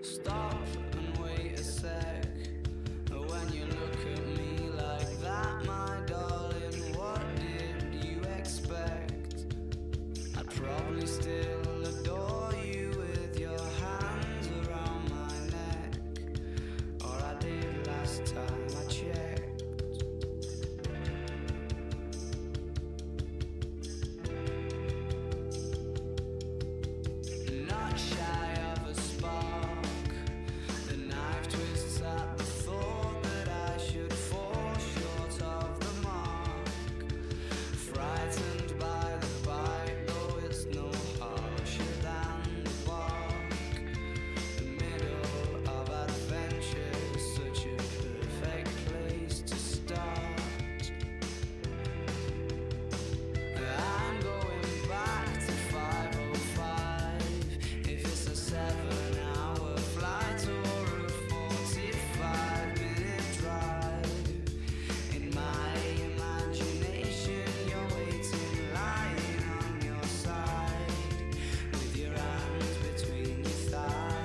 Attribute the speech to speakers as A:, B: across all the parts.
A: Stop and wait a sec. When you look at me like that, my darling, what did you expect? I'd probably still adore you with your hands around my neck, or I did last time I checked. Not shy of a spark, the knife twists at the thought that I should fall short of the mark. Frightened by the bite, though it's no harsher than the bark. The middle of adventure is such a perfect place to start. I'm going back to 5:05. If it's a 7-hour flight or a 45-minute drive, in my imagination you're waiting, lying on your side, with your hands between your thighs.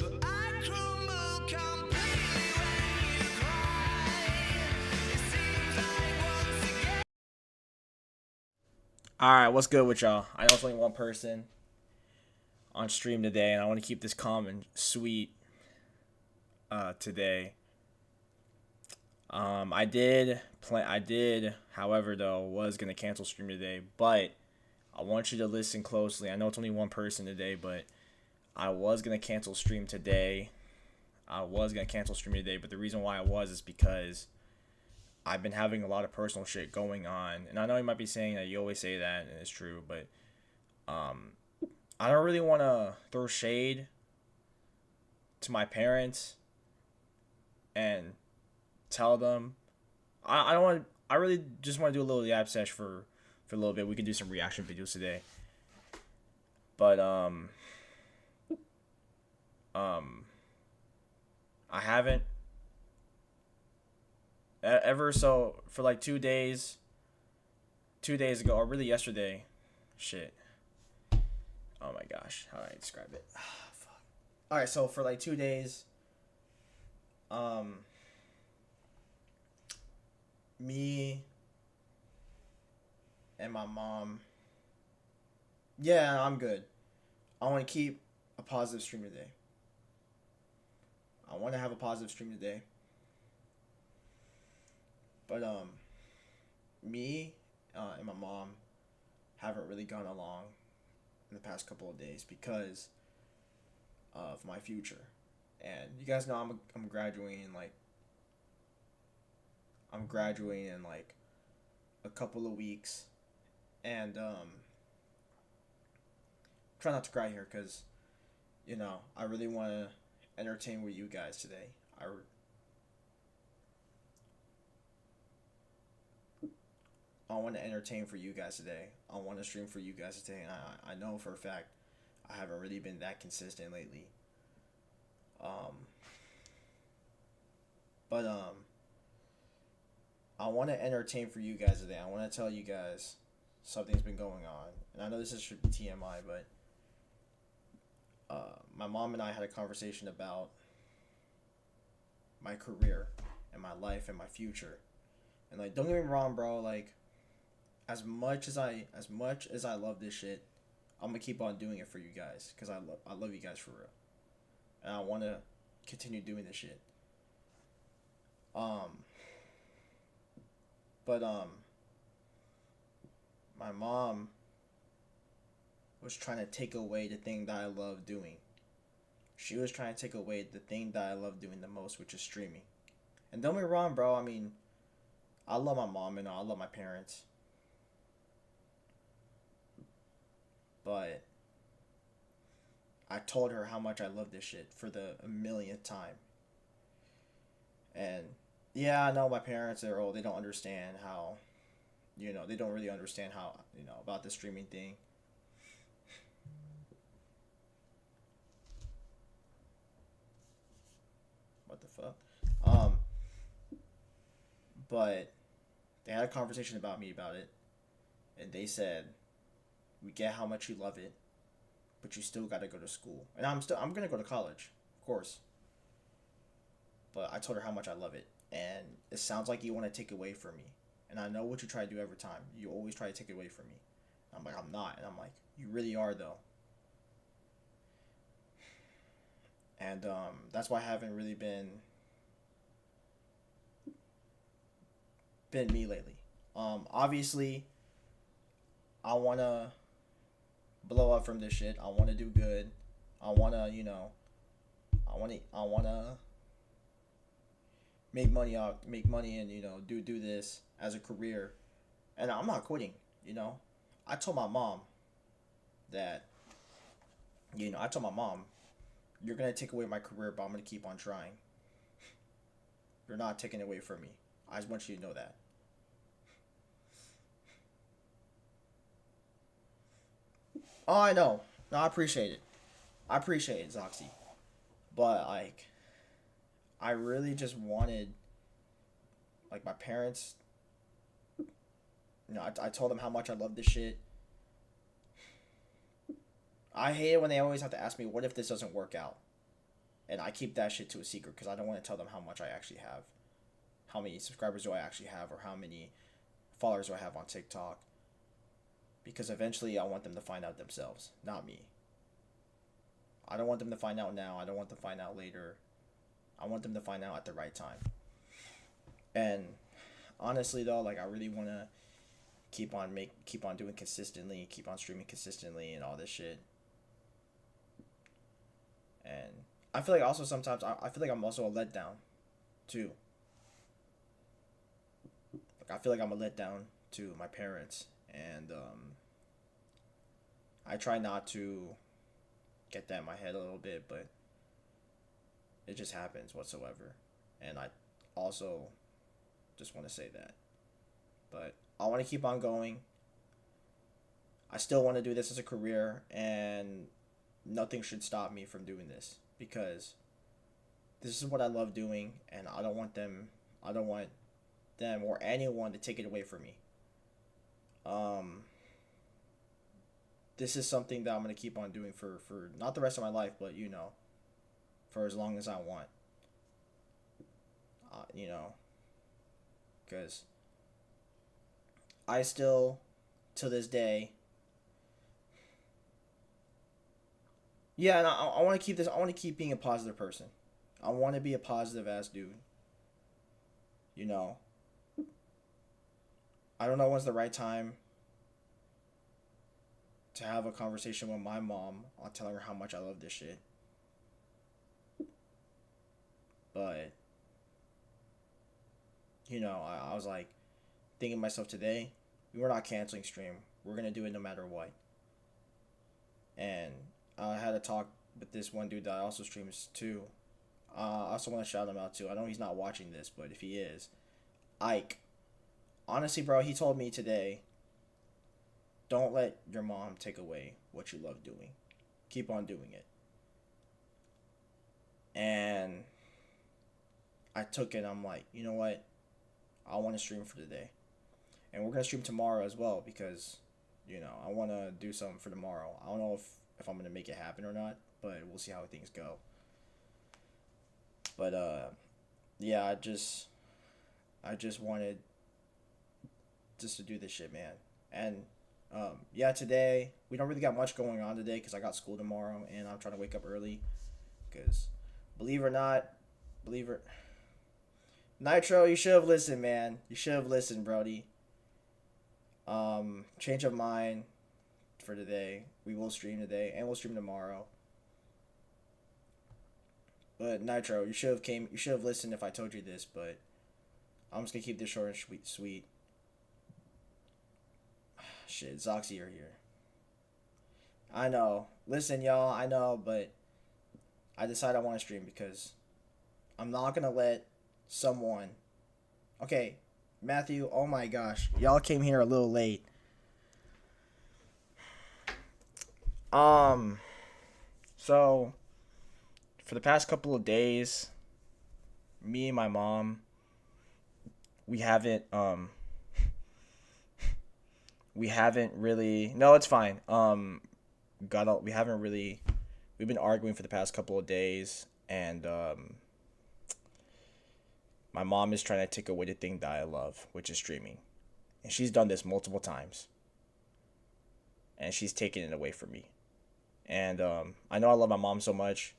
A: But I crumble completely when you cry. It seems like once again.
B: Alright, what's good with y'all? I know it's only one person on stream today, and I want to keep this calm and sweet today. However, though, was gonna cancel stream today, but I want you to listen closely. I know it's only one person today, but I was gonna cancel stream today. But the reason why I was is because I've been having a lot of personal shit going on, and I know you might be saying that you always say that, and it's true, but I don't really want to throw shade to my parents and tell them. I don't want. I really just want to do a little yap sesh for a little bit. We can do some reaction videos today, but I haven't ever so for like 2 days. 2 days ago, or really yesterday, shit. Oh my gosh, how do I describe it? Fuck. All right, so for like 2 days, um, me and my mom. Yeah, I'm good. I want to keep a positive stream today. I want to have a positive stream today. But me and my mom haven't really gone along in the past couple of days because of my future. And you guys know I'm graduating in like a couple of weeks, and try not to cry here because I really want to entertain with you guys today. I want to entertain for you guys today. I want to stream for you guys today. And I know for a fact I haven't really been that consistent lately. Um, but I want to entertain for you guys today. I want to tell you guys something's been going on, and I know this should be TMI, but my mom and I had a conversation about my career and my life and my future. And like, don't get me wrong, bro. Like, as much as I love this shit, I'm gonna keep on doing it for you guys because I love you guys for real, and I want to continue doing this shit. Um, but my mom was trying to take away the thing that I love doing. She was trying to take away the thing that I love doing the most, which is streaming. And don't get me wrong, bro. I mean, I love my mom and I love my parents, but I told her how much I love this shit for the millionth time. And yeah, I know my parents are old. They don't understand how, they don't really understand how, about the streaming thing. What the fuck? Um, but they had a conversation about me about it, and they said, "We get how much you love it, but you still got to go to school." And I'm gonna go to college, of course. But I told her how much I love it, and it sounds like you want to take it away from me. And I know what you try to do every time. You always try to take it away from me. I'm like, I'm not, and I'm like, you really are though. And that's why I haven't really been me lately. Obviously, I wanna blow up from this shit. I wanna do good. I wanna, I wanna make money, and do this as a career. And I'm not quitting. You know, I told my mom that I told my mom, you're gonna take away my career, but I'm gonna keep on trying. You're not taking it away from me. I just want you to know that. Oh, I know. No, I appreciate it. I appreciate it, Zoxy. But like, I really just wanted, like, my parents. I told them how much I love this shit. I hate it when they always have to ask me, "What if this doesn't work out?" And I keep that shit to a secret because I don't want to tell them how much I actually have, how many subscribers do I actually have, or how many followers do I have on TikTok. Because eventually I want them to find out themselves, not me. I don't want them to find out now. I don't want them to find out later. I want them to find out at the right time. And honestly though, like, I really want to keep on doing consistently, keep on streaming consistently and all this shit. And I feel like also sometimes I feel like I'm also a letdown too. Like, I feel like I'm a letdown to my parents, and I try not to get that in my head a little bit, but it just happens whatsoever. And I also just want to say that. But I want to keep on going. I still want to do this as a career, and nothing should stop me from doing this because this is what I love doing, and I don't want them or anyone to take it away from me. Um, this is something that I'm gonna keep on doing for not the rest of my life, but for as long as I want. You know, because I still, to this day, yeah, and I want to keep this. I want to keep being a positive person. I want to be a positive ass dude. You know, I don't know when's the right time to have a conversation with my mom on telling her how much I love this shit. But I was like thinking to myself today, we're not canceling stream. We're gonna do it no matter what. And I had a talk with this one dude that I also streams too. I also want to shout him out too. I know he's not watching this, but if he is, Ike. Honestly, bro, he told me today, don't let your mom take away what you love doing. Keep on doing it. And I took it. I'm like, you know what? I want to stream for today. And we're going to stream tomorrow as well because, I want to do something for tomorrow. I don't know if I'm going to make it happen or not, but we'll see how things go. But, yeah, I just wanted just to do this shit, man. And, yeah, today, we don't really got much going on today because I got school tomorrow and I'm trying to wake up early because, believe it or not, Nitro, you should have listened, man. You should have listened, Brody. Change of mind for today. We will stream today and we'll stream tomorrow. But Nitro, you should have listened if I told you this, but I'm just gonna keep this short and sweet. Shit, Zoxy are here. I know. Listen, y'all, I know, but I decided I want to stream because I'm not gonna let someone. Okay, Matthew. Oh my gosh, y'all came here a little late. Um, so for the past couple of days, me and my mom, we haven't we haven't really. No, it's fine. We haven't really. We've been arguing for the past couple of days, and my mom is trying to take away the thing that I love, which is streaming, and she's done this multiple times, and she's taken it away from me. And I know I love my mom so much,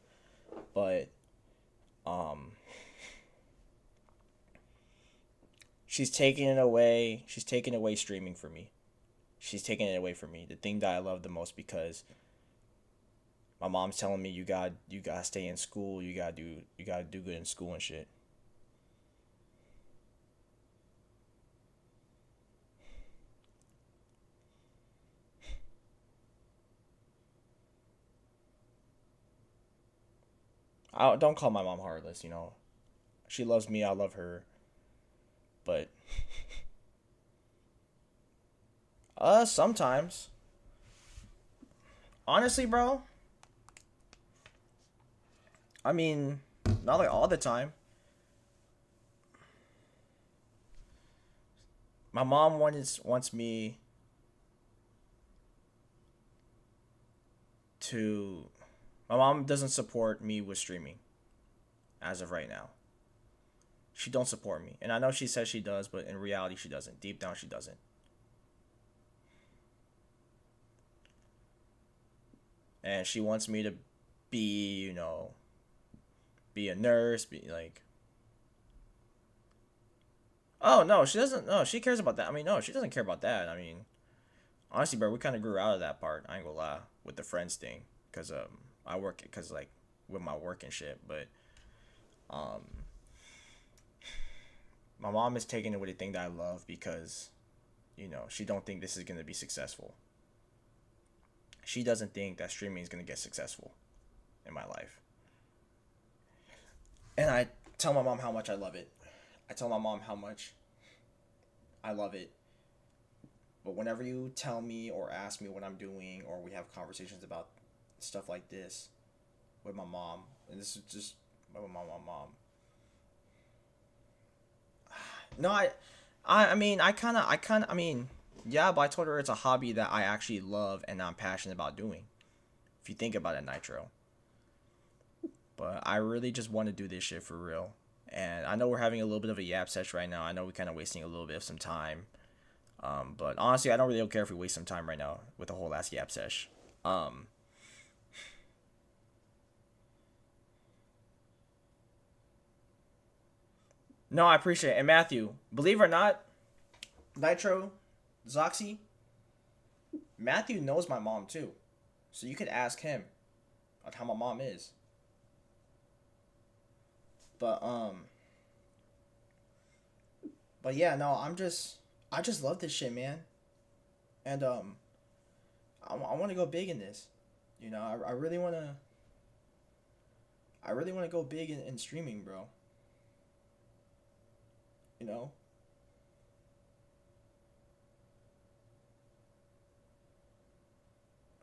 B: but um, she's taking it away. She's taking away streaming from me. She's taking it away from me. The thing that I love the most because my mom's telling me you gotta stay in school. You gotta do good in school and shit. I don't call my mom heartless. She loves me. I love her. But sometimes, honestly, bro. I mean, not like all the time. My mom wants me to. My mom doesn't support me with streaming, as of right now. She don't support me, and I know she says she does, but in reality, she doesn't. Deep down, she doesn't. And she wants me to be, be a nurse, be like. Oh no, she doesn't. No, she cares about that. I mean, no, she doesn't care about that. I mean, honestly, bro, we kind of grew out of that part. I ain't gonna lie with the friends thing, cause I work, cause like with my work and shit. But um, my mom is taking away the thing that I love because, she don't think this is gonna be successful. She doesn't think that streaming is gonna get successful in my life. And I tell my mom how much I love it. I tell my mom how much I love it. But whenever you tell me or ask me what I'm doing, or we have conversations about stuff like this with my mom, and this is just with my mom. No, I mean, yeah, but I told her it's a hobby that I actually love and I'm passionate about doing. If you think about it, Nitro. But I really just want to do this shit for real. And I know we're having a little bit of a yap sesh right now. I know we're kind of wasting a little bit of some time. But honestly, I don't really care if we waste some time right now with the whole last yap sesh. Um, no, I appreciate it. And Matthew, believe it or not, Nitro, Zoxy, Matthew knows my mom too. So you could ask him on how my mom is. But but yeah, no, I just love this shit, man. And I want to go big in this. I really want to. I really want to go big in streaming, bro. You know.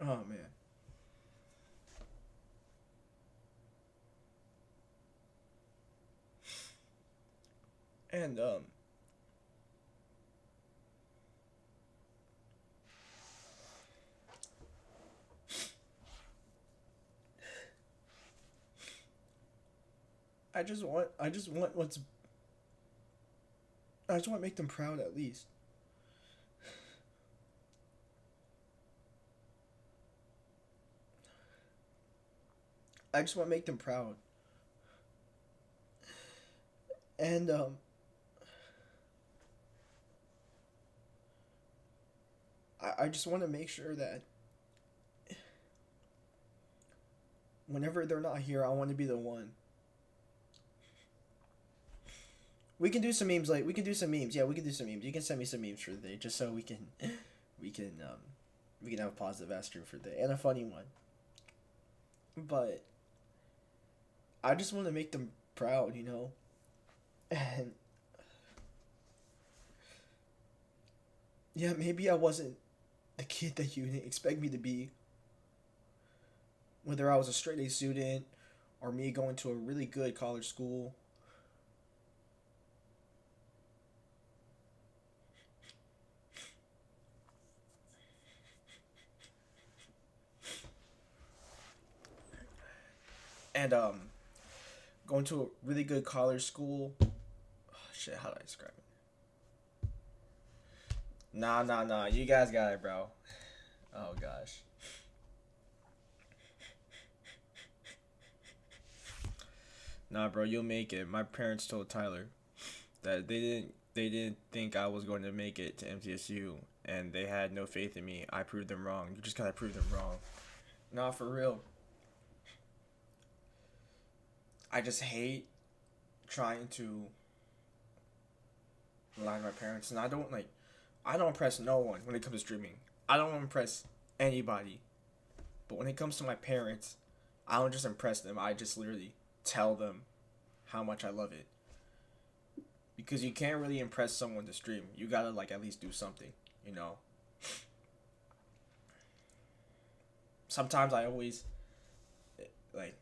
B: Oh man. And I just want to make them proud at least. I just want to make them proud. And I just want to make sure that whenever they're not here, I want to be the one. We can do some memes. We can do some memes. Yeah, we can do some memes. You can send me some memes for the day, just so we can we can have a positive ass stream for the day and a funny one. But I just want to make them proud, you know? And yeah, maybe I wasn't the kid that you didn't expect me to be. Whether I was a straight A student or me going to a really good college school. And going to a really good college school. Oh, shit, how do I describe it? Nah. You guys got it, bro. Oh gosh. Nah, bro, you'll make it. My parents told Tyler that they didn't think I was going to make it to MTSU, and they had no faith in me. I proved them wrong. You just gotta prove them wrong. Nah, for real. I just hate trying to lie to my parents, and I don't impress no one when it comes to streaming. I don't impress anybody, but when it comes to my parents, I don't just impress them. I just literally tell them how much I love it. Because you can't really impress someone to stream. You gotta at least do something, you know. Sometimes I always like.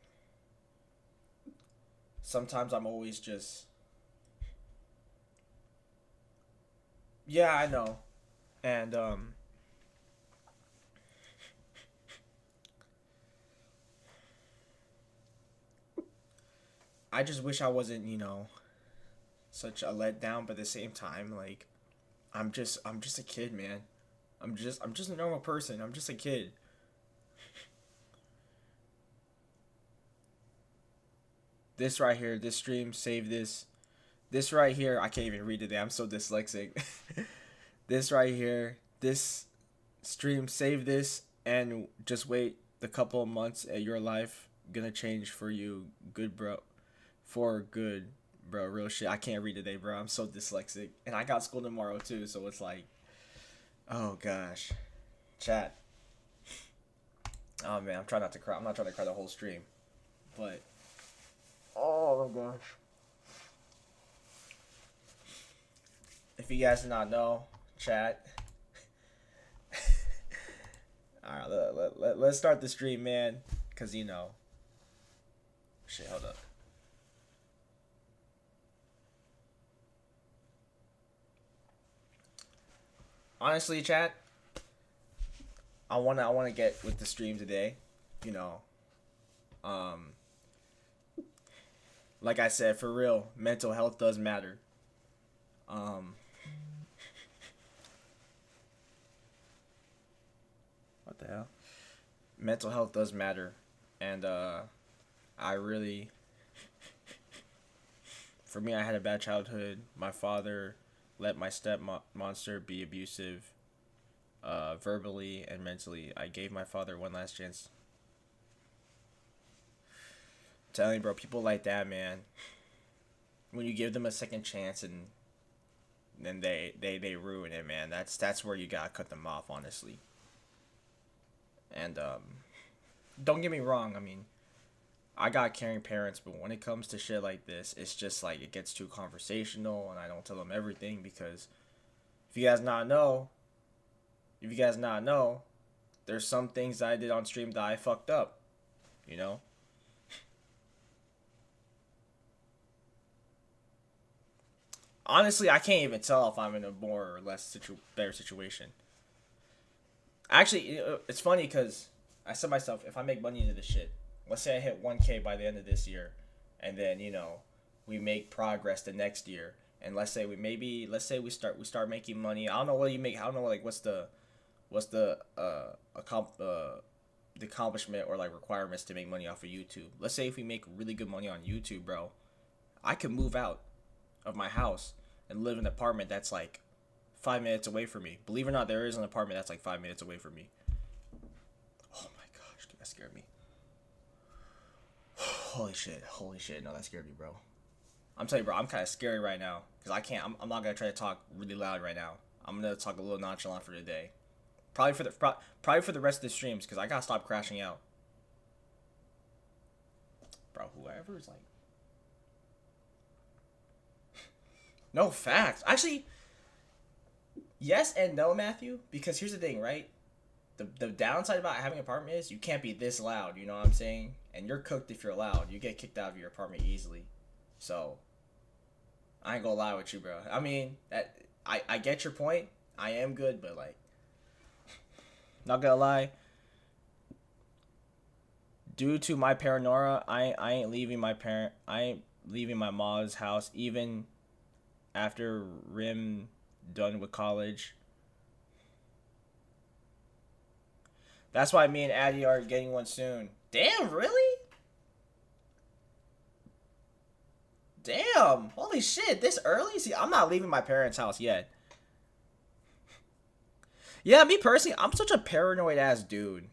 B: Sometimes I'm always just. Yeah, I know, and I just wish I wasn't, such a letdown, but at the same time, I'm just a kid, man. I'm just a normal person. I'm just a kid. This right here, this stream, save this. This right here, I can't even read today. I'm so dyslexic. This right here, this stream, save this, and just wait the couple of months at your life gonna change for you, good bro, for good, bro. Real shit. I can't read today, bro. I'm so dyslexic, and I got school tomorrow too. So it's like, oh gosh, chat. Oh man, I'm trying not to cry. I'm not trying to cry the whole stream, but oh my gosh. If you guys do not know, chat. Alright, let's start the stream, man. Because, shit, hold up. Honestly, chat, I wanna get with the stream today. You know, like I said, for real, mental health does matter. What the hell? Mental health does matter, and I really, for me, I had a bad childhood. My father let my step monster be abusive, verbally and mentally. I gave my father one last chance. I'm telling you, bro, people like that, man. When you give them a second chance and then they ruin it, man. That's where you gotta cut them off, honestly. And don't get me wrong. I mean, I got caring parents, but when it comes to shit like this, it's just it gets too conversational, and I don't tell them everything because if you guys not know, there's some things that I did on stream that I fucked up, you know. Honestly, I can't even tell if I'm in a more or less better situation. Actually, it's funny because I said to myself, if I make money into this shit, let's say I hit 1K by the end of this year, and then we make progress the next year, and let's say we start making money. I don't know what you make. I don't know what's the the accomplishment or requirements to make money off of YouTube. Let's say if we make really good money on YouTube, bro, I could move out of my house and live in an apartment that's 5 minutes away from me. Believe it or not, there is an apartment that's 5 minutes away from me. Oh my gosh, dude, that scared me. Holy shit, no, that scared me, bro. I'm telling you, bro, I'm kind of scary right now because I'm not gonna try to talk really loud right now. I'm gonna talk a little nonchalant for today. Probably for the rest of the streams, because I gotta stop crashing out. Bro, whoever's like... No, facts. Actually, yes and no, Matthew, because here's the thing, right? The downside about having an apartment is you can't be this loud, you know what I'm saying? And you're cooked if you're loud. You get kicked out of your apartment easily. So, I ain't gonna lie with you, bro. I mean, I get your point. I am good, but like, not gonna lie. Due to my paranoia, I ain't leaving my mom's house even after Rim done with college. That's why me and Addie are getting one soon. Damn, really? Damn, holy shit, this early? See, I'm not leaving my parents' house yet. Yeah, me personally, I'm such a paranoid ass dude.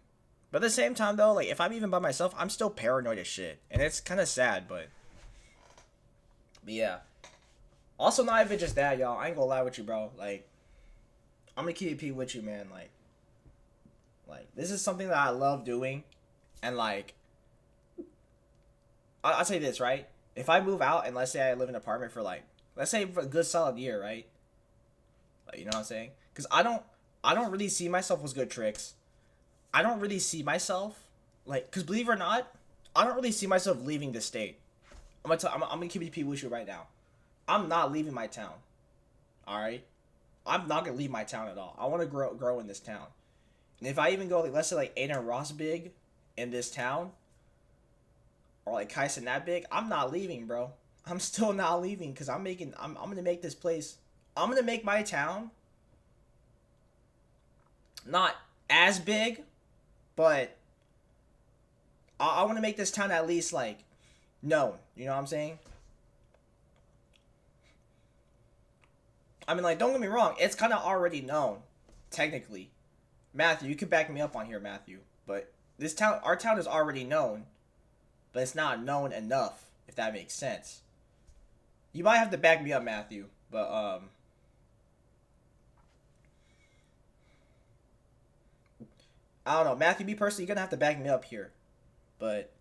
B: But at the same time though, like if I'm even by myself, I'm still paranoid as shit. And it's kind of sad, but yeah. Also, not even just that, y'all. I ain't gonna lie with you, bro. Like, I'm gonna keep it P with you, man. Like, this is something that I love doing. And, like, I'll say this, right? If I move out and let's say I live in an apartment for, like, let's say for a good solid year, right? Like, you know what I'm saying? Because I don't really see myself with good tricks. I don't really see myself, like, because believe it or not, I don't really see myself leaving the state. I'm gonna keep it P with you right now. I'm not leaving my town. Alright? I'm not gonna leave my town at all. I want to grow in this town. And if I even go, like, let's say, like, Aiden Ross big in this town, or, like, Kaisen that big, I'm not leaving, bro. I'm still not leaving, because I'm gonna make this place, I'm gonna make my town not as big, but I want to make this town at least, like, known. You know what I'm saying? I mean, like, don't get me wrong. It's kind of already known, technically. Matthew, you can back me up on here, Matthew. But this town, our town is already known. But it's not known enough, if that makes sense. You might have to back me up, Matthew. But, I don't know. Matthew, me personally, you're going to have to back me up here. But,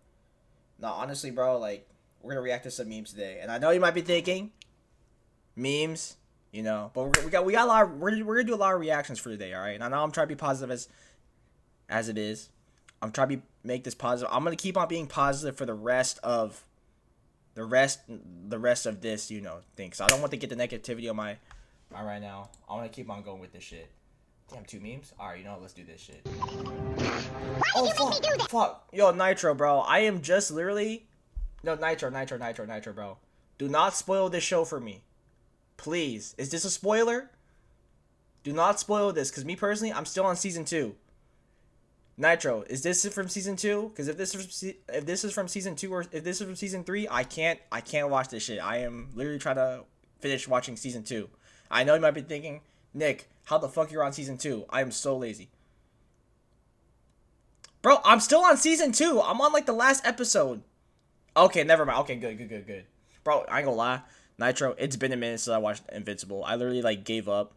B: no, honestly, bro, like, we're going to react to some memes today. And I know you might be thinking, memes... You know, but we got a lot. We're gonna do a lot of reactions for today, all right? And I know I'm trying to be positive as it is. I'm trying to make this positive. I'm gonna keep on being positive for the rest of this, you know, thing. So I don't want to get the negativity on my right now. I want to keep on going with this shit. Damn, 2 memes. All right, you know what? Let's do this shit. Oh fuck, yo, Nitro, bro. I am just literally, no, Nitro, bro. Do not spoil this show for me. Please. Is this a spoiler? Do not spoil this, because me personally, I'm still on season 2. Nitro, is this from season 2? Because if this is from season 2 or if this is from season 3, I can't watch this shit. I am literally trying to finish watching season 2. I know you might be thinking, Nick, how the fuck you're on season 2? I am so lazy. Bro, I'm still on season 2. I'm on like the last episode. Okay, never mind. Okay, good. Bro, I ain't gonna lie. Nitro, it's been a minute since I watched Invincible. I literally, like, gave up.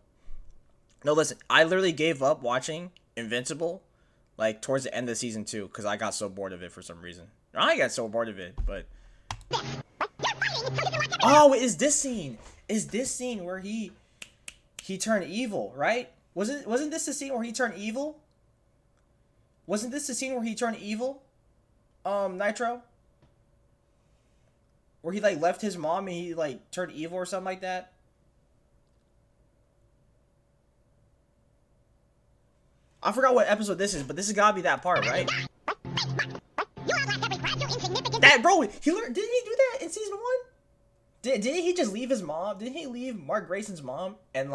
B: No, listen. I literally gave up watching Invincible, like, towards the end of season 2, because I got so bored of it for some reason. I got so bored of it, but... Oh, is this scene? Is this scene where he turned evil, right? Wasn't this the scene where he turned evil? Wasn't this the scene where he turned evil? Nitro? Where he, like, left his mom and he, like, turned evil or something like that? I forgot what episode this is, but this has gotta be that part, right? That, bro, didn't he do that in season 1? Didn't he just leave his mom? Didn't he leave Mark Grayson's mom and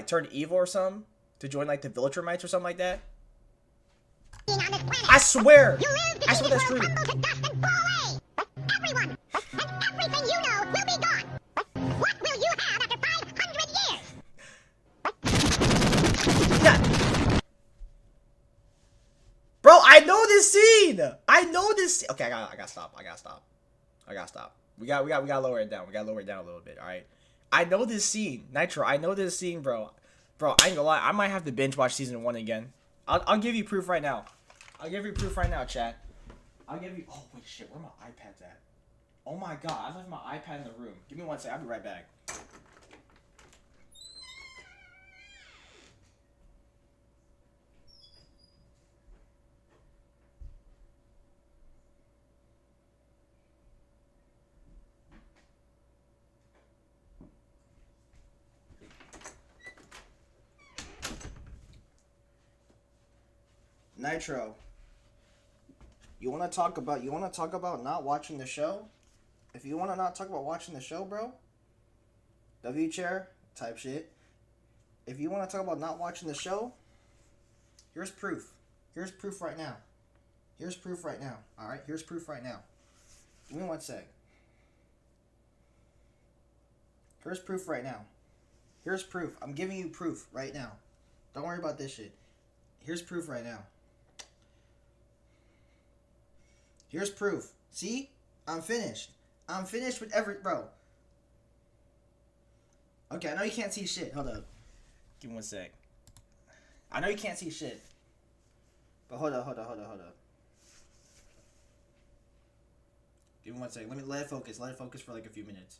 B: turn evil or something? To join, like, the Viltrumites or something like that? I swear that's true.
C: Everyone, and everything you know will be gone. What will you have after 500 years?
B: Yeah. Bro, I know this scene. Okay, I gotta stop. We gotta lower it down. We gotta lower it down a little bit. All right. I know this scene, Nitro. I know this scene, bro. Bro, I ain't gonna lie. I might have to binge watch season 1 again. I'll give you proof right now. I'll give you proof right now, chat. I'll give you. Oh wait, shit. Where my iPad's at? Oh my god, I left my iPad in the room. Give me 1 second. I'll be right back. Nitro. You wanna talk about not watching the show? If you wanna not talk about watching the show, bro, W chair type shit. If you wanna talk about not watching the show, here's proof. Here's proof right now. Here's proof right now. Alright, here's proof right now. Give me 1 sec. Here's proof right now. Here's proof. I'm giving you proof right now. Don't worry about this shit. Here's proof right now. Here's proof. See? I'm finished. I'm finished with bro. Okay, I know you can't see shit. Hold up. Give me 1 sec. I know you can't see shit. But hold up. Give me 1 sec. Let it focus. Let it focus for like a few minutes.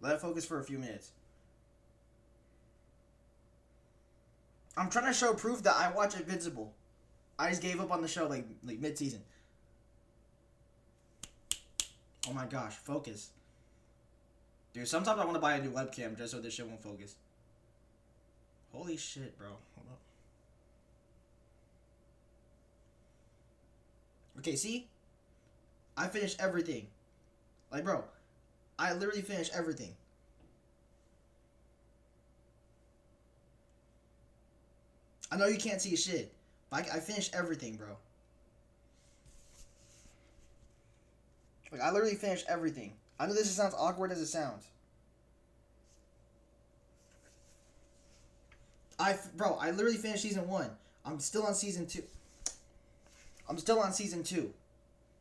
B: Let it focus for a few minutes. I'm trying to show proof that I watch Invincible. I just gave up on the show like mid-season. Oh my gosh, focus. Dude, sometimes I want to buy a new webcam just so this shit won't focus. Holy shit, bro. Hold up. Okay, see? I finished everything. Like, bro, I literally finished everything. I know you can't see shit, but I finished everything, bro. Like, I literally finished everything. I know this sounds awkward as it sounds. Bro, I literally finished season 1. I'm still on season 2.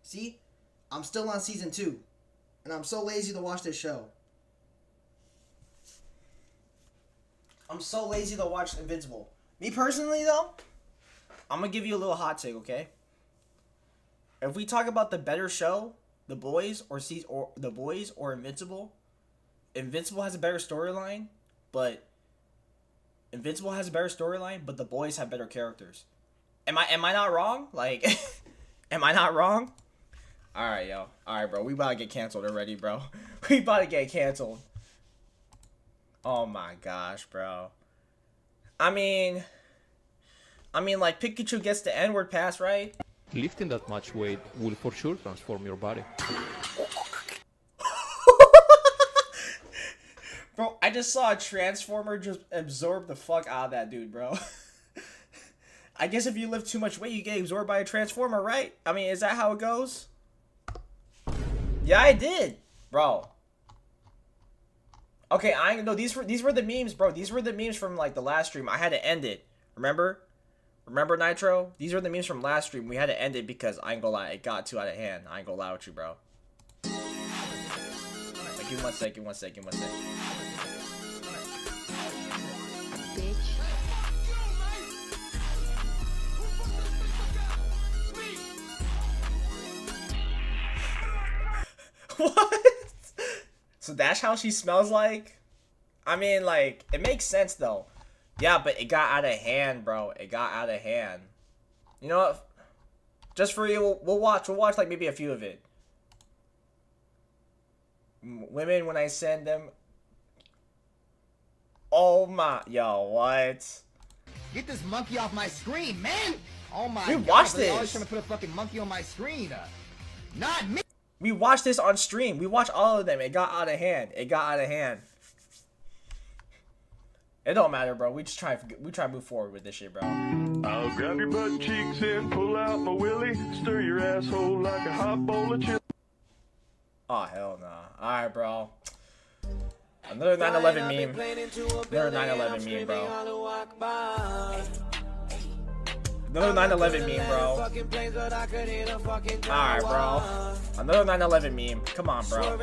B: See? I'm still on season 2. And I'm so lazy to watch this show. I'm so lazy to watch Invincible. Me personally, though, I'm going to give you a little hot take, okay? If we talk about the better show, The Boys or Invincible, Invincible has a better storyline, but The Boys have better characters. Am I not wrong? Like, am I not wrong? Alright, yo. Alright, bro. We about to get canceled already, bro. We about to get canceled. Oh my gosh, bro. I mean, like, Pikachu gets the N-word pass, right?
D: Lifting that much weight will for sure transform your body.
B: Bro, I just saw a Transformer just absorb the fuck out of that dude, bro. I guess if you lift too much weight, you get absorbed by a Transformer, right? I mean, is that how it goes? Yeah, I did, bro. Okay, these were the memes, bro. These were the memes from like the last stream. I had to end it. Remember Nitro? These were the memes from last stream. We had to end it because I ain't gonna lie, it got too out of hand. I ain't gonna lie with you, bro. Like, give me 1 second.
E: Bitch.
B: What? So that's how she smells like? I mean, like, it makes sense, though. Yeah, but it got out of hand, bro. It got out of hand. You know what? Just for you, we'll watch, like, maybe a few of it. Women, when I send them... Oh, my... Yo, what?
F: Get this monkey off my screen, man! Oh my
B: We
F: god,
B: watched
F: they're
B: this.
F: always trying to put a fucking monkey on my screen. Not me!
B: We watched this on stream. We watched all of them. It got out of hand. It don't matter, bro. We try to move forward with this shit, bro.
G: I'll grab your butt cheeks and pull out my willy, stir your asshole like a hot bowl of chili.
B: Oh, hell nah. Alright, bro. Another 9/11 meme. Another 9/11 meme, bro. Another 9/11 meme, bro. Alright, bro. Another 9/11 meme. Come on, bro.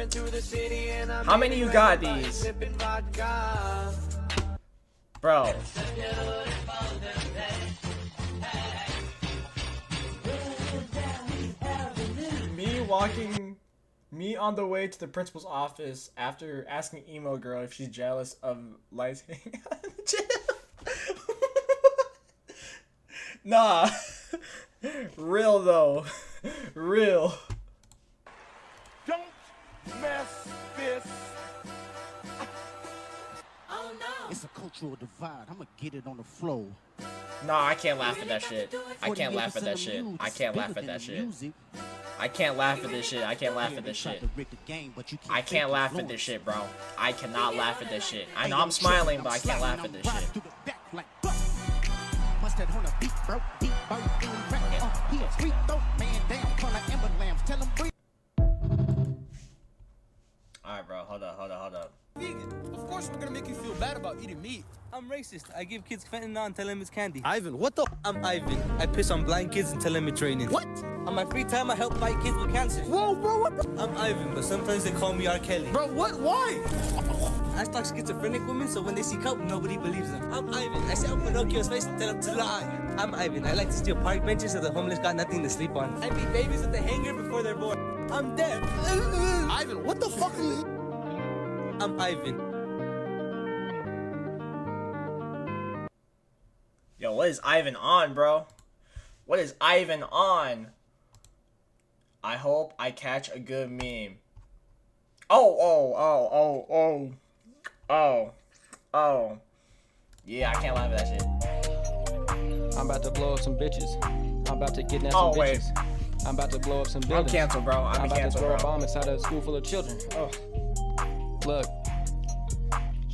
B: How many you got these? Bro. Me on the way to the principal's office after asking emo girl if she's jealous of lights hanging out in the gym. Nah. Real though. Real.
G: Don't mess this.
E: It's a cultural divide. I'ma get it on the flow.
B: Nah, I can't laugh at that shit. I can't laugh at that shit. I can't laugh at that shit. I can't laugh at this shit. I can't laugh at this shit. I can't laugh at this shit, bro. I cannot laugh at this shit. I know I'm smiling, but I can't laugh at this shit. Alright, bro. Hold up.
H: Vegan. Of course we're gonna make you feel bad about eating meat. I'm racist. I give kids fentanyl and tell them it's candy. Ivan, what the? I'm Ivan. I piss on blind kids and tell them it's raining. What? On my free time, I help fight kids with cancer. Whoa, bro, what the? I'm Ivan, but sometimes they call me R. Kelly. Bro, what? Why? I stalk schizophrenic women, so when they seek help, nobody believes them. I'm Ivan. I sit on Pinocchio's face and tell them to lie. I'm Ivan. I like to steal park benches so the homeless got nothing to sleep on. I beat babies with the hanger before they're born. I'm dead. Ivan, what the fuck are you? I'm Ivan.
B: Yo, what is Ivan on, bro? What is Ivan on? I hope I catch a good meme. Oh. Yeah, I can't laugh at that shit.
I: I'm about to blow up some bitches. I'm about to kidnap
B: Oh,
I: some
B: wait.
I: bitches. I'm about to blow up some
B: I'm
I: buildings.
B: canceled, bro.
I: I'm
B: I'm
I: about to
B: canceled,
I: throw a
B: bro.
I: bomb inside a school full of children. Oh. Look.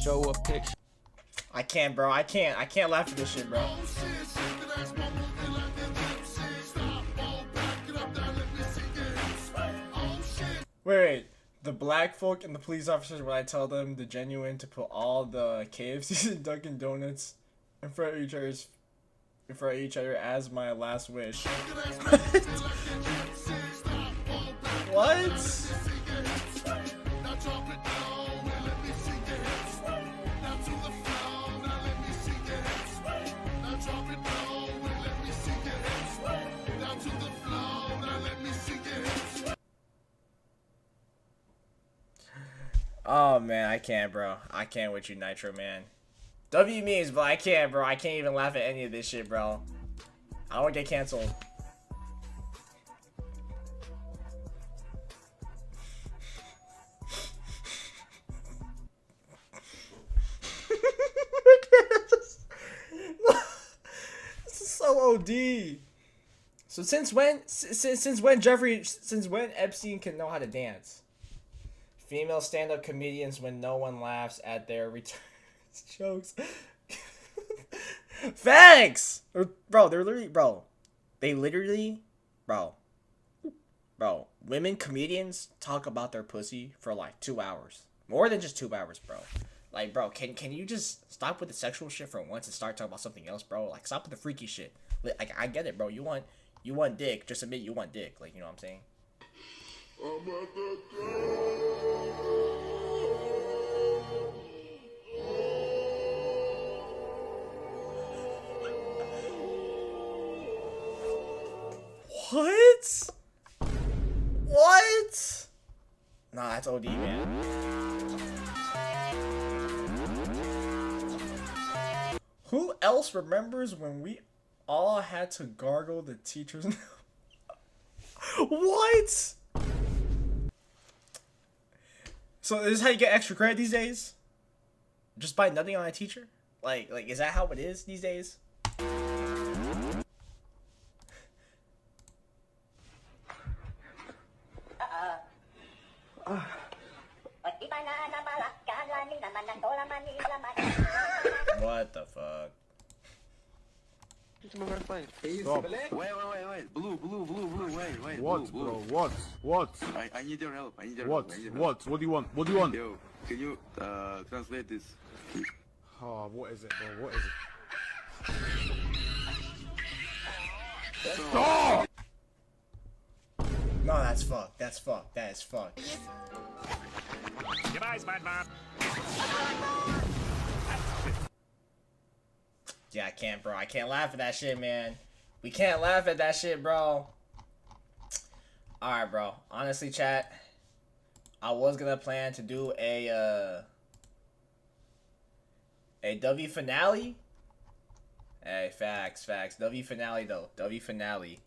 I: Show a picture.
B: I can't, bro. I can't laugh at this shit, bro. Wait. The black folk and the police officers, when I tell them the genuine to put all the KFCs and Dunkin' Donuts in front of each other as my last wish. What? Oh man, I can't, bro. I can't with you, Nitro, man. W memes, but I can't, bro. I can't even laugh at any of this shit, bro. I don't get canceled. This is so OD. So since when Epstein can know how to dance? Female stand-up comedians when no one laughs at their return jokes. Facts! Bro, they literally, women comedians talk about their pussy for like 2 hours. More than just 2 hours, bro. Like, bro, can you just stop with the sexual shit for once and start talking about something else, bro? Like, stop with the freaky shit. Like, I get it, bro. You want dick. Just admit you want dick. Like, you know what I'm saying? What? What? Nah, that's OD, man. Who else remembers when we all had to gargle the teacher's What? So this is how you get extra credit these days? Just by nutting on a teacher? Like, is that how it is these days? What the fuck?
G: Stop.
J: Wait. Blue, wait.
G: What,
J: blue.
G: bro? What?
J: I need your help.
G: What? What do you want? What do you want?
J: Yo, can you translate this?
G: Oh, what is it, bro? What is it?
B: No, that's fucked. That's fucked. That is fucked.
K: Goodbye, SpongeBob.
B: Yeah, I can't, bro. I can't laugh at that shit, man. We can't laugh at that shit, bro. Alright, bro. Honestly, chat, I was gonna plan to do a W finale. Hey, facts. W finale though. W finale.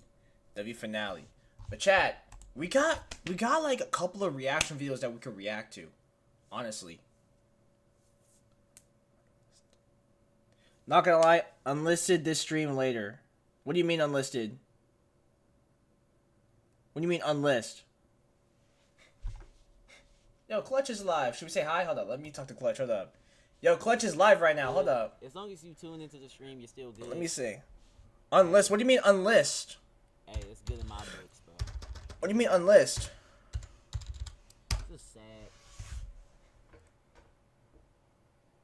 B: But chat, we got like a couple of reaction videos that we could react to. Honestly. Not gonna lie, unlisted this stream later. What do you mean unlisted? What do you mean unlist? Yo, Clutch is live. Should we say hi? Hold up. Let me talk to Clutch. Hold up. Yo, Clutch is live right now. Hold up.
L: As long as you tune into the stream, you're still good.
B: Let me see. Unlist? What do you mean unlist?
L: Hey, it's good in my books, bro.
B: What do you mean unlist?
L: It's just sad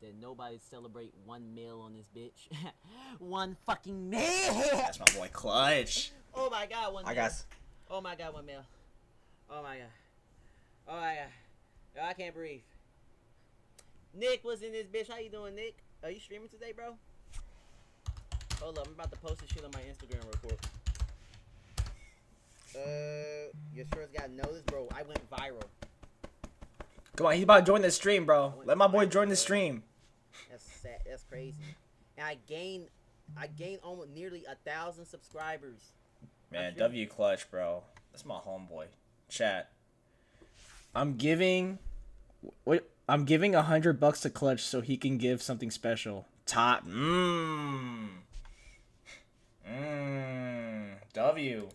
L: that nobody celebrate 1 mil on this bitch. 1 fucking mil.
B: That's my boy Clutch.
L: Oh my god, 1 mil.
B: I got.
L: Oh my god, 1 mil. Oh my god. Oh my god. Yo, I can't breathe. Nick was in this bitch. How you doing, Nick? Are you streaming today, bro? Hold up, I'm about to post this shit on my Instagram real quick. Your shirt's got noticed, bro. I went viral.
B: Come on, he's about to join the stream, bro. Let my boy join the stream.
L: That's sad. That's crazy. And I gained almost nearly 1,000 subscribers.
B: Man, W Clutch, bro. That's my homeboy. Chat. I'm giving $100 to Clutch so he can give something special. Top. W.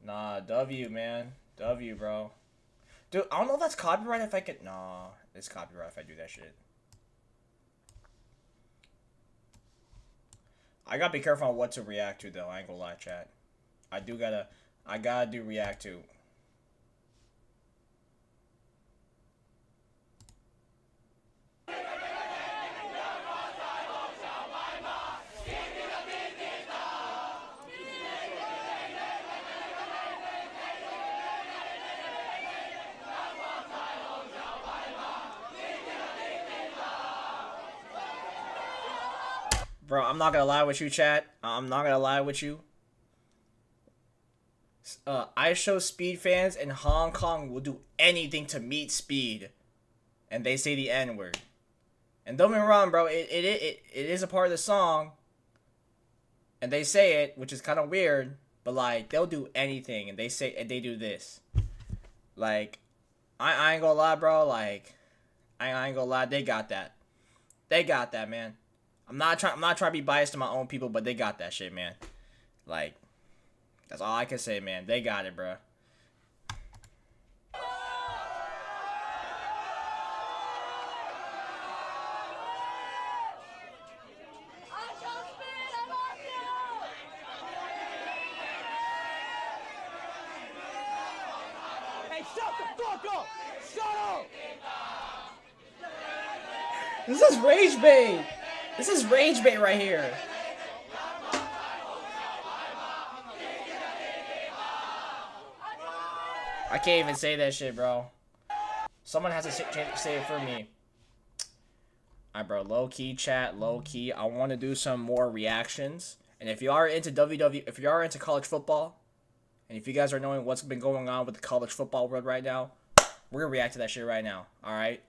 B: Nah, W, man. W, bro. Dude, I don't know if that's copyright if I could. Nah, it's copyright if I do that shit. I gotta be careful on what to react to, though. I ain't gonna lie, chat. I gotta do react to. Bro, I'm not gonna lie with you, chat. I'm not gonna lie with you. I show Speed fans in Hong Kong will do anything to meet Speed, and they say the N-word. And don't get me wrong, bro. It is a part of the song, and they say it, which is kind of weird. But like, they'll do anything, and they do this. Like, I ain't gonna lie, bro. Like, I ain't gonna lie. They got that. They got that, man. I'm not trying to be biased to my own people, but they got that shit, man. Like, that's all I can say, man. They got it, bro.
K: Hey, shut the fuck up! Shut up!
B: This is rage bait. This is rage bait right here. I can't even say that shit, bro. Someone has to say it for me. Alright, bro. Low key, chat. Low key. I want to do some more reactions. And if you are into if you are into college football, and if you guys are knowing what's been going on with the college football world right now, we're gonna react to that shit right now. All right.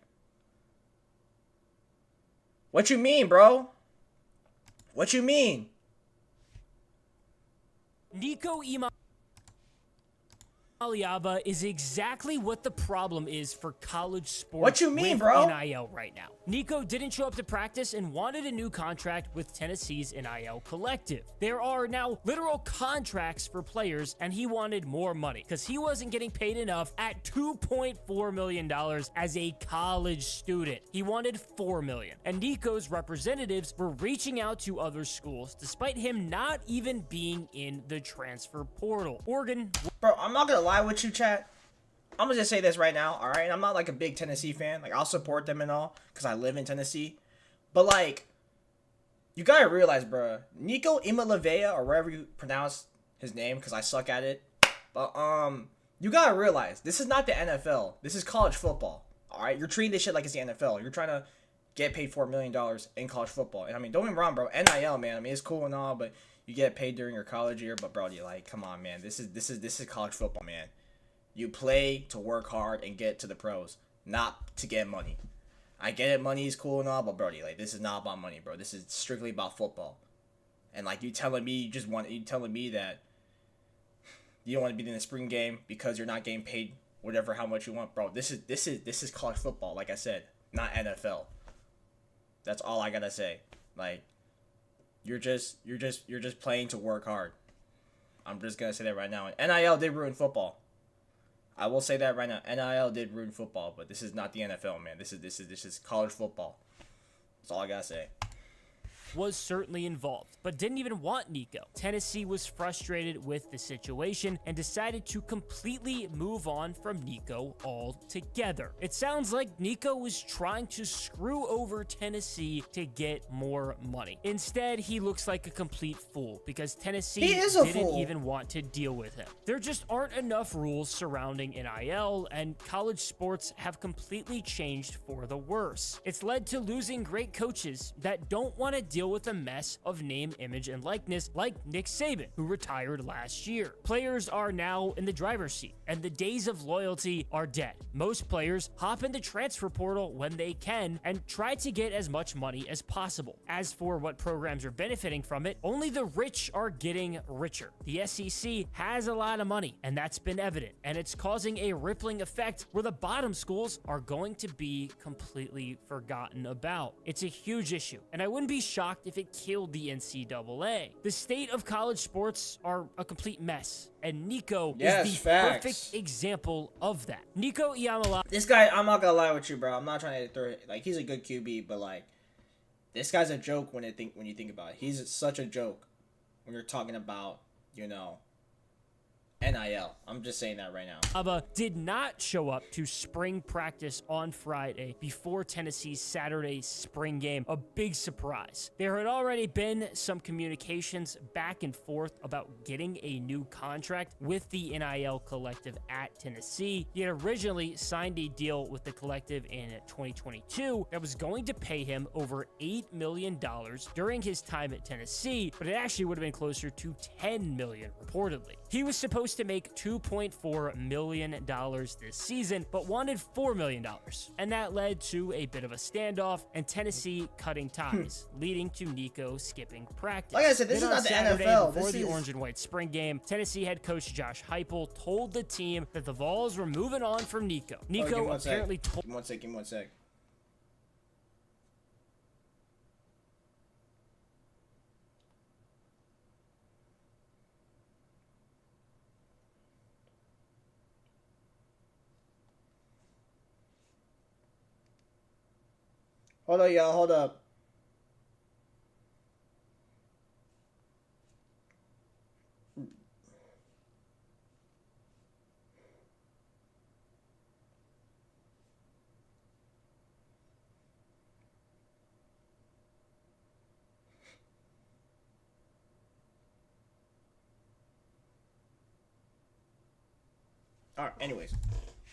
B: What you mean, bro? What you mean?
M: Nico Iamaleava is exactly what the problem is for college sports.
B: What you mean,
M: with
B: bro?
M: NIL right now. Nico didn't show up to practice and wanted a new contract with Tennessee's NIL collective. There are now literal contracts for players, and he wanted more money because he wasn't getting paid enough at $2.4 million as a college student. He wanted $4 million. And Nico's representatives were reaching out to other schools despite him not even being in the transfer portal. Oregon.
B: Bro, I'm not gonna lie with you, chat. I'm gonna just say this right now, all right? I'm not like a big Tennessee fan. Like, I'll support them and all because I live in Tennessee. But like, you gotta realize, bro, Nico Iamaleava, or wherever you pronounce his name because I suck at it. But you gotta realize this is not the NFL. This is college football. All right, you're treating this shit like it's the NFL. You're trying to get paid $4 million in college football. And I mean, don't get me wrong, bro. NIL, man. I mean, it's cool and all, but you get paid during your college year. But bro, you like, come on, man. This is college football, man. You play to work hard and get to the pros, not to get money. I get it, money is cool and all, but bro, like, this is not about money, bro. This is strictly about football. And like, you telling me that you don't want to be in the spring game because you're not getting paid whatever how much you want, bro. This is college football, like I said, not NFL. That's all I gotta say. Like, you're just playing to work hard. I'm just gonna say that right now. And NIL did ruin football. I will say that right now. NIL did ruin football, but this is not the NFL, man. This is college football. That's all I gotta say.
M: Was certainly involved, but didn't even want Nico. Tennessee was frustrated with the situation and decided to completely move on from Nico altogether. It sounds like Nico was trying to screw over Tennessee to get more money. Instead, he looks like a complete fool because Tennessee didn't even want to deal with him. There just aren't enough rules surrounding NIL, and college sports have completely changed for the worse. It's led to losing great coaches that don't want to deal with a mess of name, image, and likeness like Nick Saban, who retired last year. Players are now in the driver's seat, and the days of loyalty are dead. Most players hop in the transfer portal when they can and try to get as much money as possible. As for what programs are benefiting from it, only the rich are getting richer. The SEC has a lot of money, and that's been evident, and it's causing a rippling effect where the bottom schools are going to be completely forgotten about. It's a huge issue, and I wouldn't be shocked if it killed the NCAA. The state of college sports are a complete mess, and Nico is the perfect example of that. Nico Iamaleava.
B: This guy, I'm not gonna lie with you, bro. I'm not trying to throw it. Like, he's a good QB, but like, this guy's a joke when you think about it. He's such a joke when you're talking about, you know, NIL. I'm just saying that right now.
M: Aba did not show up to spring practice on Friday before Tennessee's Saturday spring game. A big surprise. There had already been some communications back and forth about getting a new contract with the NIL collective at Tennessee. He had originally signed a deal with the collective in 2022 that was going to pay him over $8 million during his time at Tennessee, but it actually would have been closer to $10 million reportedly. He was supposed to make $2.4 million this season, but wanted $4 million. And that led to a bit of a standoff and Tennessee cutting ties, leading to Nico skipping practice.
B: Like I said, this is not the NFL.
M: Before the orange and white spring game, Tennessee head coach Josh Heupel told the team that the Vols were moving on from Nico. Nico apparently told...
B: Give me one sec. Hold up, y'all. Hold up. All right, anyways.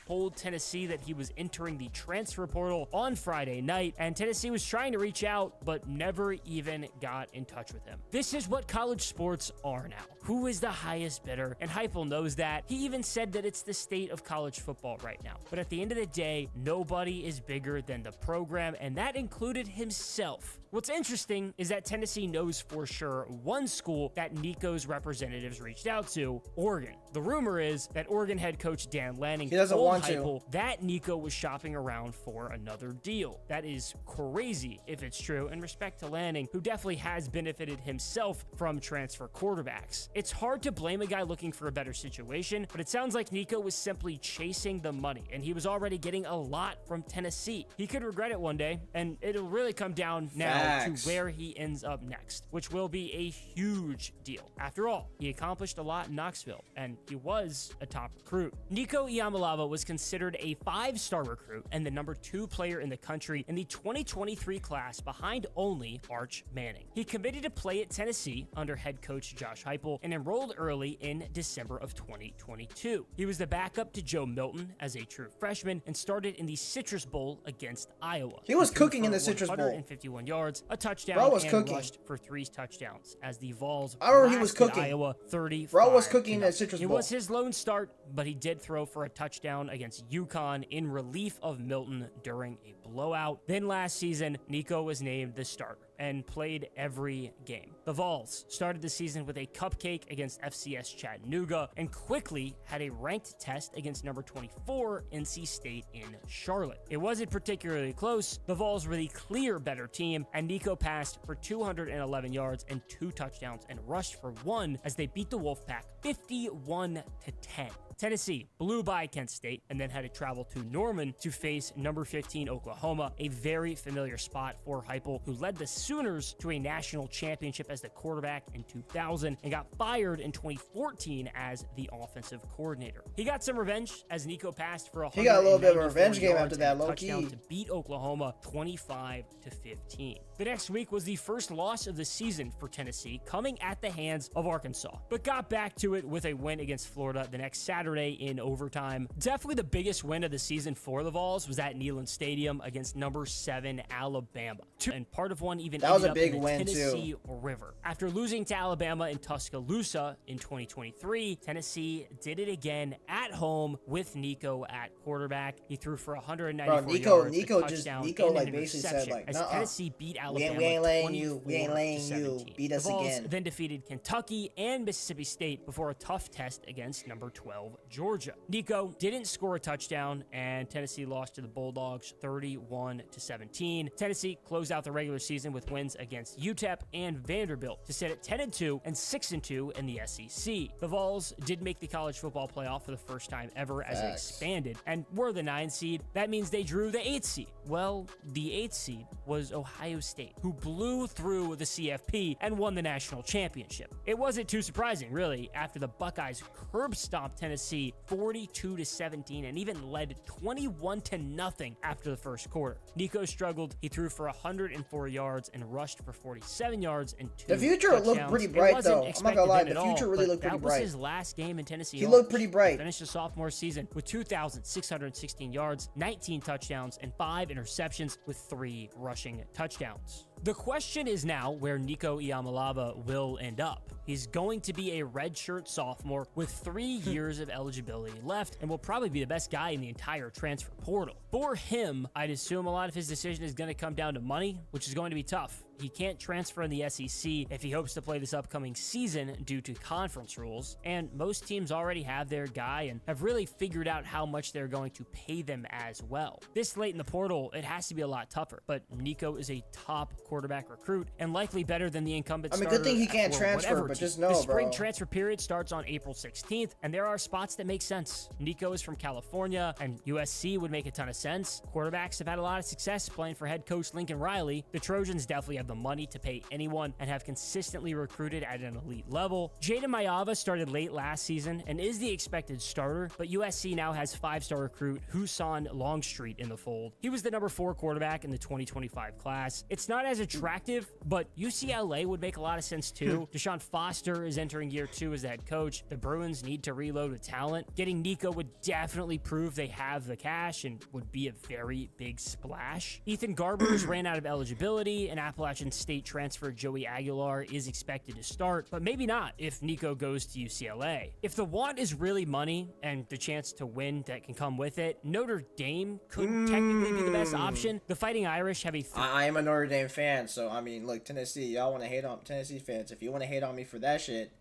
M: Told Tennessee that he was entering the transfer portal on Friday night, and Tennessee was trying to reach out, but never even got in touch with him. This is what college sports are now. Who is the highest bidder? And Heupel knows that. He even said that it's the state of college football right now. But at the end of the day, nobody is bigger than the program, and that included himself. What's interesting is that Tennessee knows for sure one school that Nico's representatives reached out to, Oregon. The rumor is that Oregon head coach Dan Lanning told Heupel that Nico was shopping around for another deal. That is crazy if it's true, in respect to Lanning, who definitely has benefited himself from transfer quarterbacks. It's hard to blame a guy looking for a better situation, but it sounds like Nico was simply chasing the money, and he was already getting a lot from Tennessee. He could regret it one day, and it'll really come down now
B: Facts.
M: to where he ends up next, which will be a huge deal. After all, he accomplished a lot in Knoxville, and he was a top recruit. Nico Iamaleava was considered a 5-star recruit and the number 2 player in the country in the 2023 class, behind only Arch Manning. He committed to play at Tennessee under head coach Josh Heupel and enrolled early in December of 2022. He was the backup to Joe Milton as a true freshman and started in the Citrus Bowl against Iowa.
B: He was
M: threw
B: cooking in
M: for
B: the Citrus Bowl.
M: 151 yards, a touchdown,
B: Bro was
M: and
B: cooking.
M: rushed for 3 touchdowns as the Vols
B: I remember he was
M: blasted
B: cooking.
M: Iowa 35.
B: Bro was cooking in the Citrus
M: It
B: Bowl.
M: was his lone start, but he did throw for a touchdown against UConn in relief of Milton during a blowout. Then last season, Nico was named the starter and played every game. The Vols started the season with a cupcake against FCS Chattanooga and quickly had a ranked test against number 24 NC State in Charlotte. It wasn't particularly close. The Vols were the clear better team, and Nico passed for 211 yards and 2 touchdowns and rushed for 1 as they beat the Wolfpack 51-10. Tennessee blew by Kent State and then had to travel to Norman to face number 15 Oklahoma, a very familiar spot for Heupel, who led the Sooners to a national championship as the quarterback in 2000 and got fired in 2014 as the offensive coordinator. He got some revenge as Nico passed for
B: He got a little bit of a
M: 194
B: revenge game
M: yards
B: after that,
M: and a
B: low
M: touchdown
B: key.
M: to beat Oklahoma 25-15. The next week was the first loss of the season for Tennessee, coming at the hands of Arkansas, but got back to it with a win against Florida the next Saturday in overtime. Definitely the biggest win of the season for the Vols was at Neyland Stadium against number 7 Alabama. And part of one even
B: That was
M: ended
B: a
M: up
B: big
M: in the
B: win,
M: Tennessee
B: too.
M: River. After losing to Alabama in Tuscaloosa in 2023, Tennessee did it again at home with Nico at quarterback. He threw for 194
B: Bro, Nico-
M: yards,
B: Nico
M: a
B: just-
M: touchdown,
B: Nico,
M: and
B: like,
M: an
B: basically said,
M: interception
B: like,
M: as
B: nuh-uh.
M: Tennessee beat Alabama
B: we ain't laying you. We ain't
M: 24-17.
B: laying you. Beat us
M: The Vols
B: again.
M: then defeated Kentucky and Mississippi State before a tough test against number 12 Georgia. Nico didn't score a touchdown, and Tennessee lost to the Bulldogs 31-17. Tennessee closed out the regular season with wins against UTEP and Vanderbilt to sit at 10-2 and 6-2 in the SEC. The Vols did make the college football playoff for the first time ever as it
B: Facts.
M: expanded and were the 9 seed. That means they drew the 8 seed. Well, the 8th seed was Ohio State, who blew through the CFP and won the national championship. It wasn't too surprising, really, after the Buckeyes curb stomped Tennessee 42-17 and even led 21-0 after the first quarter. Nico struggled. He threw for 104 yards and rushed for 47 yards and 2
B: The future
M: touchdowns.
B: looked pretty
M: It
B: bright,
M: wasn't
B: though. I'm not
M: expected
B: gonna lie,
M: then
B: the
M: at all,
B: future really
M: but
B: looked pretty
M: that was
B: bright.
M: his last game in Tennessee.
B: He looked pretty bright.
M: Finished the sophomore season with 2,616 yards, 19 touchdowns, and 5 interceptions with 3 rushing touchdowns. The question is now where Nico Iamaleava will end up. He's going to be a redshirt sophomore with 3 years of eligibility left and will probably be the best guy in the entire transfer portal. For him, I'd assume a lot of his decision is going to come down to money, which is going to be tough. He can't transfer in the SEC if he hopes to play this upcoming season due to conference rules, and most teams already have their guy and have really figured out how much they're going to pay them as well. This late in the portal, it has to be a lot tougher, but Nico is a top quarterback recruit and likely better than the incumbent
B: I mean,
M: starter
B: good thing he can't
M: for
B: transfer,
M: whatever
B: but
M: team.
B: just know,
M: The spring
B: bro.
M: transfer period starts on April 16th, and there are spots that make sense. Nico is from California, and USC would make a ton of sense. Quarterbacks have had a lot of success playing for head coach Lincoln Riley. The Trojans definitely have the money to pay anyone and have consistently recruited at an elite level. Jaden Mayava started late last season and is the expected starter, but USC now has 5-star recruit Husan Longstreet in the fold. He was the number 4 quarterback in the 2025 class. It's not as attractive, but UCLA would make a lot of sense too. Deshaun Foster is entering year 2 as the head coach. The Bruins need to reload with talent. Getting Nico would definitely prove they have the cash and would be a very big splash. Ethan Garbers ran out of eligibility, and Appalachian State transfer Joey Aguilar is expected to start, but maybe not if Nico goes to UCLA. If the want is really money and the chance to win that can come with it, Notre Dame could technically be the best option. The Fighting Irish have a
B: I am a Notre Dame fan, so I mean, look, Tennessee, y'all want to hate on Tennessee fans. If you want to hate on me for that shit,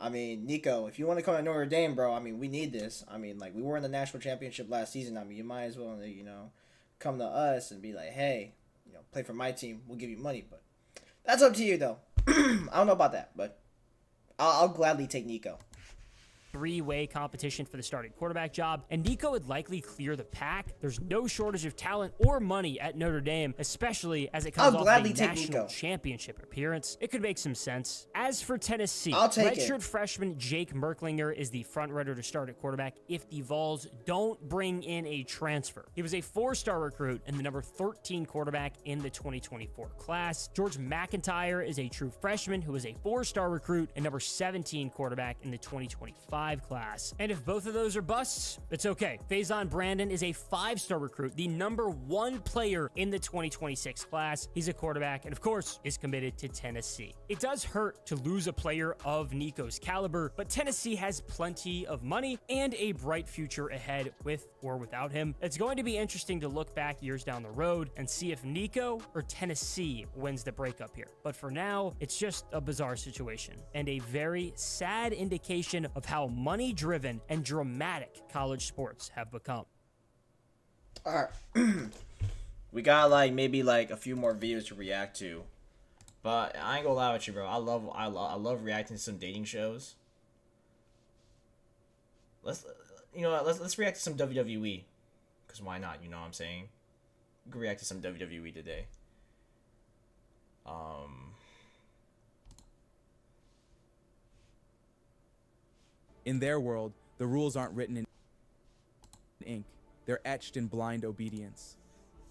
B: I mean, Nico, if you want to come to Notre Dame, bro, I mean, we need this. I mean, like, we were in the national championship last season. I mean, you might as well, you know, come to us and be like, hey, you know, play for my team. We'll give you money, but that's up to you, though. I don't know about that, but I'll gladly take Nico.
M: three-way competition for the starting quarterback job, and Nico would likely clear the pack. There's no shortage of talent or money at Notre Dame, especially as it comes off a national championship appearance. It could make some sense. As for Tennessee, redshirt freshman Jake Merklinger is the front-runner to start at quarterback if the Vols don't bring in a transfer. He was a 4-star recruit and the number 13 quarterback in the 2024 class. George McIntyre is a true freshman who is a 4-star recruit and number 17 quarterback in the 2025 class. And if both of those are busts, it's okay. Faison Brandon is a 5-star recruit, the number 1 player in the 2026 class. He's a quarterback and, of course, is committed to Tennessee. It does hurt to lose a player of Nico's caliber, but Tennessee has plenty of money and a bright future ahead with or without him. It's going to be interesting to look back years down the road and see if Nico or Tennessee wins the breakup here. But for now, it's just a bizarre situation and a very sad indication of how money-driven and dramatic college sports have become.
B: All right. We got maybe a few more videos to react to. But I ain't gonna lie with you, bro. I love reacting to some dating shows. Let's react to some WWE. Cause why not? You know what I'm saying? We can react to some WWE today.
N: In their world, the rules aren't written in ink. They're etched in blind obedience.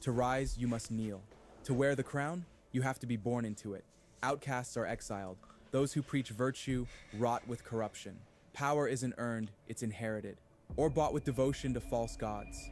N: To rise, you must kneel. To wear the crown, you have to be born into it. Outcasts are exiled. Those who preach virtue rot with corruption. Power isn't earned, it's inherited, or bought with devotion to false gods.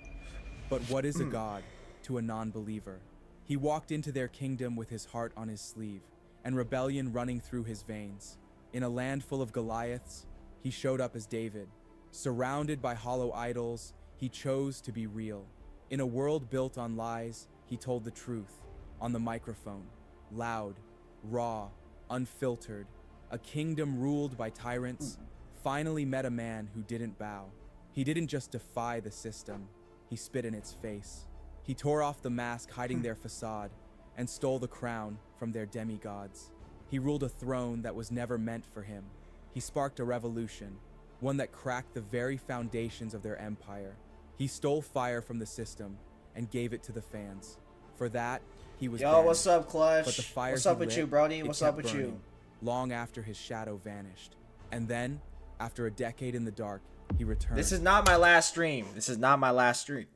N: But what is a god to a non-believer? He walked into their kingdom with his heart on his sleeve, and rebellion running through his veins. In a land full of Goliaths, he showed up as David. Surrounded by hollow idols, he chose to be real. In a world built on lies, he told the truth. On the microphone, loud, raw, unfiltered. A kingdom ruled by tyrants finally met a man who didn't bow. He didn't just defy the system, he spit in its face. He tore off the mask hiding their facade and stole the crown from their demigods. He ruled a throne that was never meant for him. He sparked a revolution, one that cracked the very foundations of their empire. He stole fire from the system and gave it to the fans. For that, he was
B: Yo,
N: banned.
B: what's up, Clutch?
N: But the fire
B: What's up
N: he
B: with
N: lit,
B: you, Brody?
N: it
B: What's up
N: kept
B: with you?
N: burning, long after his shadow vanished. And then, after a decade in the dark, he returned.
B: This is not my last stream. This is not my last stream.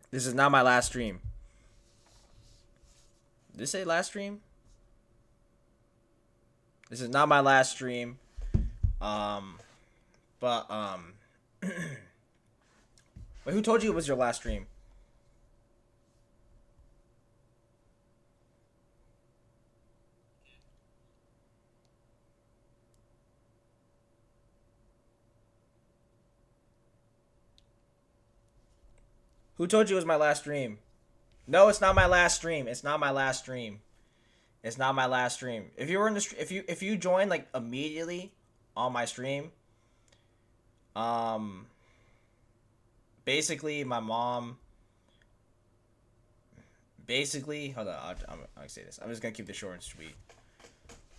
B: This is not my last stream. Did this say last stream? This is not my last stream. Wait, who told you it was your last stream? Who told you it was my last stream? No, it's not my last stream. It's not my last stream. It's not my last stream. If you were in the if you joined immediately on my stream, basically my mom. Basically, hold on. I'm gonna say this. I'm just gonna keep this short and sweet.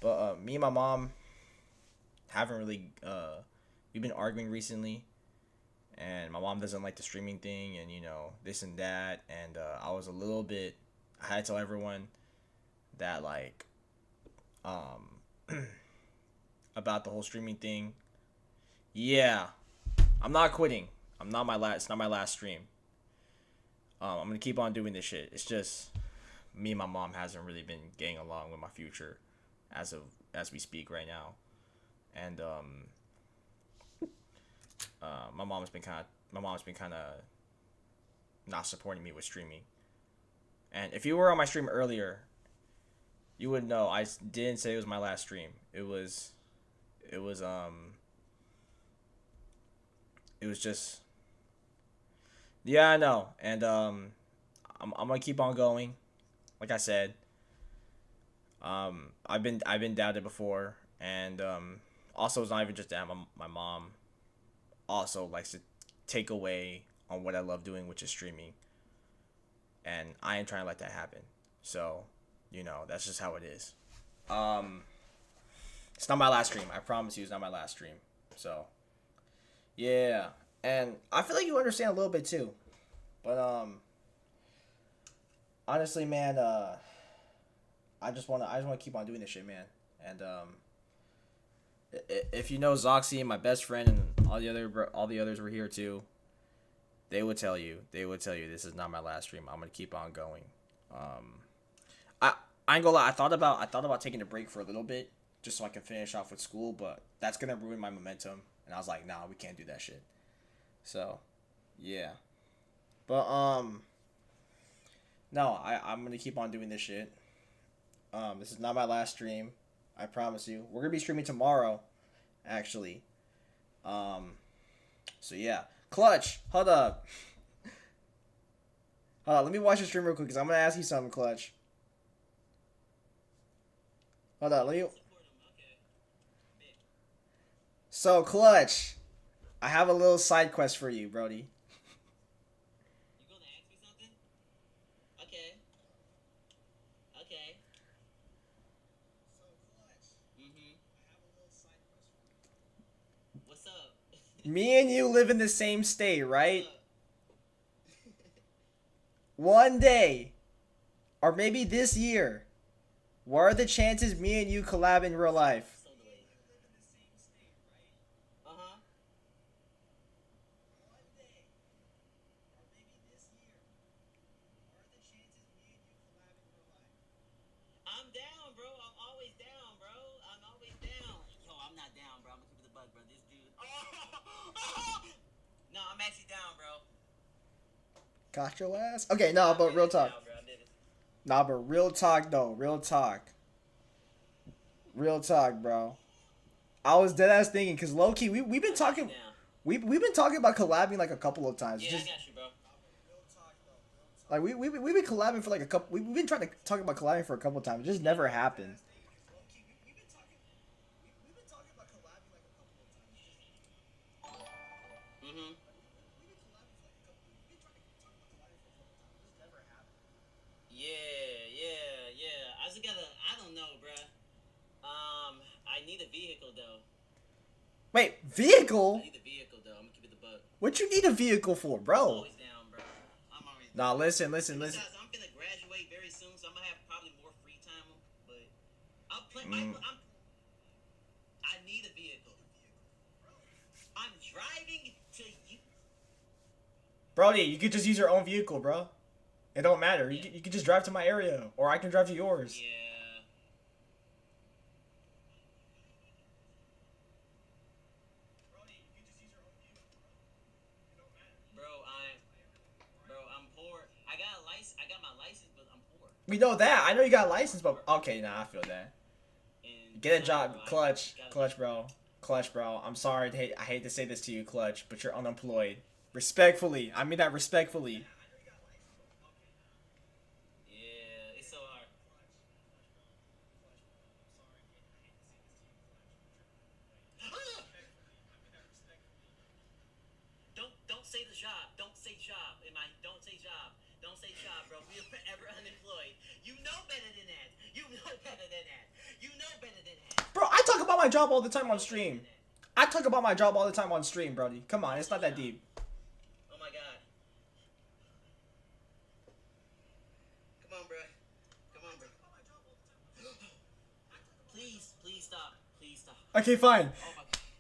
B: But me and my mom haven't really we've been arguing recently. And my mom doesn't like the streaming thing and, this and that. And I was a little bit... I had to tell everyone that, about the whole streaming thing. Yeah. I'm not quitting. It's not my last stream. I'm going to keep on doing this shit. It's just... Me and my mom hasn't really been getting along with my future as we speak right now. And, my mom's been kind of not supporting me with streaming. And if you were on my stream earlier, you would know I didn't say it was my last stream. It was just, yeah, I know. And I'm gonna keep on going. Like I said, I've been doubted before, and also it's not even just that. My mom also likes to take away on what I love doing, which is streaming, and I ain't trying to let that happen. So, that's just how it is. It's not my last stream. I promise you, it's not my last stream. So, Yeah, and I feel like you understand a little bit too, but honestly, man, I just wanna keep on doing this shit, man. And if you know Zoxy and my best friend and all the others were here too, they would tell you this is not my last stream. I'm gonna keep on going. I ain't gonna lie. I thought about taking a break for a little bit just so I can finish off with school, but that's gonna ruin my momentum. And I was like, nah, we can't do that shit. So, yeah. But no, I'm gonna keep on doing this shit. This is not my last stream. I promise you. We're gonna be streaming tomorrow, actually. So yeah. Clutch, hold up. Hold on, let me watch your stream real quick because I'm gonna ask you something, Clutch. Hold on, let me. So, Clutch, I have a little side quest for you, Brody.
L: You gonna ask me something? Okay. Okay. What's up?
B: Me and you live in the same state, right? One day, or maybe this year, what are the chances me and you collab in real life?
L: I'm down, bro. I'm always down, bro. I'm always down. Yo, I'm not down, bro. I'm gonna keep it the bug, bro. This dude. No, I'm actually down, bro.
B: Got your ass? Okay, no, but real talk. Nah, but real talk though. Real talk. Real talk, bro. I was dead ass thinking, cause low key we've been talking. We've been talking about collabing like a couple of times.
L: Yeah,
B: Just,
L: I got you, bro.
B: like we've been collabing for like a couple. We've been trying to talk about collabing for a couple of times. It just never happened.
L: Mhm. Yeah. I just gotta. I don't know, bruh. I need a vehicle though.
B: Wait, vehicle?
L: I need a vehicle though. I'm gonna keep it the bug.
B: What you need a vehicle for, bro?
L: Always down, bro. I'm always.
B: Nah, listen.
L: Besides, I'm gonna graduate very soon, so I'm gonna have probably more free time. But I'll play. I need a vehicle. I'm driving to you.
B: Brody, you could just use your own vehicle, bro. It don't matter. You could just drive to my area, or I can drive to yours.
L: Yeah. Bro, I'm poor. I got my license, but I'm poor.
B: We know that. I know you got a license, but okay, nah, I feel that. Get a job, Clutch, bro. Clutch, bro. I'm sorry. I hate to say this to you, Clutch, but you're unemployed. Respectfully, I mean that respectfully.
L: Yeah, it's so hard. Don't say the job. Don't say job. Don't say job. Don't say job, bro. We are forever unemployed. You know better than that. You know better than that. You know better than that.
B: Bro, I talk about my job all the time on stream. I talk about my job all the time on stream, Brody. Come on, it's not that deep.
L: Oh my god. Come on, bro. Come on, bro. Please stop. Please stop.
B: Okay, fine.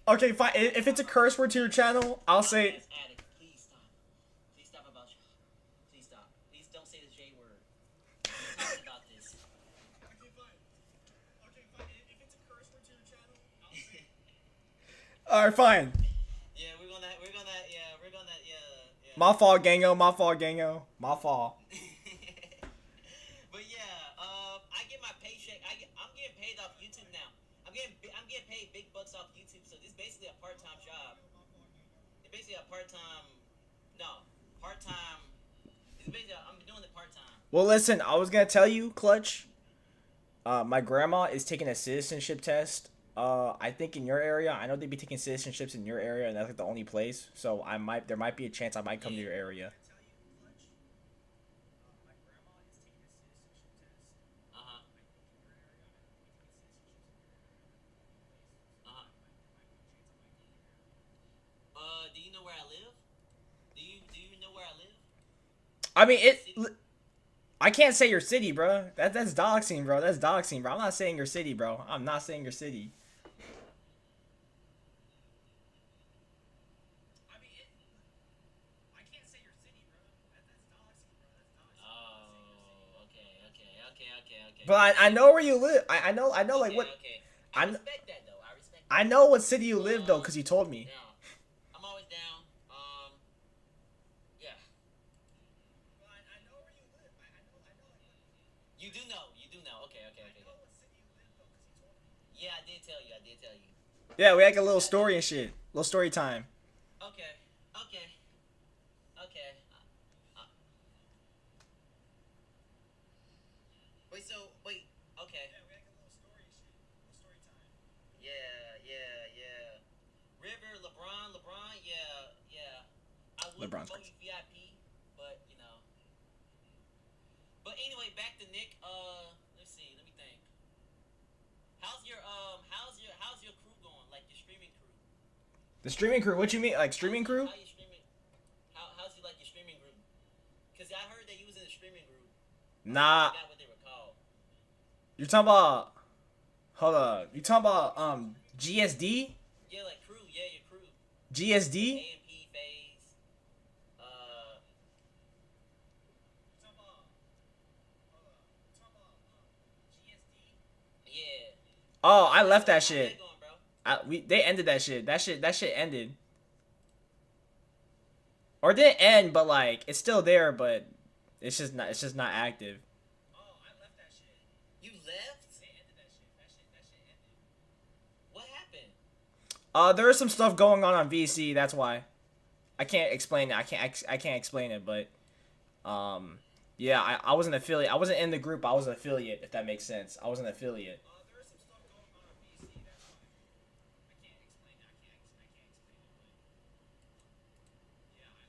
B: Okay, fine. If it's a curse word to your channel, I'll say.
L: Please stop. Please stop about you. Please stop. Please don't say the J word. We're talking about this. Okay, fine. If it's a curse word to your channel, I'll say.
B: Alright, fine.
L: Yeah, we're gonna.
B: My fault, Gango. My fault.
L: But yeah, I get my paycheck. I'm getting paid off YouTube now. I'm getting paid big bucks off YouTube. So this is basically a part-time job. It's basically a part-time. It's basically I'm doing it part-time.
B: Well, listen, I was gonna tell you, Clutch. My grandma is taking a citizenship test. I think in your area, I know they'd be taking citizenships in your area, and that's like the only place. So there might be a chance I might come to your area. I mean, I can't say your city, bro. That's doxing, bro. That's doxing, bro. I'm not saying your city, bro. I'm not saying your city.
L: Okay.
B: But I know where you live. I know like what.
L: Okay. I respect that though. I respect that.
B: I know what city you live though, cause you told me.
L: Yeah. I'm always down. Yeah. I know where you live. I know. You do know. Okay. Yeah, I did tell you.
B: Yeah, we had like a little story and shit. Little story time.
L: Okay. Wait. Okay. Yeah, we had a little story and shit. Little story time. Yeah. River, LeBron, yeah. I would
B: LeBron's
L: promote you VIP, but you know. But anyway, back to Nick. Let's see. Let me think. How's your crew going? Like your streaming crew?
B: The streaming crew? What you mean? Like streaming crew?
L: How you streaming? How's you like your streaming group? Cause I heard that you was in a streaming group.
B: Nah.
L: I forgot what they were called.
B: You're talking about. Hold up. You talking about GSD?
L: Yeah, like crew. Yeah, your crew.
B: GSD?
L: AMP phase. GSD. Yeah.
B: Oh, I left that shit.
L: How's that going, bro?
B: They ended that shit. That shit ended. Or it didn't end, but like it's still there, but it's just not active.
L: Oh, I left that shit. You left? They ended that shit. That shit ended. What happened?
B: There is some stuff going on VC. That's why. I can't explain it. I can't explain it, but yeah, I was an affiliate. I wasn't in the group. I was an affiliate. If that makes sense. I was an affiliate.
L: There is some stuff going on VC. That's why. I can't explain it. I can't explain it, but yeah,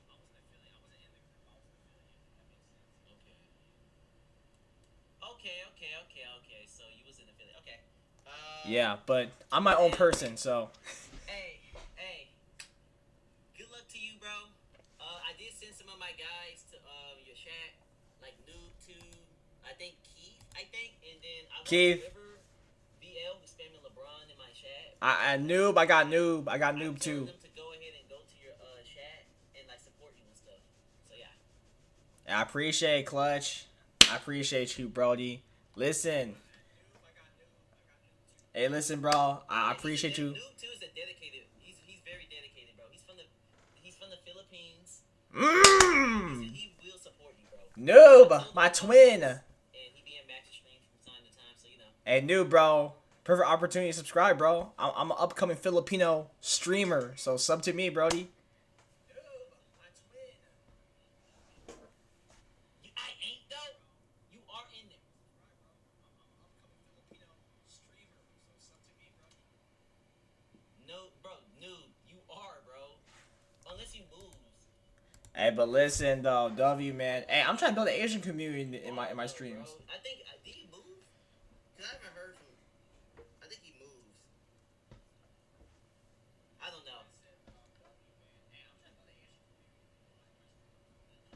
L: I was an affiliate. I wasn't in the group. I was an affiliate. If that makes sense. Okay. So you was an affiliate. Okay.
B: Yeah, but I'm my own person, so.
L: Hey. Good luck to you, bro. I did send some of my guys to your chat, like Noob to I think Keith, and then I
B: Keith.
L: River VL who's spamming LeBron in my chat.
B: I Noob. I got Noob. I got Noob too.
L: Them to go ahead and go to your chat and like support you and stuff. So yeah.
B: I appreciate Clutch. I appreciate you, Brody. Listen. Hey, listen, bro. I appreciate you.
L: Noob too is a dedicated. He's very dedicated, bro. He's from the Philippines. He will support you, bro.
B: Noob, my twin.
L: And he be in Max streams from time to time, so you know.
B: Hey, Noob, bro. Perfect opportunity to subscribe, bro. I'm an upcoming Filipino streamer, so sub to me, Brody.
L: I ain't though. You are in there. No, bro, Noob, you are, bro. Unless you move.
B: Hey, but listen though, W man. Hey, I'm trying to build an Asian community in my streams.
L: I think did he move? Cause I haven't heard from. I think he moves. I don't know.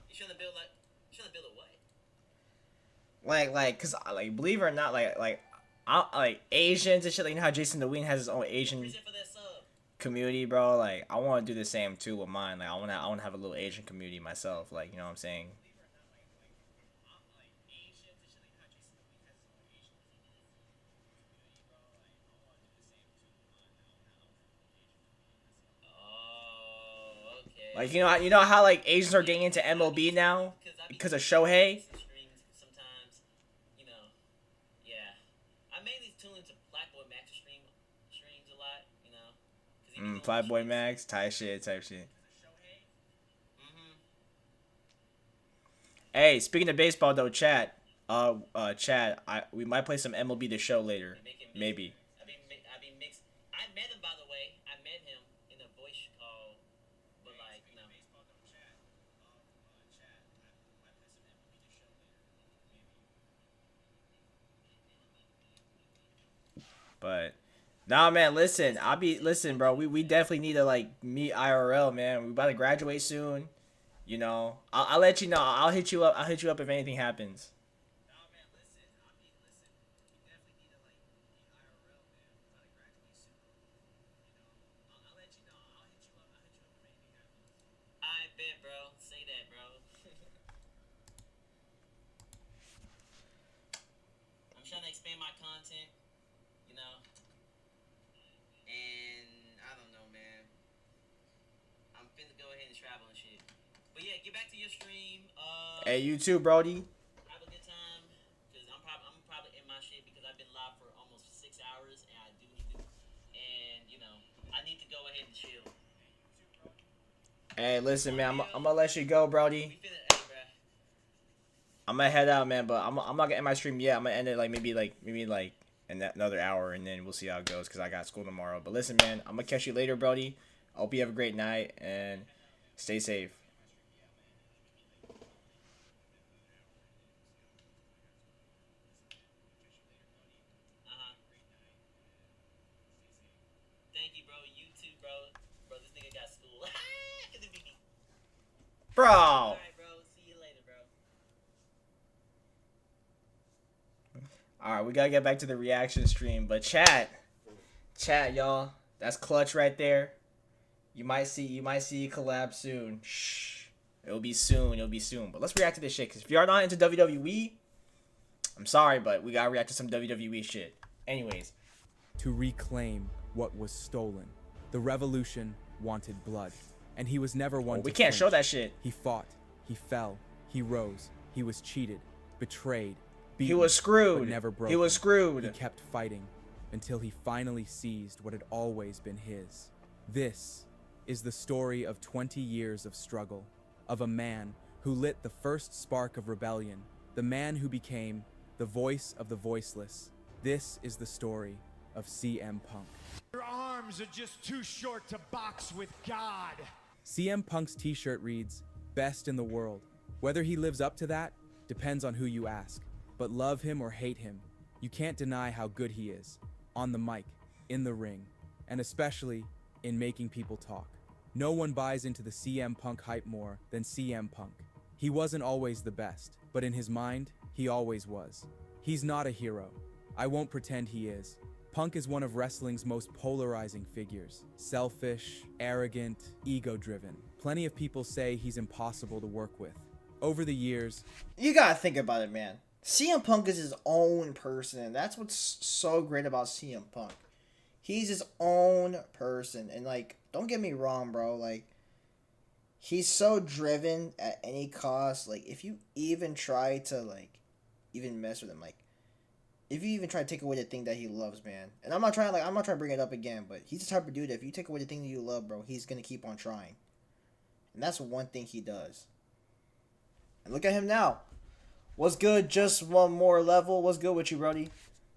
L: You trying to build a what?
B: Like, cause like, believe it or not, like Asians and shit. Like, you know how Jason DeWeen has his own Asian
L: Appreciate for that sub.
B: community, bro. Like, I want to do the same too with mine. Like, I want to have a little Asian community myself. Like, you know what I'm saying?
L: Oh, okay.
B: Like, you know how like Asians are getting into MLB now because of Shohei.
L: Sometimes, you know, yeah. I mainly tune into Blackboy Max streams a lot, you know. 'Cause he be doing
B: Flyboy Max, type shit. Hey, speaking of baseball though, Chad, we might play some MLB The Show later, maybe.
L: I be mixed. I met him, by the way. I met him in a voice call, but like, no.
B: But nah, man, listen, bro. We definitely need to like meet IRL, man. We about to graduate soon. You know, I'll let you know. I'll hit you up. I'll hit you up if anything happens.
L: I bet, bro. Say that, bro. I'm trying to expand my content, you know. And I don't know, man. I'm finna go ahead and travel and shit. But yeah, get back to your stream.
B: Hey, you too, Brody.
L: Have a good time, cause I'm probably in my shit because I've been live for almost 6 hours, and I do need to, and you know, I need to go ahead and chill.
B: Hey, listen, man. I'm gonna let you go, Brody. I'm gonna head out, man. But I'm not gonna end my stream yet. I'm gonna end it like maybe in another hour, and then we'll see how it goes because I got school tomorrow. But listen, man. I'm gonna catch you later, Brody. I hope you have a great night and stay safe.
L: Thank you, bro. You too, bro. Bro, this nigga got school.
B: Bro.
L: Alright, bro. See you later, bro.
B: Alright, we gotta get back to the reaction stream. But chat, y'all. That's clutch right there. You might see a collab soon. Shh. It'll be soon. But let's react to this shit. Because if you are not into WWE, I'm sorry, but we gotta react to some WWE shit. Anyways.
N: To reclaim what was stolen. The revolution wanted blood. And he was never one to
B: we can't
N: flinch.
B: show that shit.
N: He fought. He fell. He rose. He was cheated. Betrayed.
B: He
N: Beaten,
B: was screwed.
N: but never broken.
B: He was screwed.
N: He kept fighting until he finally seized what had always been his. This is the story of 20 years of struggle, of a man who lit the first spark of rebellion, the man who became the voice of the voiceless. This is the story of CM Punk.
K: Your arms are just too short to box with God.
N: CM Punk's t-shirt reads, "Best in the world." Whether he lives up to that depends on who you ask. But love him or hate him, you can't deny how good he is. On the mic, in the ring, and especially in making people talk. No one buys into the CM Punk hype more than CM Punk. He wasn't always the best, but in his mind, he always was. He's not a hero. I won't pretend he is. Punk is one of wrestling's most polarizing figures. Selfish, arrogant, ego-driven. Plenty of people say he's impossible to work with. Over the years,
B: You gotta think about it, man. CM Punk is his own person. That's what's so great about CM Punk. He's his own person. And, like, don't get me wrong, bro. Like, he's so driven at any cost. Like, if you even try to, like, even mess with him, like, if you even try to take away the thing that he loves, man. And I'm not trying to bring it up again, but he's the type of dude that if you take away the thing that you love, bro, he's gonna keep on trying. And that's one thing he does. And look at him now. What's good? Just one more level. What's good with you, Brody?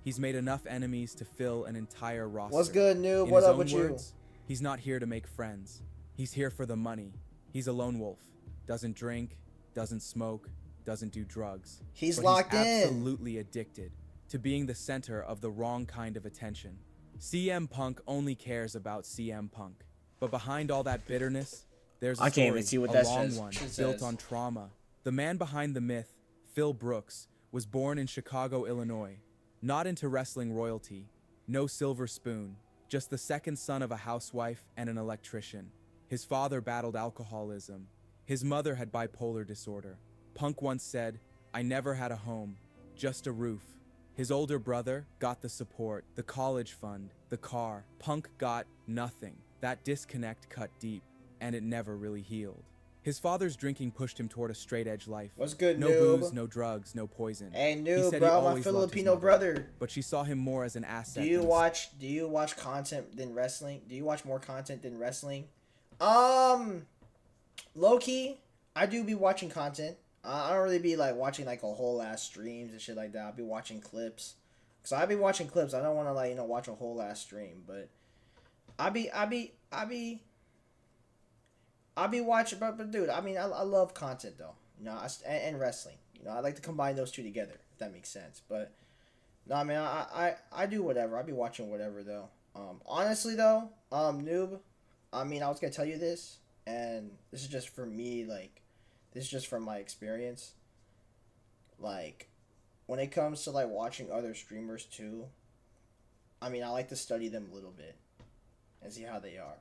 N: he's made enough enemies to fill an entire roster.
B: What's good, Noob?
N: In
B: What
N: his
B: up
N: own
B: with
N: words, he's not here to make friends. He's here for the money. He's a lone wolf. Doesn't drink, doesn't smoke, doesn't do drugs.
B: He's
N: But
B: locked
N: he's
B: in.
N: absolutely addicted to being the center of the wrong kind of attention. CM Punk only cares about CM Punk. But behind all that bitterness, there's a
B: I can't even
N: story,
B: see what
N: a
B: that
N: long
B: says.
N: one,
B: Shit
N: built
B: says.
N: on trauma. The man behind the myth, Phil Brooks, was born in Chicago, Illinois. Not into wrestling royalty, no silver spoon, just the second son of a housewife and an electrician. His father battled alcoholism. His mother had bipolar disorder. Punk once said, "I never had a home, just a roof." His older brother got the support, the college fund, the car. Punk got nothing. That disconnect cut deep, and it never really healed. His father's drinking pushed him toward a straight-edge life.
B: What's good,
N: No
B: Noob?
N: booze, no drugs, no poison.
B: Hey,
N: He
B: Noob,
N: said he
B: bro, my
N: always loved his
B: Filipino
N: mother,
B: brother.
N: but she saw him more as an asset.
B: Do you
N: than a
B: watch content than wrestling? Do you watch more content than wrestling? Low key, I do be watching content. I don't really be like watching like a whole ass streams and shit like that. I'll be watching clips. So I be watching clips. I don't want to like watch a whole ass stream, but I be watching. But dude, I mean I love content though. You know, and wrestling. You know, I like to combine those two together if that makes sense. But no, I mean I do whatever. I be watching whatever though. Honestly though, Noob, I mean I was gonna tell you this, and this is just for me like this is just from my experience. Like, when it comes to like watching other streamers too, I mean, I like to study them a little bit and see how they are,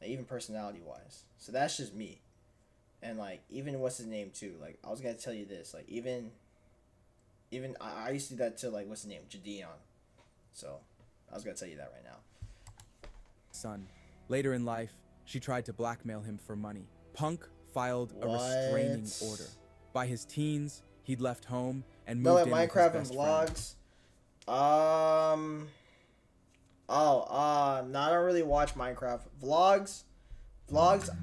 B: like, even personality wise. So that's just me. And like, even what's his name too. Like, I was gonna tell you this. Like, even I used to do that to like, what's his name, Jadeon. So I was gonna tell you that right now.
N: Son. Later in life, she tried to blackmail him for money. Punk filed a restraining order. By his teens, he'd left home and moved in with his
B: Minecraft and
N: best friend.
B: vlogs. No, I don't really watch Minecraft. Vlogs.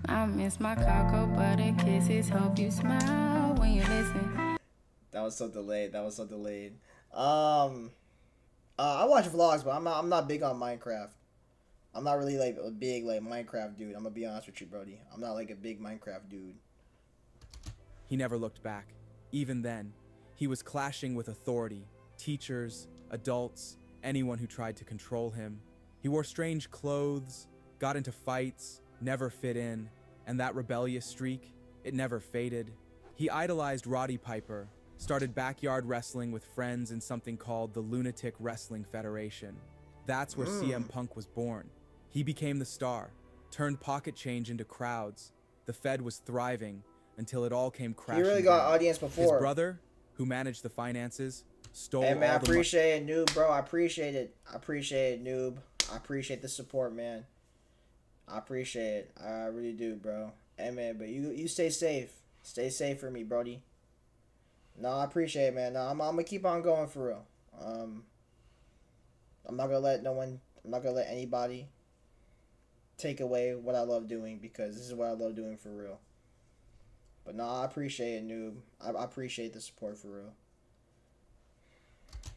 O: I miss my cocoa butter kisses. Hope you smile when you listen.
B: That was so delayed. I watch vlogs, but I'm not big on Minecraft. I'm not really like a big like Minecraft dude. I'm gonna be honest with you, Brody. I'm not like a big Minecraft dude.
N: He never looked back. Even then, he was clashing with authority, teachers, adults, anyone who tried to control him. He wore strange clothes, got into fights, never fit in, and that rebellious streak, it never faded. He idolized Roddy Piper, started backyard wrestling with friends in something called the Lunatic Wrestling Federation. That's where CM Punk was born. He became the star, turned pocket change into crowds. The Fed was thriving until it all came crashing
B: He really got
N: down.
B: audience before.
N: His brother, who managed the finances, stole
B: Hey man, I
N: all the money.
B: appreciate it, Noob, bro. I appreciate it, Noob. I appreciate the support, man. I appreciate it. I really do, bro. Hey man, but you stay safe. Stay safe for me, Brody. No, I appreciate it, man. No, I'm gonna keep on going for real. I'm not gonna let anybody take away what I love doing, because this is what I love doing for real. But no, I appreciate it, Noob. I appreciate the support for real.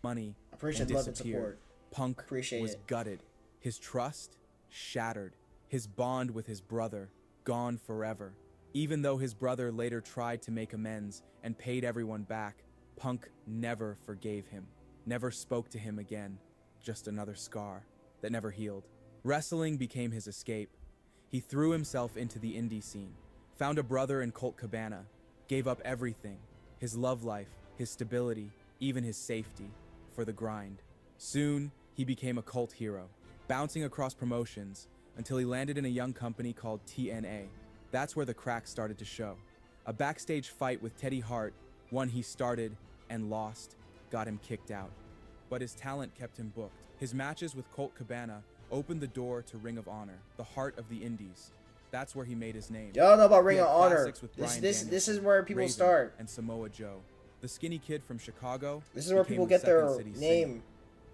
N: Money
B: I appreciate
N: and
B: the love and
N: disappeared.
B: support.
N: Punk
B: Appreciate
N: was
B: it.
N: gutted. His trust shattered. His bond with his brother gone forever. Even though his brother later tried to make amends and paid everyone back, Punk never forgave him, never spoke to him again. Just another scar that never healed. Wrestling became his escape. He threw himself into the indie scene, found a brother in Colt Cabana, gave up everything, his love life, his stability, even his safety, for the grind. Soon, he became a cult hero, bouncing across promotions until he landed in a young company called TNA. That's where the cracks started to show. A backstage fight with Teddy Hart, one he started and lost, got him kicked out. But his talent kept him booked. His matches with Colt Cabana opened the door to Ring of Honor, the heart of the indies. That's where he made his name.
B: Y'all know about
N: He
B: Ring
N: had
B: of Honor.
N: classics with
B: This
N: Bryan
B: this
N: Danielson,
B: is where people
N: Raven,
B: start.
N: and Samoa Joe. The skinny kid from Chicago.
B: This is where
N: became
B: people
N: the
B: get their
N: Second City
B: name.
N: Saint.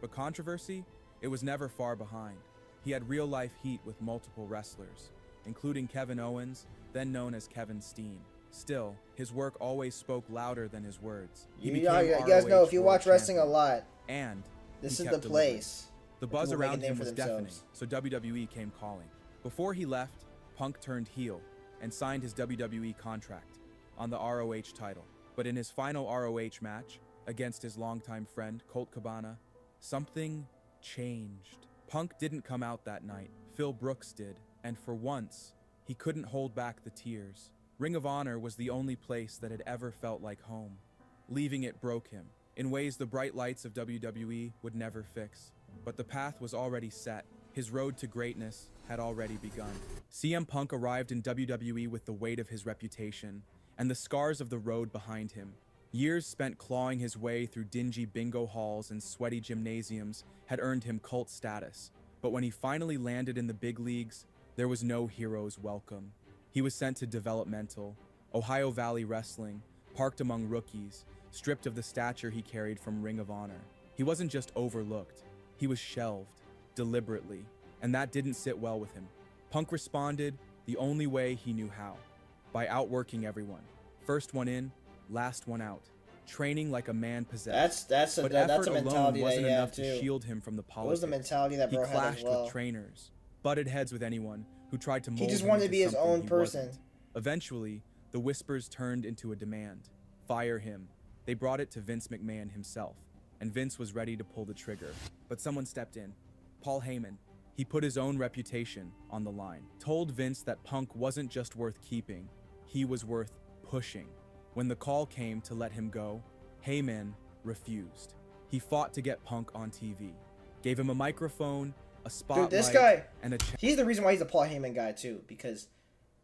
N: But controversy, it was never far behind. He had real-life heat with multiple wrestlers, including Kevin Owens, then known as Kevin Steen. Still, his work always spoke louder than his words. He
B: You
N: became
B: guys know,
N: ROH
B: if you
N: World
B: watch wrestling a
N: Champion.
B: lot,
N: And
B: this
N: he
B: is
N: kept
B: the
N: delivering.
B: place.
N: The
B: where
N: buzz
B: people make a
N: around
B: name
N: him
B: for
N: was
B: themselves.
N: deafening, so WWE came calling. Before he left, Punk turned heel and signed his WWE contract on the ROH title. But in his final ROH match against his longtime friend Colt Cabana, something changed. Punk didn't come out that night. Phil Brooks did, and for once, he couldn't hold back the tears. Ring of Honor was the only place that had ever felt like home. Leaving it broke him, in ways the bright lights of WWE would never fix. But the path was already set. His road to greatness had already begun. CM Punk arrived in WWE with the weight of his reputation and the scars of the road behind him. Years spent clawing his way through dingy bingo halls and sweaty gymnasiums had earned him cult status. But when he finally landed in the big leagues, there was no hero's welcome. He was sent to developmental, Ohio Valley Wrestling, parked among rookies, stripped of the stature he carried from Ring of Honor. He wasn't just overlooked, he was shelved, deliberately, and that didn't sit well with him. Punk responded the only way he knew how, by outworking everyone. First one in, last one out, training like a man possessed.
B: That's
N: but
B: a
N: effort
B: mentality
N: alone
B: that
N: wasn't
B: he had
N: enough
B: too.
N: to shield him from the
B: What was
N: politics.
B: the mentality that
N: He
B: bro had as
N: clashed
B: well?
N: with trainers, butted heads with anyone who tried to mold
B: He just
N: him
B: wanted to
N: into
B: be his
N: something
B: own
N: he
B: person.
N: wasn't. Eventually, the whispers turned into a demand. Fire him. They brought it to Vince McMahon himself, and Vince was ready to pull the trigger. But someone stepped in. Paul Heyman. He put his own reputation on the line. Told Vince that Punk wasn't just worth keeping, he was worth pushing. When the call came to let him go, Heyman refused. He fought to get Punk on TV, gave him a microphone, a spotlight,
B: Dude, this guy,
N: and a
B: he's the reason why he's a Paul Heyman guy too, because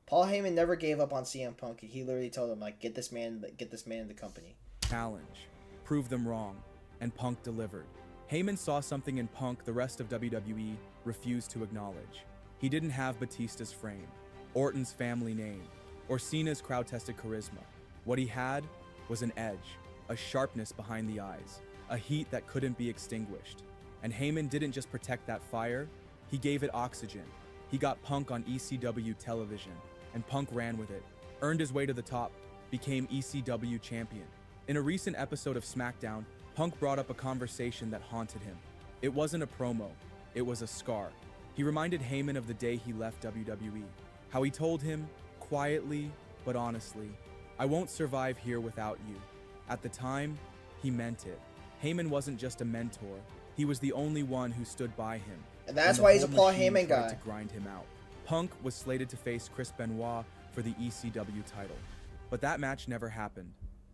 B: Paul Heyman never gave up on CM Punk. He literally told him, like, get this man in the company.
N: challenge, prove them wrong, and Punk delivered. Heyman saw something in Punk the rest of WWE refused to acknowledge. He didn't have Batista's frame, Orton's family name, or Cena's crowd-tested charisma. What he had was an edge, a sharpness behind the eyes, a heat that couldn't be extinguished. And Heyman didn't just protect that fire, he gave it oxygen. He got Punk on ECW television, and Punk ran with it, earned his way to the top, became ECW champion. In a recent episode of SmackDown, Punk brought up a conversation that haunted him. It wasn't a promo, it was a scar. He reminded Heyman of the day he left WWE, how he told him, quietly but honestly, "I won't survive here without you." At the time, he meant it. Heyman wasn't just a mentor, he was the only one who stood by him.
B: And that's
N: when the
B: why he's a
N: whole
B: Paul
N: machine
B: Heyman
N: tried
B: guy.
N: to grind him out. Punk was slated to face Chris Benoit for the ECW title, but that match never happened.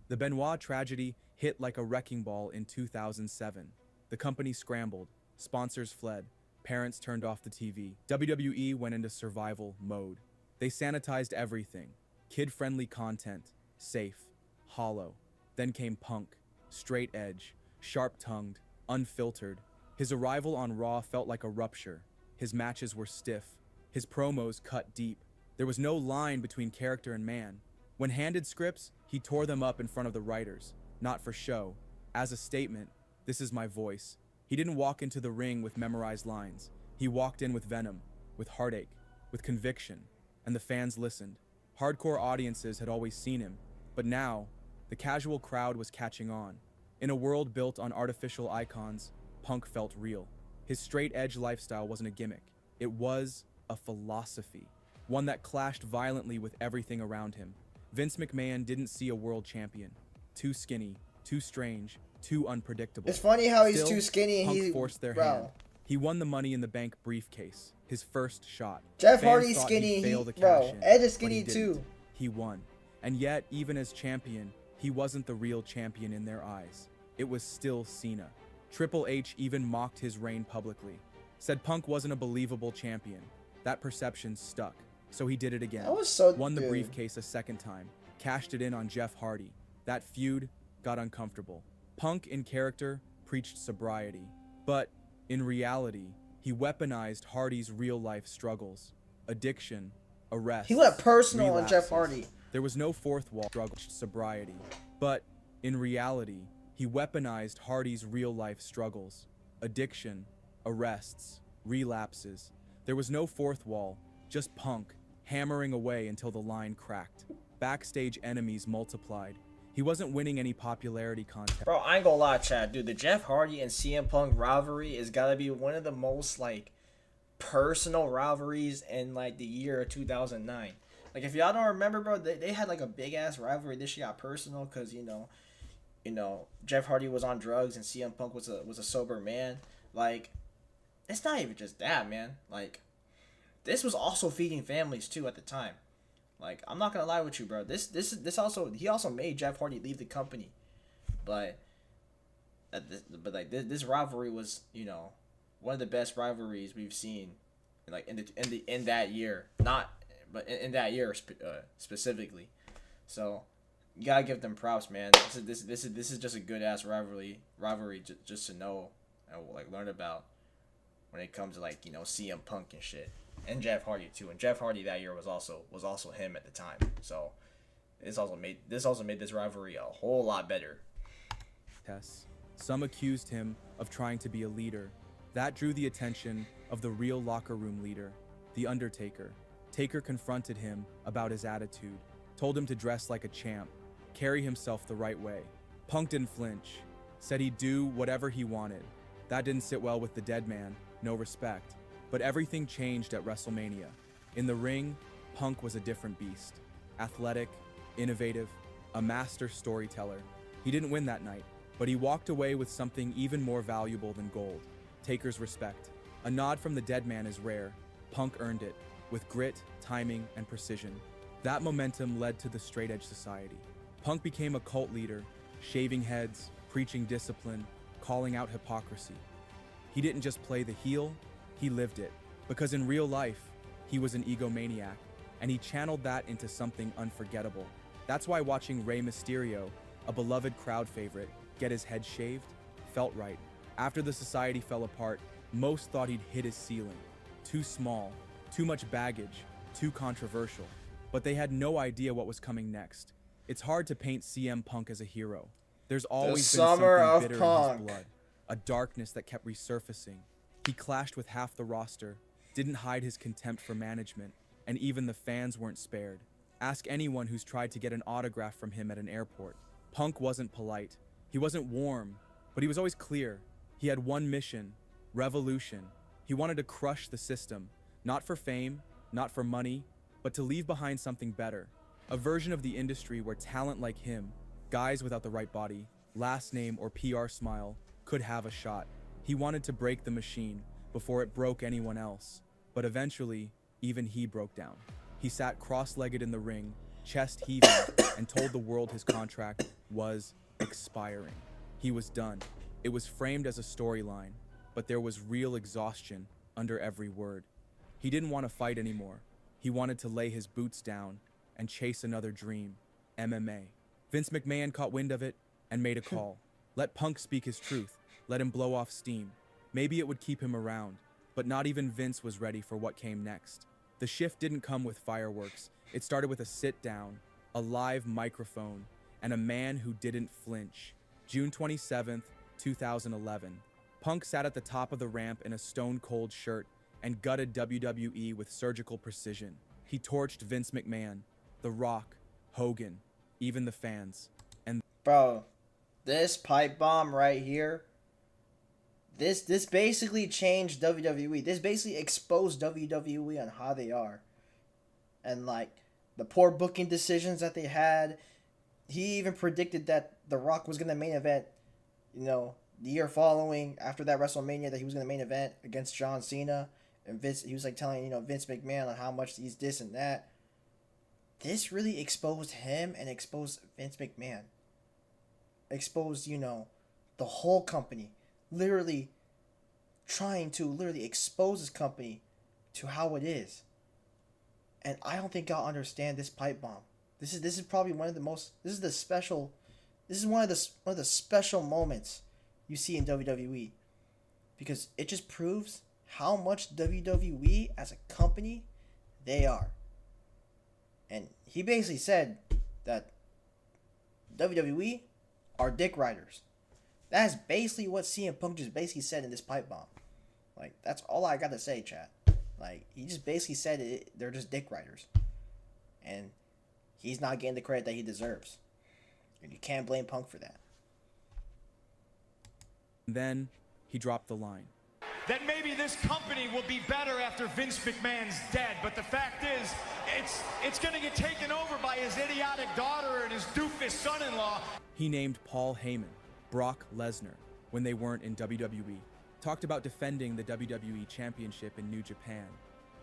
N: The Benoit tragedy hit like a wrecking ball in 2007. The company scrambled, sponsors fled, parents turned off the TV. WWE went into survival mode. They sanitized everything. Kid-friendly content, safe, hollow. Then came Punk, straight edge, sharp-tongued, unfiltered. His arrival on Raw felt like a rupture. His matches were stiff. His promos cut deep. There was no line between character and man. When handed scripts, he tore them up in front of the writers, not for show. As a statement, this is my voice. He didn't walk into the ring with memorized lines. He walked in with venom, with heartache, with conviction, and the fans listened. Hardcore audiences had always seen him, but now, the casual crowd was catching on. In a world built on artificial icons, Punk felt real. His straight-edge lifestyle wasn't a gimmick. It was a philosophy, one that clashed violently with everything around him. Vince McMahon didn't see a world champion. Too skinny, too strange, too unpredictable.
B: It's funny how he's
N: Still,
B: too skinny and
N: Punk
B: he
N: forced their
B: bro.
N: hand. He won the Money in the Bank briefcase, his first shot.
B: Jeff
N: Fans
B: Hardy's
N: thought
B: skinny,
N: he'd fail
B: he-
N: to
B: bro,
N: cash in,
B: Edge is
N: but
B: skinny
N: he didn't.
B: too.
N: He won. And yet, even as champion, he wasn't the real champion in their eyes. It was still Cena. Triple H even mocked his reign publicly, said Punk wasn't a believable champion. That perception stuck, so he did it again.
B: That was so
N: Won the
B: dude.
N: briefcase a second time, cashed it in on Jeff Hardy. That feud got uncomfortable. Punk in character preached sobriety, but in reality, he weaponized Hardy's real-life struggles, addiction, arrest.
B: He went personal on
N: relapses.
B: Jeff Hardy.
N: There was no fourth wall struggle, sobriety, but in reality, he weaponized Hardy's real-life struggles, addiction, arrests, relapses. There was no fourth wall, just Punk hammering away until the line cracked. Backstage enemies multiplied. He wasn't winning any popularity contest.
B: Bro, I ain't gonna lie, Chad. Dude, the Jeff Hardy and CM Punk rivalry is gotta be one of the most, like, personal rivalries in, like, the year of 2009. Like, if y'all don't remember, bro, they had, like, a big-ass rivalry. This shit got personal because, you know, Jeff Hardy was on drugs and CM Punk was a sober man. Like, it's not even just that, man. Like, this was also feeding families, too, at the time. Like, I'm not gonna lie with you, bro. This he also made Jeff Hardy leave the company, but this rivalry was, you know, one of the best rivalries we've seen, like in that year, in that year specifically. So you gotta give them props, man. This is just a good ass rivalry just to know and like learn about when it comes to, like, you know, CM Punk and shit. And Jeff Hardy too, and Jeff Hardy that year was also him at the time. So this also made this rivalry a whole lot better.
N: Some accused him of trying to be a leader. That drew the attention of the real locker room leader, The Undertaker. Taker confronted him about his attitude, told him to dress like a champ, carry himself the right way. Punk didn't flinch, said he'd do whatever he wanted. That didn't sit well with the dead man, no respect. But everything changed at WrestleMania. In the ring, Punk was a different beast. Athletic, innovative, a master storyteller. He didn't win that night, but he walked away with something even more valuable than gold. Taker's respect. A nod from the dead man is rare. Punk earned it, with grit, timing, and precision. That momentum led to the Straight Edge Society. Punk became a cult leader, shaving heads, preaching discipline, calling out hypocrisy. He didn't just play the heel, he lived it. Because in real life, he was an egomaniac, and he channeled that into something unforgettable. That's why watching Rey Mysterio, a beloved crowd favorite, get his head shaved felt right. After the society fell apart, most thought he'd hit his ceiling. Too small, too much baggage, too controversial. But they had no idea what was coming next. It's hard to paint CM Punk as a hero. There's always been
B: Summer
N: something
B: of
N: bitter in
B: Punk.
N: his blood, a darkness that kept resurfacing. He clashed with half the roster, didn't hide his contempt for management, and even the fans weren't spared. Ask anyone who's tried to get an autograph from him at an airport. Punk wasn't polite. He wasn't warm, but he was always clear. He had one mission: revolution. He wanted to crush the system, not for fame, not for money, but to leave behind something better. A version of the industry where talent like him, guys without the right body, last name, or PR smile, could have a shot. He wanted to break the machine before it broke anyone else. But eventually, even he broke down. He sat cross-legged in the ring, chest heaving, and told the world his contract was expiring. He was done. It was framed as a storyline, but there was real exhaustion under every word. He didn't want to fight anymore. He wanted to lay his boots down and chase another dream: MMA. Vince McMahon caught wind of it and made a call. Let Punk speak his truth. Let him blow off steam. Maybe it would keep him around, but not even Vince was ready for what came next. The shift didn't come with fireworks. It started with a sit-down, a live microphone, and a man who didn't flinch. June 27th, 2011. Punk sat at the top of the ramp in a stone-cold shirt and gutted WWE with surgical precision. He torched Vince McMahon, The Rock, Hogan, even the fans. And
B: Bro, this pipe bomb right here, this basically changed WWE. This basically exposed WWE on how they are. And like the poor booking decisions that they had. He even predicted that The Rock was going to main event, the year following after that WrestleMania, that he was going to main event against John Cena. And Vince, he was like telling, Vince McMahon on how much he's this and that. This really exposed him and exposed Vince McMahon. Exposed, the whole company. Literally trying to expose his company to how it is. And I don't think y'all understand this pipe bomb. This is probably one of the most, this is one of the special moments you see in WWE. Because it just proves how much WWE as a company they are. And he basically said that WWE are dick riders. That's basically what CM Punk just basically said in this pipe bomb. Like, that's all I gotta say, chat. Like, he just basically said they're just dick riders. And he's not getting the credit that he deserves. And you can't blame Punk for that.
N: then he dropped the line.
K: That maybe this company will be better after Vince McMahon's dead, but the fact is, it's going to get taken over by his idiotic daughter and his doofus son-in-law.
N: He named Paul Heyman, Brock Lesnar, when they weren't in WWE. Talked about defending the WWE Championship in New Japan.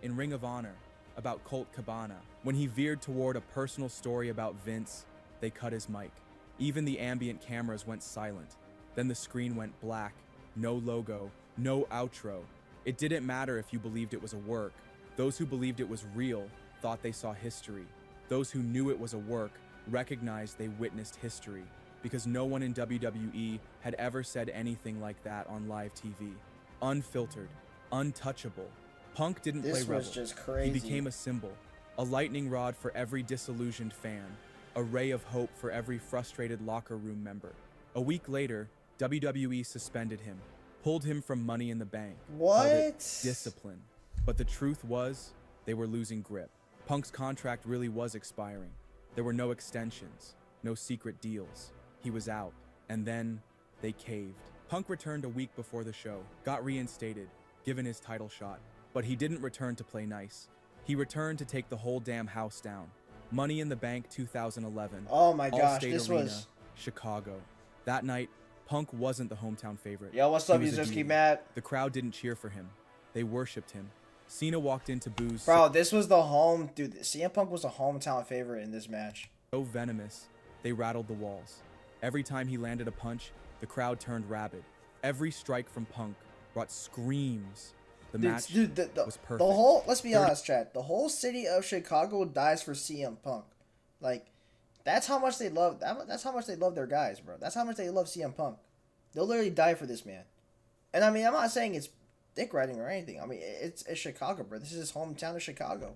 N: In Ring of Honor, about Colt Cabana. When he veered toward a personal story about Vince, they cut his mic. Even the ambient cameras went silent. Then the screen went black, no logo, no outro. It didn't matter if you believed it was a work. Those who believed it was real thought they saw history. Those who knew it was a work recognized they witnessed history, because no one in WWE had ever said anything like that on live TV. Unfiltered, untouchable. Punk didn't play rebel.
B: This was just crazy.
N: He became a symbol, a lightning rod for every disillusioned fan, a ray of hope for every frustrated locker room member. A week later, WWE suspended him, pulled him from Money in the Bank.
B: What?
N: Called it discipline. But the truth was, they were losing grip. Punk's contract really was expiring. There were no extensions, no secret deals. He was out, and then they caved. Punk returned a week before the show, got reinstated, given his title shot. But he didn't return to play nice. He returned to take the whole damn house down. Money in the Bank 2011.
B: Oh my gosh,
N: Allstate
B: this
N: Arena,
B: was...
N: Chicago. That night, Punk wasn't the hometown favorite.
B: Yo, what's up,
N: He was a
B: Userski
N: diva.
B: Matt?
N: The crowd didn't cheer for him. They worshipped him. Cena walked into booze.
B: Bro, this was the home... Dude, CM Punk was a hometown favorite in this match.
N: So venomous, they rattled the walls. Every time he landed a punch, the crowd turned rabid. Every strike from Punk brought screams. The match was perfect.
B: The whole... Let's be honest, Chad. The whole city of Chicago dies for CM Punk. Like, that's how much they love... That's how much they love their guys, bro. That's how much they love CM Punk. They'll literally die for this man. And I mean, I'm not saying it's dick riding or anything. I mean, it's Chicago, bro. This is his hometown of Chicago.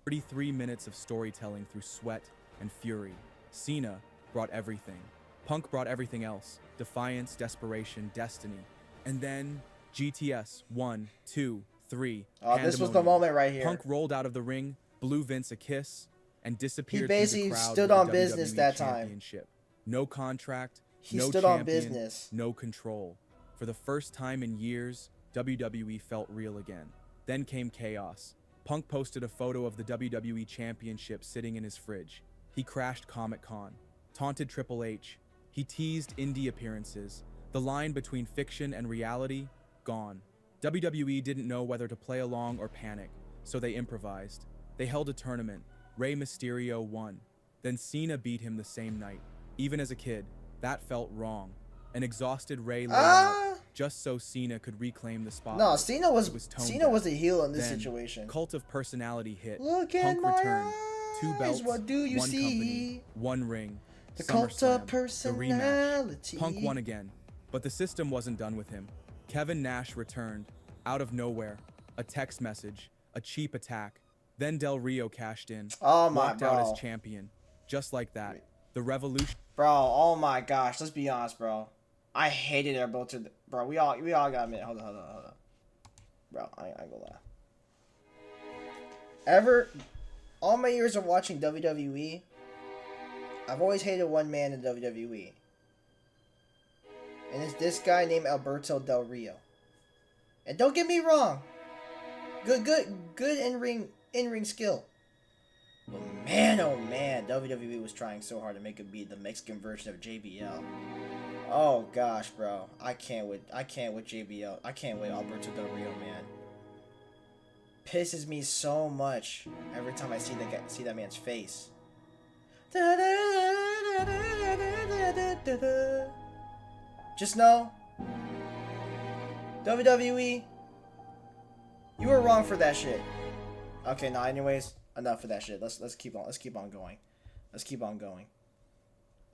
N: 33 minutes of storytelling through sweat and fury. Cena brought everything. Punk brought everything else. Defiance, desperation, destiny. And then GTS 1, 2, 3.
B: Oh, this was the moment right here.
N: Punk rolled out of the ring, blew Vince a kiss, and disappeared.
B: He basically
N: through the crowd
B: stood
N: with
B: on
N: the
B: business
N: WWE
B: that time.
N: Championship. No contract,
B: He
N: no
B: stood
N: champion,
B: on business.
N: no control. For the first time in years, WWE felt real again. Then came chaos. Punk posted a photo of the WWE Championship sitting in his fridge. He crashed Comic-Con, taunted Triple H. He teased indie appearances. The line between fiction and reality, gone. WWE didn't know whether to play along or panic, so they improvised. They held a tournament. Rey Mysterio won. Then Cena beat him the same night. Even as a kid, that felt wrong. An exhausted Rey laid out just so Cena could reclaim the spotlight.
B: No, Cena was the heel in this
N: Then,
B: situation.
N: Cult of personality hit.
B: Look
N: Punk
B: in my
N: returned. 2 belts,
B: what do you
N: one
B: see?
N: company, 1 ring.
B: The cult of
N: SummerSlam, the rematch.
B: personality.
N: Punk won again, but the system wasn't done with him. Kevin Nash returned, out of nowhere. A text message, a cheap attack. Then Del Rio cashed in,
B: Oh my
N: walked out
B: bro.
N: as champion. Just like that, the revolution.
B: Bro, oh my gosh, let's be honest, bro. I hated their both to bro. We all gotta admit. Hold on. Bro, I ain't gonna lie. All my years of watching WWE, I've always hated one man in WWE. And it's this guy named Alberto Del Rio. And don't get me wrong. Good in-ring skill. But man, oh man, WWE was trying so hard to make him be the Mexican version of JBL. Oh gosh, bro, I can't with JBL. I can't with Alberto Del Rio, man. Pisses me so much every time I see that man's face. Just know, WWE, you were wrong for that shit. Okay, nah. Anyways, enough of that shit. Let's keep on going. Let's keep on going,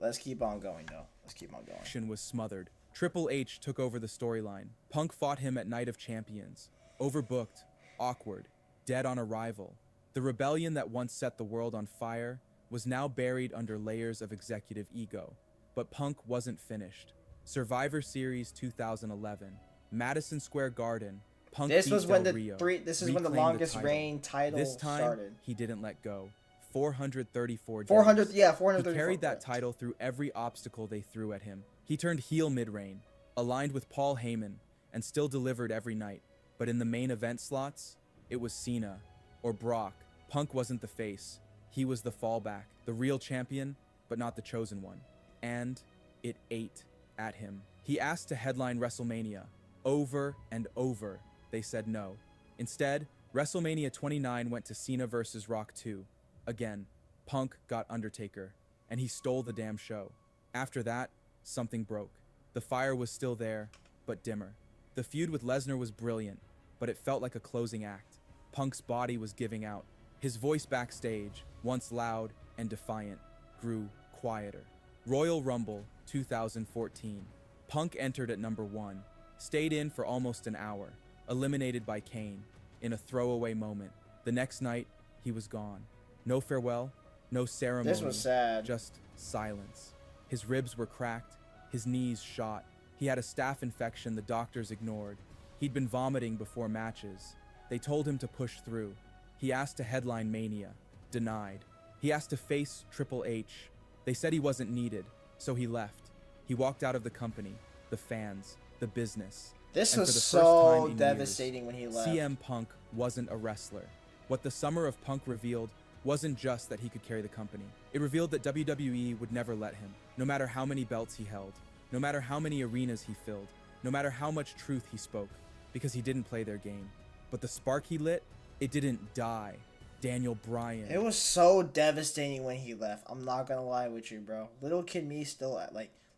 B: though. Let's keep on going.
N: Was smothered. Triple H took over the storyline. Punk fought him at Night of Champions. Overbooked, awkward, dead on arrival. The rebellion that once set the world on fire was now buried under layers of executive ego. But Punk wasn't finished. Survivor Series 2011, Madison Square Garden. Punk
B: This
N: beat
B: was when
N: Del
B: the
N: Rio,
B: when the
N: reclaimed
B: longest
N: title.
B: reign title
N: This time,
B: started.
N: he didn't let go. 434 days.
B: 434.
N: He carried that title through every obstacle they threw at him. He turned heel mid-reign, aligned with Paul Heyman, and still delivered every night. But in the main event slots, it was Cena or Brock. Punk wasn't the face. He was the fallback, the real champion, but not the chosen one. And it ate at him. He asked to headline WrestleMania. Over and over, they said no. Instead, WrestleMania 29 went to Cena vs. Rock 2. Again, Punk got Undertaker, and he stole the damn show. After that, something broke. The fire was still there, but dimmer. The feud with Lesnar was brilliant, but it felt like a closing act. Punk's body was giving out. His voice backstage, once loud and defiant, grew quieter. Royal Rumble 2014. Punk entered at number 1, stayed in for almost an hour, eliminated by Kane in a throwaway moment. The next night, he was gone. No farewell, no ceremony.
B: This was sad.
N: Just silence. His ribs were cracked, his knees shot. He had a staph infection the doctors ignored. He'd been vomiting before matches. They told him to push through. He asked to headline Mania. Denied. He asked to face Triple H. They said he wasn't needed, so he left. He walked out of the company, the fans, the business.
B: This
N: And
B: was
N: for the first
B: so
N: time in
B: devastating
N: years,
B: when he left.
N: CM Punk wasn't a wrestler. What the summer of Punk revealed wasn't just that he could carry the company. It revealed that WWE would never let him, no matter how many belts he held, no matter how many arenas he filled, no matter how much truth he spoke, because he didn't play their game. But the spark he lit It didn't die. Daniel Bryan.
B: It was so devastating when he left. I'm not gonna lie with you, bro. Little kid me still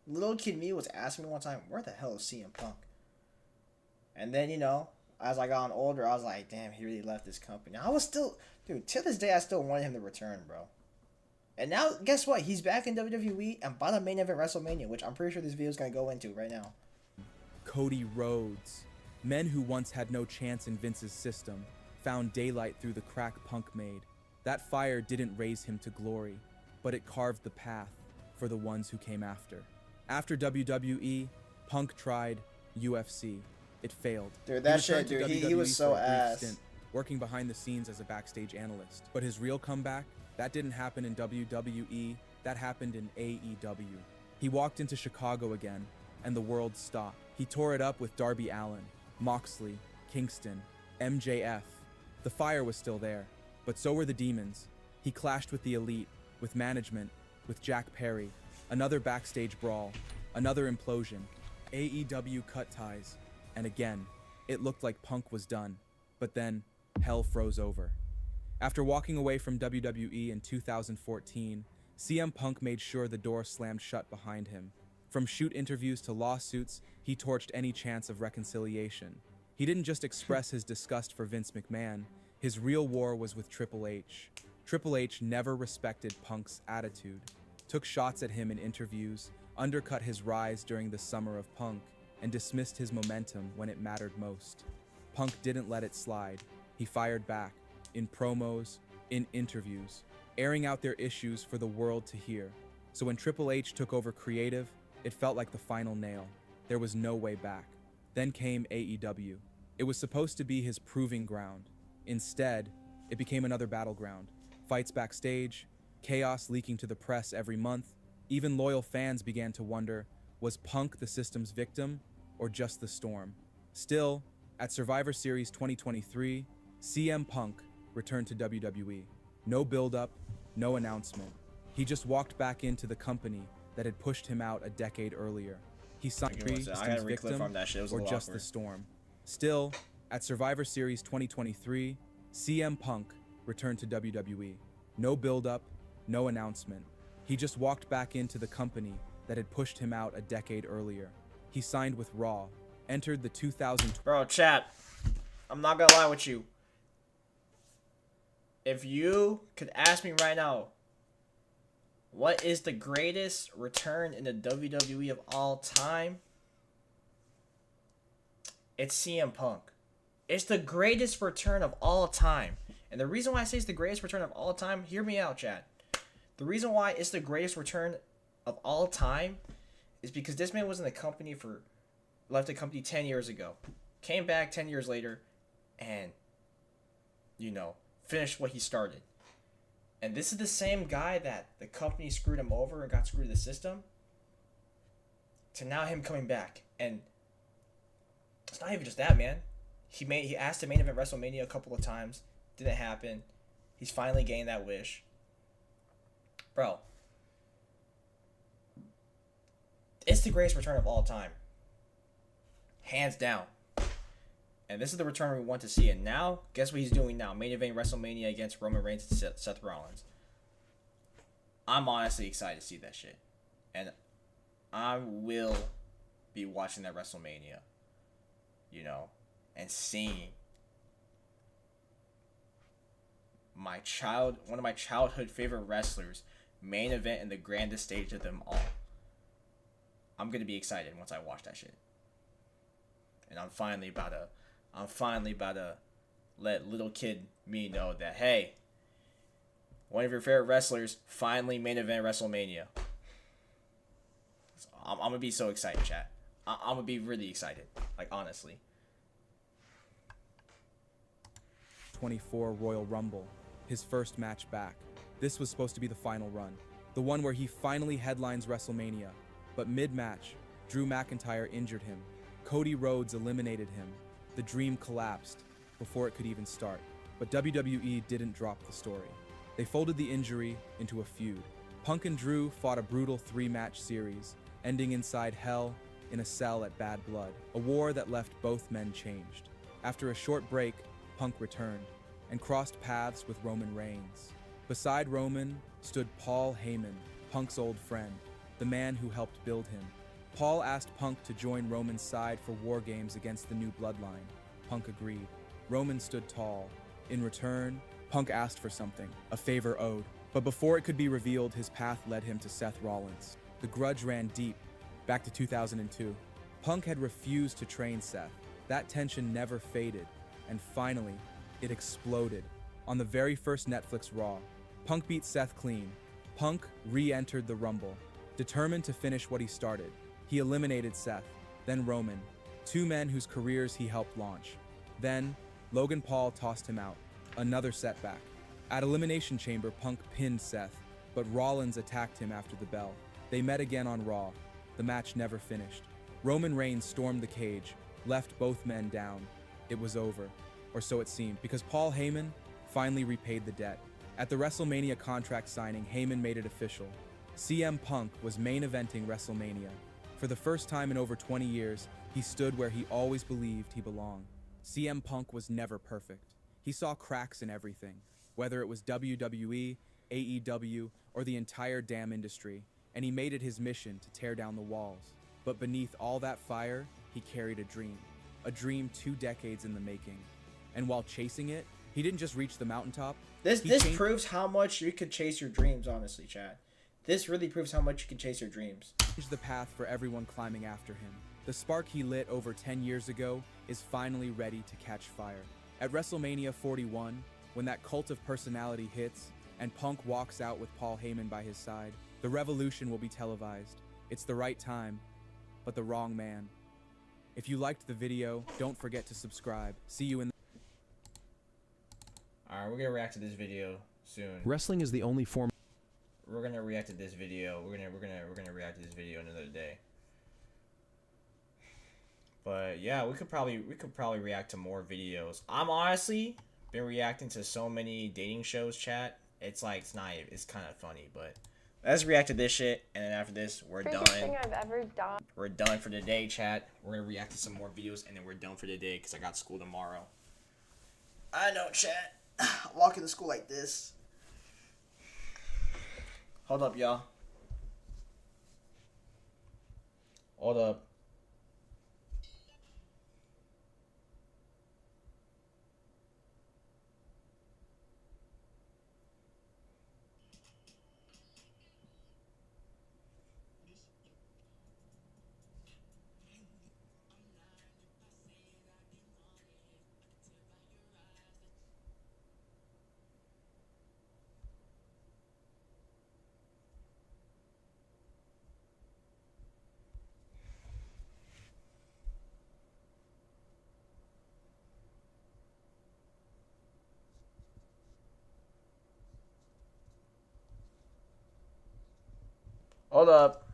B: little kid me was asking me one time, where the hell is CM Punk? And then, you know, as I got older, I was like, damn, he really left this company. I was still, dude, to this day, I still wanted him to return, bro. And now, guess what? He's back in WWE and by the main event WrestleMania, which I'm pretty sure this video is gonna go into right now.
N: Cody Rhodes. Men who once had no chance in Vince's system found daylight through the crack Punk made. That fire didn't raise him to glory, but it carved the path for the ones who came after. After WWE, Punk tried UFC. It failed.
B: Dude, that
N: He returned
B: shit,
N: to
B: dude, he
N: WWE
B: was so
N: for a brief
B: ass.
N: stint, working behind the scenes as a backstage analyst. But his real comeback, that didn't happen in WWE, that happened in AEW. He walked into Chicago again, and the world stopped. He tore it up with Darby Allin, Moxley, Kingston, MJF. The fire was still there, but so were the demons. He clashed with the elite, with management, with Jack Perry. Another backstage brawl, another implosion. AEW cut ties, and again, it looked like Punk was done. But then, hell froze over. After walking away from WWE in 2014, CM Punk made sure the door slammed shut behind him. From shoot interviews to lawsuits, he torched any chance of reconciliation. He didn't just express his disgust for Vince McMahon, his real war was with Triple H. Triple H never respected Punk's attitude, took shots at him in interviews, undercut his rise during the summer of Punk, and dismissed his momentum when it mattered most. Punk didn't let it slide. He fired back, in promos, in interviews, airing out their issues for the world to hear. So when Triple H took over creative, it felt like the final nail. There was no way back. Then came AEW. It was supposed to be his proving ground. Instead, it became another battleground. Fights backstage, chaos leaking to the press every month. Even loyal fans began to wonder, was Punk the system's victim or just the storm? Still, at Survivor Series 2023, CM Punk returned to WWE. No build-up, no announcement. He just walked back into the company that had pushed him out a decade earlier. He signed system's victim or just the storm. Still, at Survivor Series 2023, CM Punk returned to WWE. No build-up, no announcement. He just walked back into the company that had pushed him out a decade earlier. He signed with Raw, entered the 2000.
B: Bro, chat, I'm not gonna lie with you. If you could ask me right now, what is the greatest return in the WWE of all time? It's CM Punk. It's the greatest return of all time. And the reason why I say it's the greatest return of all time, hear me out, chat. The reason why it's the greatest return of all time is because this man was in the company left the company 10 years ago. Came back 10 years later and, you know, finished what he started. And this is the same guy that the company screwed him over and got screwed in the system. To now him coming back. And it's not even just that, man. He asked to main event WrestleMania a couple of times. Didn't happen. He's finally gained that wish. Bro. It's the greatest return of all time. Hands down. And this is the return we want to see. And now, guess what he's doing now? Main event WrestleMania against Roman Reigns and Seth Rollins. I'm honestly excited to see that shit. And I will be watching that WrestleMania. You know, and seeing one of my childhood favorite wrestlers main event in the grandest stage of them all. I'm gonna be excited once I watch that shit. And I'm finally about to let little kid me know that, hey, one of your favorite wrestlers finally main event WrestleMania. So I'm gonna be so excited, chat. I'm gonna be really excited, like, honestly.
N: 24 Royal Rumble, his first match back. This was supposed to be the final run, the one where he finally headlines WrestleMania. But mid-match, Drew McIntyre injured him. Cody Rhodes eliminated him. The dream collapsed before it could even start. But WWE didn't drop the story. They folded the injury into a feud. Punk and Drew fought a brutal 3-match series, ending inside Hell in a cell at Bad Blood, a war that left both men changed. After a short break, Punk returned. and crossed paths with Roman Reigns. Beside Roman stood Paul Heyman, Punk's old friend, the man who helped build him. Paul asked Punk to join Roman's side for War Games against the new bloodline. Punk agreed. Roman stood tall. In return, Punk asked for something, a favor owed. But before it could be revealed, his path led him to Seth Rollins. The grudge ran deep, back to 2002. Punk had refused to train Seth. That tension never faded, and finally, it exploded. On the very first Netflix Raw, Punk beat Seth clean. Punk re-entered the Rumble, determined to finish what he started. He eliminated Seth, then Roman, two men whose careers he helped launch. Then, Logan Paul tossed him out, another setback. At Elimination Chamber, Punk pinned Seth, but Rollins attacked him after the bell. They met again on Raw. The match never finished. Roman Reigns stormed the cage, left both men down. It was over, or so it seemed, because Paul Heyman finally repaid the debt. At the WrestleMania contract signing, Heyman made it official. CM Punk was main eventing WrestleMania. For the first time in over 20 years, he stood where he always believed he belonged. CM Punk was never perfect. He saw cracks in everything, whether it was WWE, AEW, or the entire damn industry, and he made it his mission to tear down the walls. But beneath all that fire, he carried a dream 2 decades in the making. And while chasing it, he didn't just reach the mountaintop.
B: This proves how much you could chase your dreams, honestly, Chad. This really proves how much you can chase your dreams.
N: Changed the path for everyone climbing after him. The spark he lit over 10 years ago is finally ready to catch fire. At WrestleMania 41, when that cult of personality hits and Punk walks out with Paul Heyman by his side, the revolution will be televised. It's the right time, but the wrong man. If you liked the video, don't forget to subscribe. See you in the...
B: Alright, we're gonna react to this video soon.
D: Wrestling is the only form.
B: We're gonna react to this video. We're gonna react to this video another day. But yeah, we could probably react to more videos. I'm honestly been reacting to so many dating shows, chat. It's like it's kind of funny, but let's react to this shit, and then after this, we're done.
P: Thing I've ever done.
B: We're done for the day, chat. We're gonna react to some more videos, and then we're done for the day because I got school tomorrow. I know, chat. Walking to school like this. Hold up, y'all. Hold up. Hold up.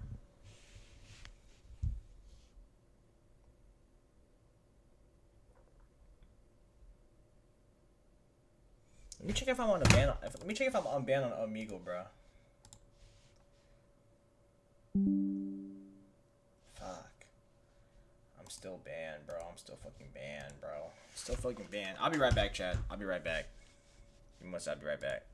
B: Let me check if I'm on a ban. Let me check if I'm unbanned on Omegle, bro. Fuck. I'm still banned, bro. I'm still fucking banned, bro. Still fucking banned. I'll be right back, chat. I'll be right back. You must. I'll be right back.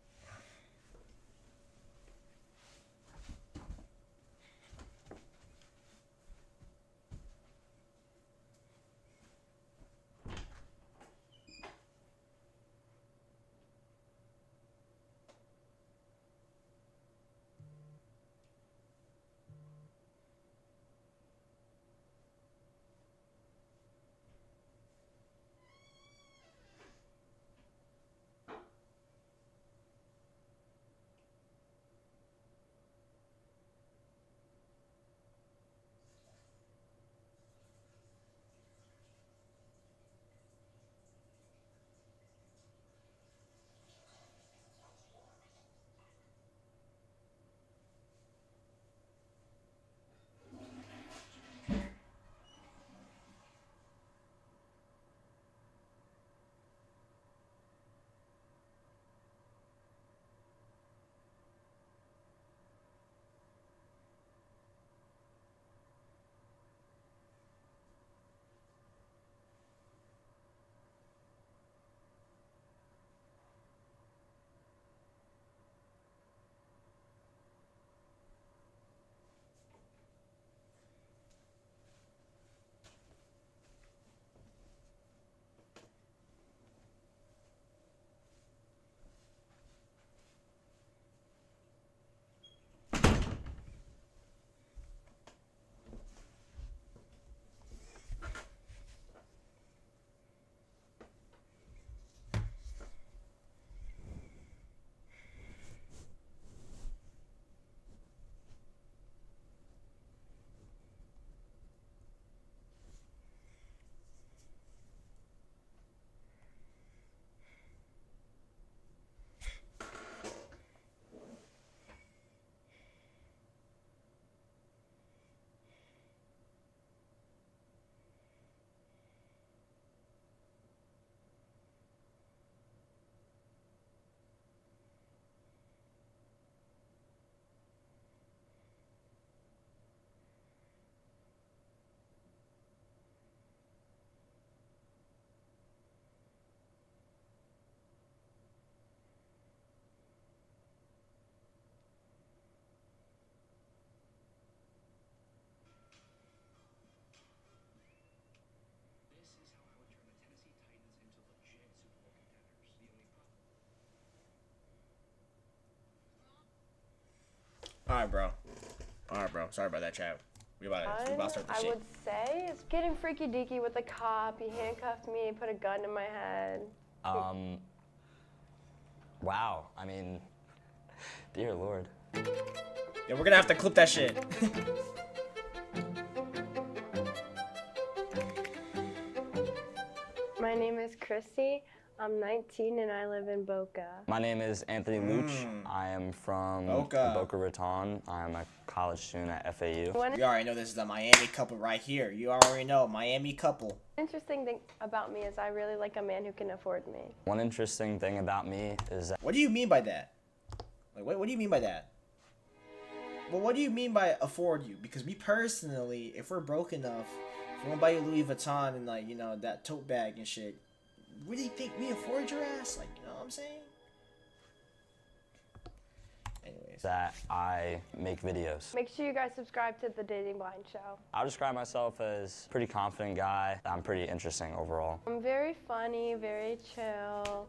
B: Alright, bro. Sorry about that, chat. We about to start this
P: I
B: shit.
P: would say is getting freaky deaky with a cop. He handcuffed me, put a gun to my head.
Q: Wow. I mean, dear Lord.
B: Yeah, we're gonna have to clip that shit.
P: My name is Chrissy. I'm 19 and I live in Boca.
Q: My name is Anthony Luch. I am from Boca Raton. I'm a college student at FAU.
B: You already know this is the Miami couple right here. You already know, Miami couple.
P: Interesting thing about me is I really like a man who can afford me.
Q: One interesting thing about me is that...
B: What do you mean by that? Like, what do you mean by that? Well, what do you mean by afford you? Because me personally, if we're broke enough, if we're gonna buy you Louis Vuitton and like, you know, that tote bag and shit, what do you think we afford your ass? Like, you know what I'm saying? Anyways.
Q: That I make videos.
P: Make sure you guys subscribe to the Dating Blind Show.
Q: I'll describe myself as a pretty confident guy. I'm pretty interesting overall.
P: I'm very funny, very chill.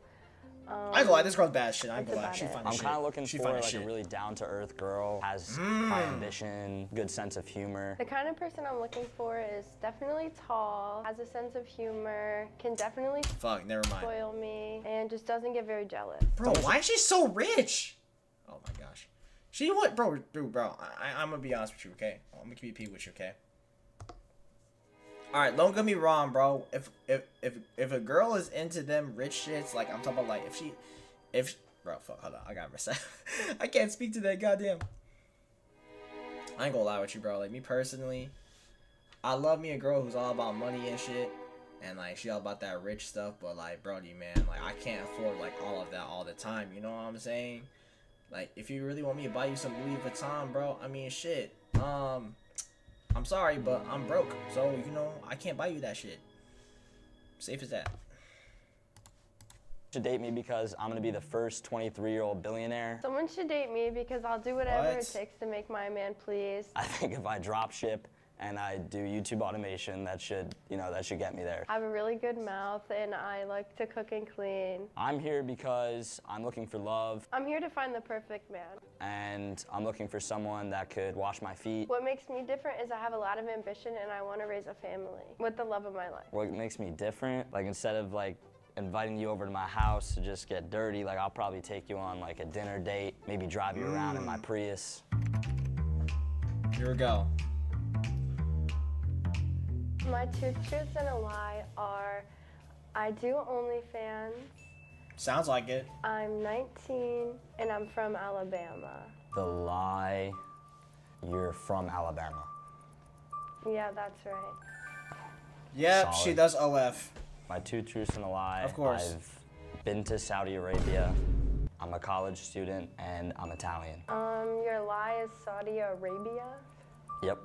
B: I ain't gonna lie, this girl's bad shit. I ain't gonna lie,
P: That's
B: she
P: about
B: fine
Q: I'm
B: as shit.
Q: kind of looking
B: She
Q: for
B: fine as
Q: like
B: shit.
Q: a really down-to-earth girl, has high ambition, good sense of humor.
P: The kind of person I'm looking for is definitely tall, has a sense of humor, can definitely
B: Fuck, never mind.
P: spoil me, and just doesn't get very jealous.
B: Bro, why is she so rich? Oh my gosh. She what, bro, dude, bro. I'm gonna be honest with you, okay? I'm gonna keep it with you, okay? All right, don't get me wrong, bro. If a girl is into them rich shits, like I'm talking about, like if bro, fuck, hold on, I got myself. I can't speak to that, goddamn. I ain't gonna lie with you, bro. Like me personally, I love me a girl who's all about money and shit, and like she all about that rich stuff. But like, brody, man, like I can't afford like all of that all the time. You know what I'm saying? Like, if you really want me to buy you some Louis Vuitton, bro, I mean, shit. I'm sorry, but I'm broke, so you know I can't buy you that shit. Safe as that.
Q: You should date me because I'm gonna be the first 23-year-old billionaire.
P: Someone should date me because I'll do whatever
Q: What?
P: it takes to make my man pleased.
Q: I think if I drop ship and I do YouTube automation, that should get me there.
P: I have a really good mouth and I like to cook and clean.
Q: I'm here because I'm looking for love,
P: I'm here to find the perfect man.
Q: and I'm looking for someone that could wash my feet.
P: What makes me different is I have a lot of ambition and I want to raise a family with the love of my life.
Q: What makes me different, like instead of like inviting you over to my house to just get dirty, like I'll probably take you on like a dinner date, maybe drive you around in my Prius.
B: Here we go.
P: My two truths and a lie are I do OnlyFans,
B: Sounds like it.
P: I'm 19, and I'm from Alabama.
Q: The lie, you're from Alabama.
P: Yeah, that's right.
B: Yep, she
Q: Solid.
B: does OF.
Q: My two truths and a lie.
B: Of course.
Q: I've been to Saudi Arabia. I'm a college student and I'm Italian.
P: Your lie is Saudi Arabia?
Q: Yep.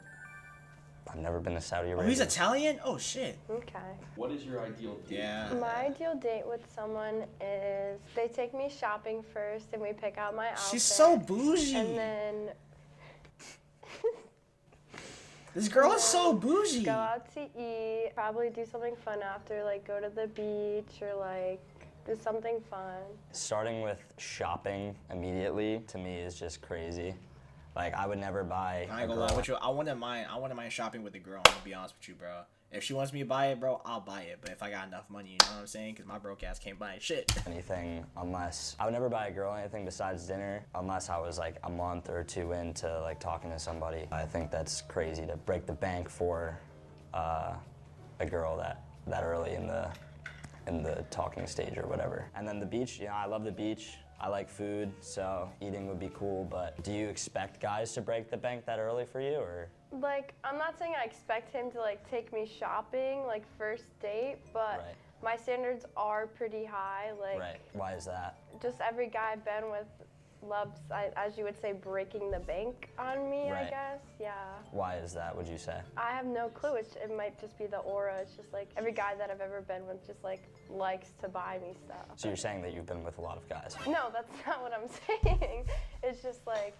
Q: I've never been to Saudi
B: Oh,
Q: Arabia.
B: he's Italian? Oh shit.
P: Okay.
D: What is your ideal date?
B: Yeah.
P: My ideal date with someone is they take me shopping first and we pick out my outfit.
B: She's so bougie.
P: And then
B: This girl is so bougie.
P: go out to eat, probably do something fun after, like go to the beach or like do something fun.
Q: Starting with shopping immediately, to me, is just crazy. Like, I would never buy
B: I ain't
Q: a
B: gonna lie
Q: girl-
B: with you. I wouldn't mind shopping with a girl. I'm gonna be honest with you, bro. If she wants me to buy it, bro, I'll buy it. But if I got enough money, you know what I'm saying? Because my broke ass can't buy shit.
Q: anything unless I would never buy a girl anything besides dinner unless I was like a month or two into like talking to somebody. I think that's crazy to break the bank for a girl that early in the talking stage or whatever. And then the beach, you know, I love the beach. I like food, so eating would be cool, but do you expect guys to break the bank that early for you, or?
P: Like, I'm not saying I expect him to like take me shopping, like first date, but
Q: Right.
P: my standards are pretty high. Like,
Q: Right, why is that?
P: just every guy I've been with loves, as you would say, breaking the bank on me, I
Q: Right.
P: guess. Yeah.
Q: Why is that, would you say?
P: I have no clue. It might just be the aura. It's just like every guy that I've ever been with just like likes to buy me stuff.
Q: So you're saying that you've been with a lot of guys?
P: No, that's not what I'm saying. It's just like,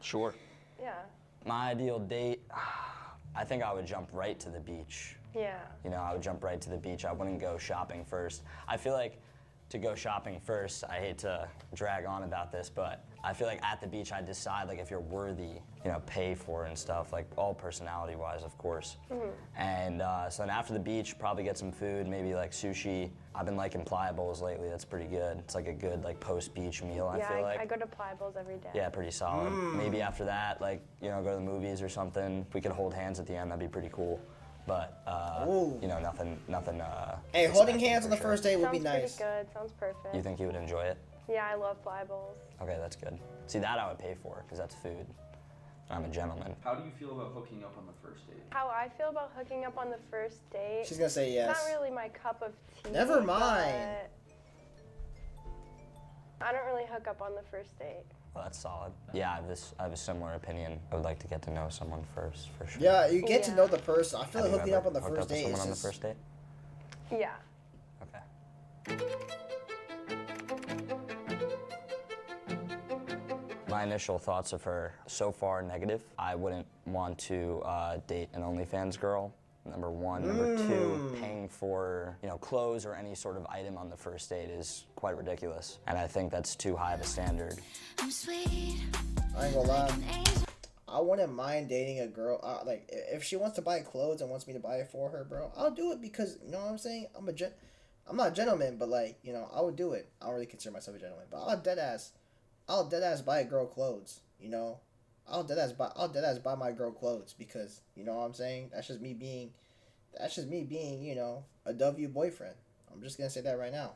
Q: Sure.
P: yeah.
Q: My ideal date, I think I would jump right to the beach.
P: Yeah.
Q: You know, I would jump right to the beach. I wouldn't go shopping first. I feel like to go shopping first. I hate to drag on about this, but I feel like at the beach I decide like if you're worthy, you know, pay for and stuff, like all personality-wise, of course. And so then after the beach, probably get some food, maybe like sushi. I've been liking Pliables lately. That's pretty good. It's like a good like post-beach meal. I feel like.
P: I go to Pliables every day.
Q: Yeah, pretty solid. Maybe after that, like, you know, go to the movies or something. If we could hold hands at the end, that'd be pretty cool. But you know, nothing.
B: Hey, holding hands on the
Q: for
B: first date would be
P: Sounds
B: nice.
P: pretty good. Sounds perfect.
Q: You think you would enjoy it?
P: Yeah, I love Pliables.
Q: Okay, that's good. See, that I would pay for, because that's food. I'm a gentleman.
J: How do you feel about hooking up on the first date?
P: How I feel about hooking up on the first date.
B: She's gonna say yes.
P: It's not really my cup of tea.
B: Never mind.
P: but I don't really hook up on the first date.
Q: Well, that's solid. Yeah, I have a similar opinion. I would like to get to know someone first, for sure.
B: Yeah, you get to know the person. I feel
Q: Have
B: like
Q: you
B: hooking
Q: ever
B: up on the
Q: hooked
B: first
Q: up with
B: date
Q: someone
B: is
Q: on the
B: just...
Q: first date?
P: Yeah.
Q: My initial thoughts of her, so far, negative. I wouldn't want to date an OnlyFans girl, number one. Number two, paying for, you know, clothes or any sort of item on the first date is quite ridiculous. And I think that's too high of a standard.
B: I ain't gonna lie. I wouldn't mind dating a girl. Like, if she wants to buy clothes and wants me to buy it for her, bro, I'll do it because, you know what I'm saying? I'm not a gentleman, but, like, you know, I would do it. I don't really consider myself a gentleman, but I'll dead ass buy a girl clothes, you know? I'll dead ass buy my girl clothes because, you know what I'm saying? That's just me being, you know, a W boyfriend. I'm just gonna say that right now.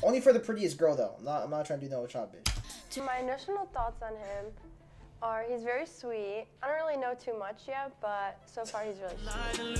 B: Only for the prettiest girl, though. I'm not trying to do no chop bitch.
P: My initial thoughts on him are he's very sweet. I don't really know too much yet, but so far he's really sweet.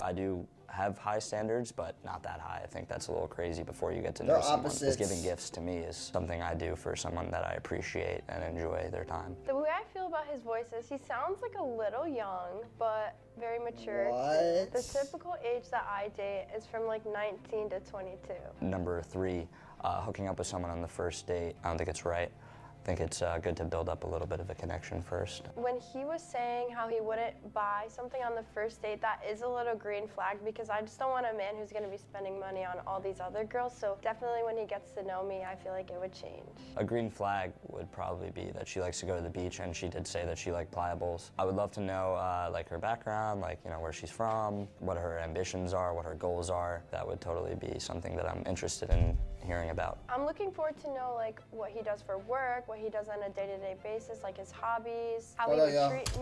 Q: I do have high standards, but not that high. I think that's a little crazy before you get to know
B: They're
Q: someone.
B: opposites.
Q: Because giving gifts to me is something I do for someone that I appreciate and enjoy their time.
P: The way I feel about his voice is he sounds like a little young, but very mature.
B: What?
P: The typical age that I date is from like 19 to 22.
Q: Number three, hooking up with someone on the first date. I don't think it's right. I think it's good to build up a little bit of a connection first.
P: When he was saying how he wouldn't buy something on the first date, that is a little green flag because I just don't want a man who's gonna be spending money on all these other girls. So definitely when he gets to know me, I feel like it would change.
Q: A green flag would probably be that she likes to go to the beach, and she did say that she liked Pliables. I would love to know like her background, like, you know, where she's from, what her ambitions are, what her goals are. That would totally be something that I'm interested in hearing about.
P: I'm looking forward to know like what he does for work, what he does on a day-to-day basis, like his hobbies, how he would treat me.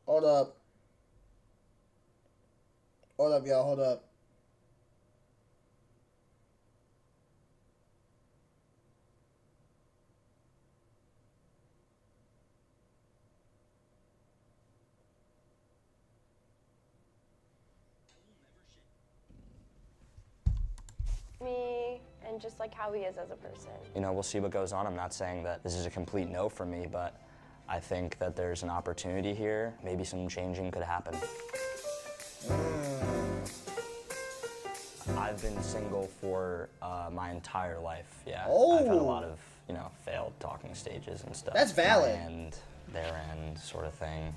B: Hold up. Hold up, y'all. Hold up.
P: Me and just like how he is as a person.
Q: You know, we'll see what goes on. I'm not saying that this is a complete no for me, but I think that there's an opportunity here. Maybe some changing could happen. I've been single for my entire life, yeah. I've had a lot of, you know, failed talking stages and stuff.
B: That's valid.
Q: My end, their end sort of thing.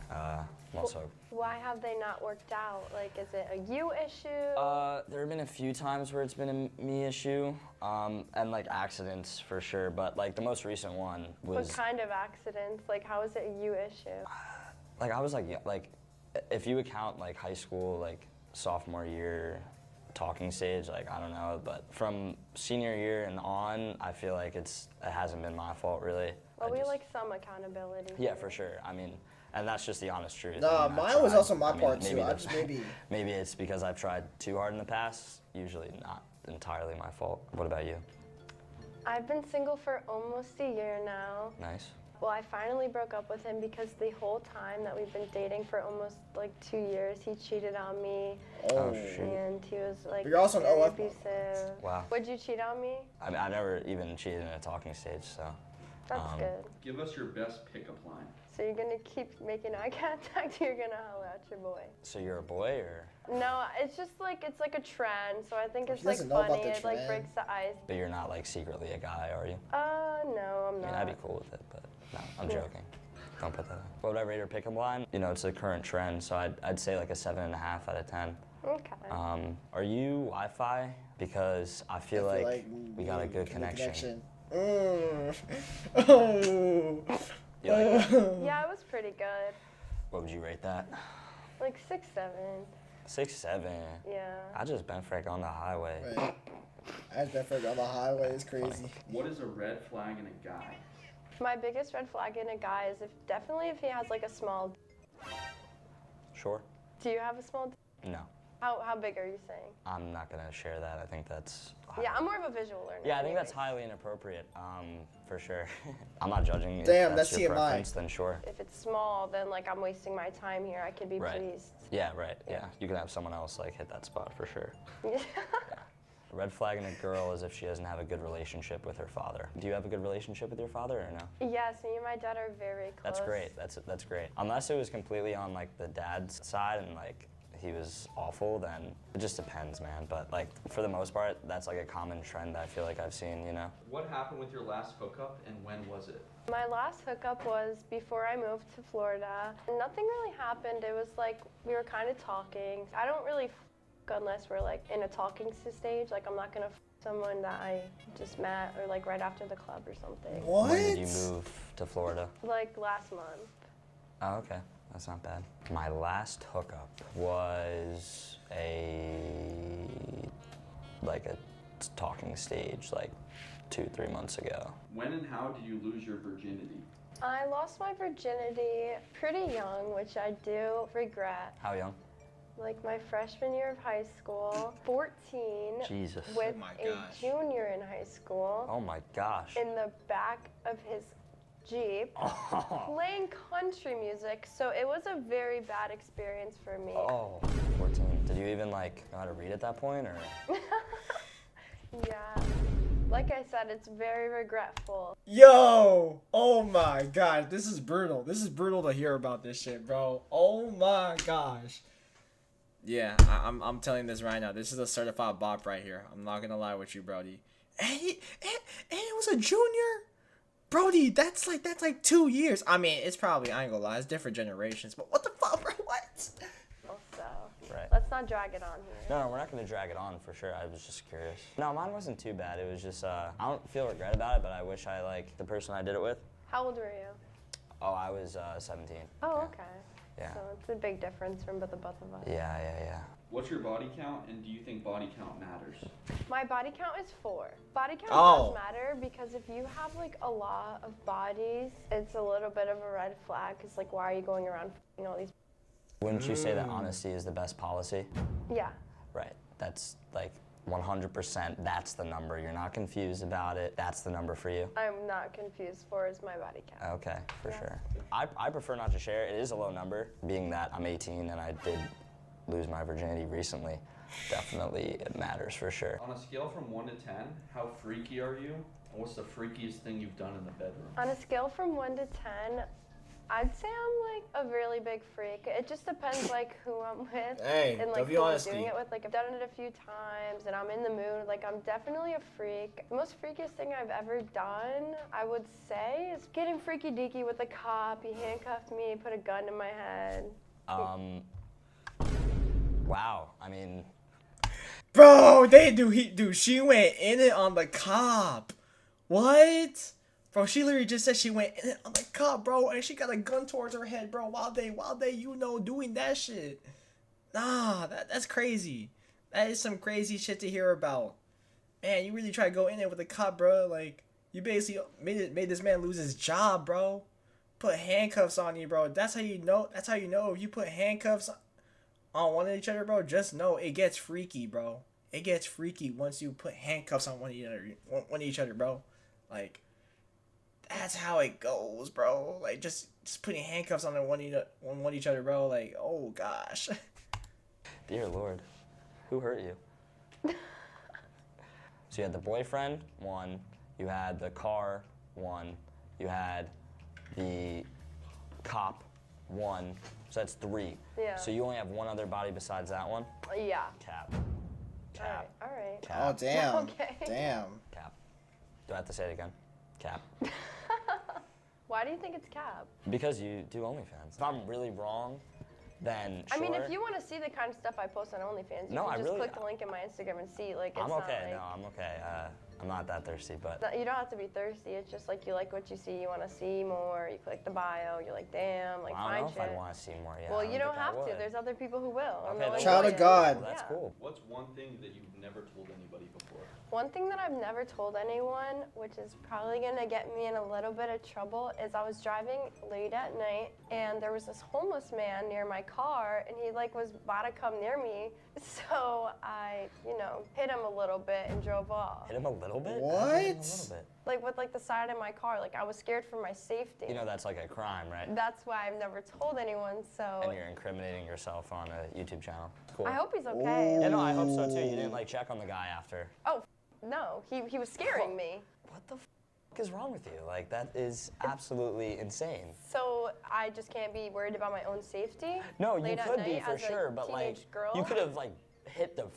Q: Also,
P: Why have they not worked out? Like, is it a you issue?
Q: there have been a few times where it's been a me issue, and like accidents for sure, but like the most recent one was...
P: What kind of accidents? Like, how is it a you issue?
Q: Like I was like, if you account like high school, like sophomore year talking stage, like I don't know, but from senior year and on, I feel like it hasn't been my fault really.
P: Well, we like some accountability.
Q: Yeah, for sure. I mean, and that's just the honest truth.
B: Nah,
Q: I mean,
B: mine was also my part too.
Q: Maybe it's because I've tried too hard in the past. Usually not entirely my fault. What about you?
P: I've been single for almost a year now.
Q: Nice.
P: Well, I finally broke up with him because the whole time that we've been dating for almost like 2 years, he cheated on me.
Q: Oh, shoot.
P: And he was like
B: But you're also an
P: very
B: OF.
P: abusive.
Q: Wow.
P: Would you cheat on me?
Q: I mean, I never even cheated in a talking stage, so.
P: That's good.
J: Give us your best pickup line.
P: So you're gonna keep making eye contact, or you're gonna holler at your boy?
Q: So you're a boy, or?
P: No, it's just like it's like a trend. So I think it's
B: She
P: like
B: doesn't know about
P: funny.
B: the
P: It like
B: trend.
P: breaks the ice.
Q: But you're not like secretly a guy, are you?
P: No, I'm
Q: I
P: not.
Q: mean, I'd be cool with it, but no, I'm joking. Don't put that in. What would I rate her pickup line? You know, it's a current trend, so I'd say like a 7.5 out of 10.
P: Okay.
Q: Are you Wi-Fi? Because I feel like we got a good connection.
B: Oh.
Q: You like that?
P: Yeah, it was pretty good.
Q: What would you rate that?
P: Like 6, 7.
Q: 6, 7.
P: Yeah.
Q: I just been frick on the highway.
B: Right. I just been on the highway. It's crazy.
J: What is a red flag in a guy?
P: My biggest red flag in a guy is definitely if he has like a small.
Q: Sure.
P: Do you have a small?
Q: No.
P: How big are you saying?
Q: I'm not gonna share that. I think that's.
P: Yeah, I'm more of a visual learner.
Q: Yeah, I think that's highly inappropriate. For sure. I'm not judging.
B: Damn,
Q: if
B: that's
Q: your
B: TMI.
Q: preference, then sure.
P: If it's small, then like I'm wasting my time here. I could be
Q: Right.
P: pleased.
Q: Yeah, right. Yeah, you can have someone else like hit that spot for sure.
P: Yeah.
Q: A red flag in a girl is if she doesn't have a good relationship with her father. Do you have a good relationship with your father or no?
P: Yes, me and my dad are very close.
Q: That's great. That's great. Unless it was completely on like the dad's side and like he was awful, then it just depends, man. But like for the most part, that's like a common trend I feel like I've seen, you know?
J: What happened with your last hookup and when was it?
P: My last hookup was before I moved to Florida. Nothing really happened. It was like we were kind of talking. I don't really unless we're like in a talking stage. Like I'm not gonna someone that I just met or like right after the club or something.
B: What?
Q: When did you move to Florida?
P: Like last month.
Q: Oh, okay. That's not bad. My last hookup was like a talking stage like 2-3 months ago.
J: When and how did you lose your virginity?
P: I lost my virginity pretty young, which I do regret.
Q: How young?
P: Like my freshman year of high school, 14,
Q: Jesus.
P: with
B: Oh my
P: a
B: gosh.
P: junior in high school,
Q: Oh my gosh.
P: in the back of his Jeep, playing country music. So it was a very bad experience for me.
Q: Oh, 14. Did you even like know how to read at that point or?
P: Yeah. Like I said, it's very regretful.
B: Yo! Oh my god, this is brutal. This is brutal to hear about this shit, bro. Oh my gosh. Yeah, I'm telling this right now. This is a certified bop right here. I'm not gonna lie with you, Brody. And it was a junior? Brody, that's like 2 years. I mean, it's probably, I ain't gonna lie, it's different generations. But what the fuck, bro? What?
P: So
Q: Right.
P: let's not drag it on here.
Q: No, we're not gonna drag it on for sure. I was just curious. No, mine wasn't too bad. It was just, I don't feel regret about it, but I wish I liked the person I did it with.
P: How old were you?
Q: Oh, I was 17.
P: Oh, okay.
Q: Yeah.
P: So it's a big difference from the both of us.
Q: Yeah.
J: What's your body count and do you think body count matters?
P: My body count is 4. Body count
B: Oh.
P: does matter because if you have like a lot of bodies, it's a little bit of a red flag. Cause like, why are you going around f***ing all these?
Q: Wouldn't you say that honesty is the best policy?
P: Yeah.
Q: Right. That's like 100%. That's the number. You're not confused about it. That's the number for you.
P: I'm not confused. 4 is my body count.
Q: Okay, for sure. I prefer not to share. It is a low number, being that I'm 18 and I did lose my virginity recently. Definitely it matters for sure.
J: On a scale from 1 to 10, how freaky are you? And what's the freakiest thing you've done in the bedroom?
P: On a scale from 1 to 10, I'd say I'm like a really big freak. It just depends like who I'm with
B: Hey,
P: and like
B: W
P: who I'm
B: honesty.
P: doing it with. Like I've done it a few times and I'm in the mood. Like I'm definitely a freak. The most freakiest thing I've ever done, I would say, is getting freaky deaky with a cop. He handcuffed me, put a gun in my head.
Q: Wow. I mean,
B: Bro, she went in it on the cop. What? Bro, she literally just said she went in it on the cop, bro, and she got a gun towards her head, bro, while they, doing that shit. Nah, that's crazy. That is some crazy shit to hear about. Man, you really try to go in there with a cop, bro. Like, you basically made this man lose his job, bro. Put handcuffs on you, bro. That's how you know if you put handcuffs on one of each other, bro. Just know it gets freaky, bro. It gets freaky once you put handcuffs on one of each other, bro. Like, that's how it goes, bro. Like, just putting handcuffs on one each other, bro. Like, oh gosh.
Q: Dear Lord, who hurt you? So you had the boyfriend, 1. You had the car, 1. You had the cop, 1. So that's 3.
P: Yeah.
Q: So you only have 1 other body besides that one?
P: Yeah.
Q: Cap.
P: All right.
Q: Cap.
B: Oh damn.
P: Okay.
B: Damn.
Q: Cap. Do I have to say it again? Cap.
P: Why do you think it's Cap?
Q: Because you do OnlyFans. If I'm really wrong, then sure.
P: I mean, if you want to see the kind of stuff I post on OnlyFans, you
Q: No,
P: can
Q: I
P: just
Q: really-
P: click the link in my Instagram and see. Like, it's
Q: I'm okay.
P: not like,
Q: No, I'm okay. I'm not that thirsty, but
P: you don't have to be thirsty. It's just like you like what you see, you want to see more. You click the bio, you're like, damn, like
Q: I don't
P: find
Q: know if
P: shit.
Q: I'd want to see more. Yeah,
P: Well,
Q: I
P: you don't
Q: think I
P: have to.
Q: would.
P: There's other people who will. and
Q: Okay,
P: they'll
Q: that's
B: Child
P: enjoy
B: of
P: it.
B: God.
Q: That's
P: Yeah.
Q: cool.
J: What's one thing that you've never told anybody before?
P: One thing that I've never told anyone, which is probably gonna get me in a little bit of trouble, is I was driving late at night and there was this homeless man near my car and he like was about to come near me. So I, hit him a little bit and drove off.
Q: Hit him a little bit?
B: What?
Q: How'd you hit him a little bit?
P: Like with like the side of my car, like I was scared for my safety.
Q: You know that's like a crime, right?
P: That's why I've never told anyone, so.
Q: And you're incriminating yourself on a YouTube channel. Cool.
P: I hope he's okay.
Q: Yeah, no, I hope so too. You didn't like check on the guy after.
P: Oh, no, he was scaring me.
Q: What the f is wrong with you? Like that is absolutely insane.
P: So I just can't be worried about my own safety?
Q: No, you
P: late at
Q: could be
P: night
Q: for
P: as a
Q: sure, but like
P: teenage girl?
Q: you could have like hit the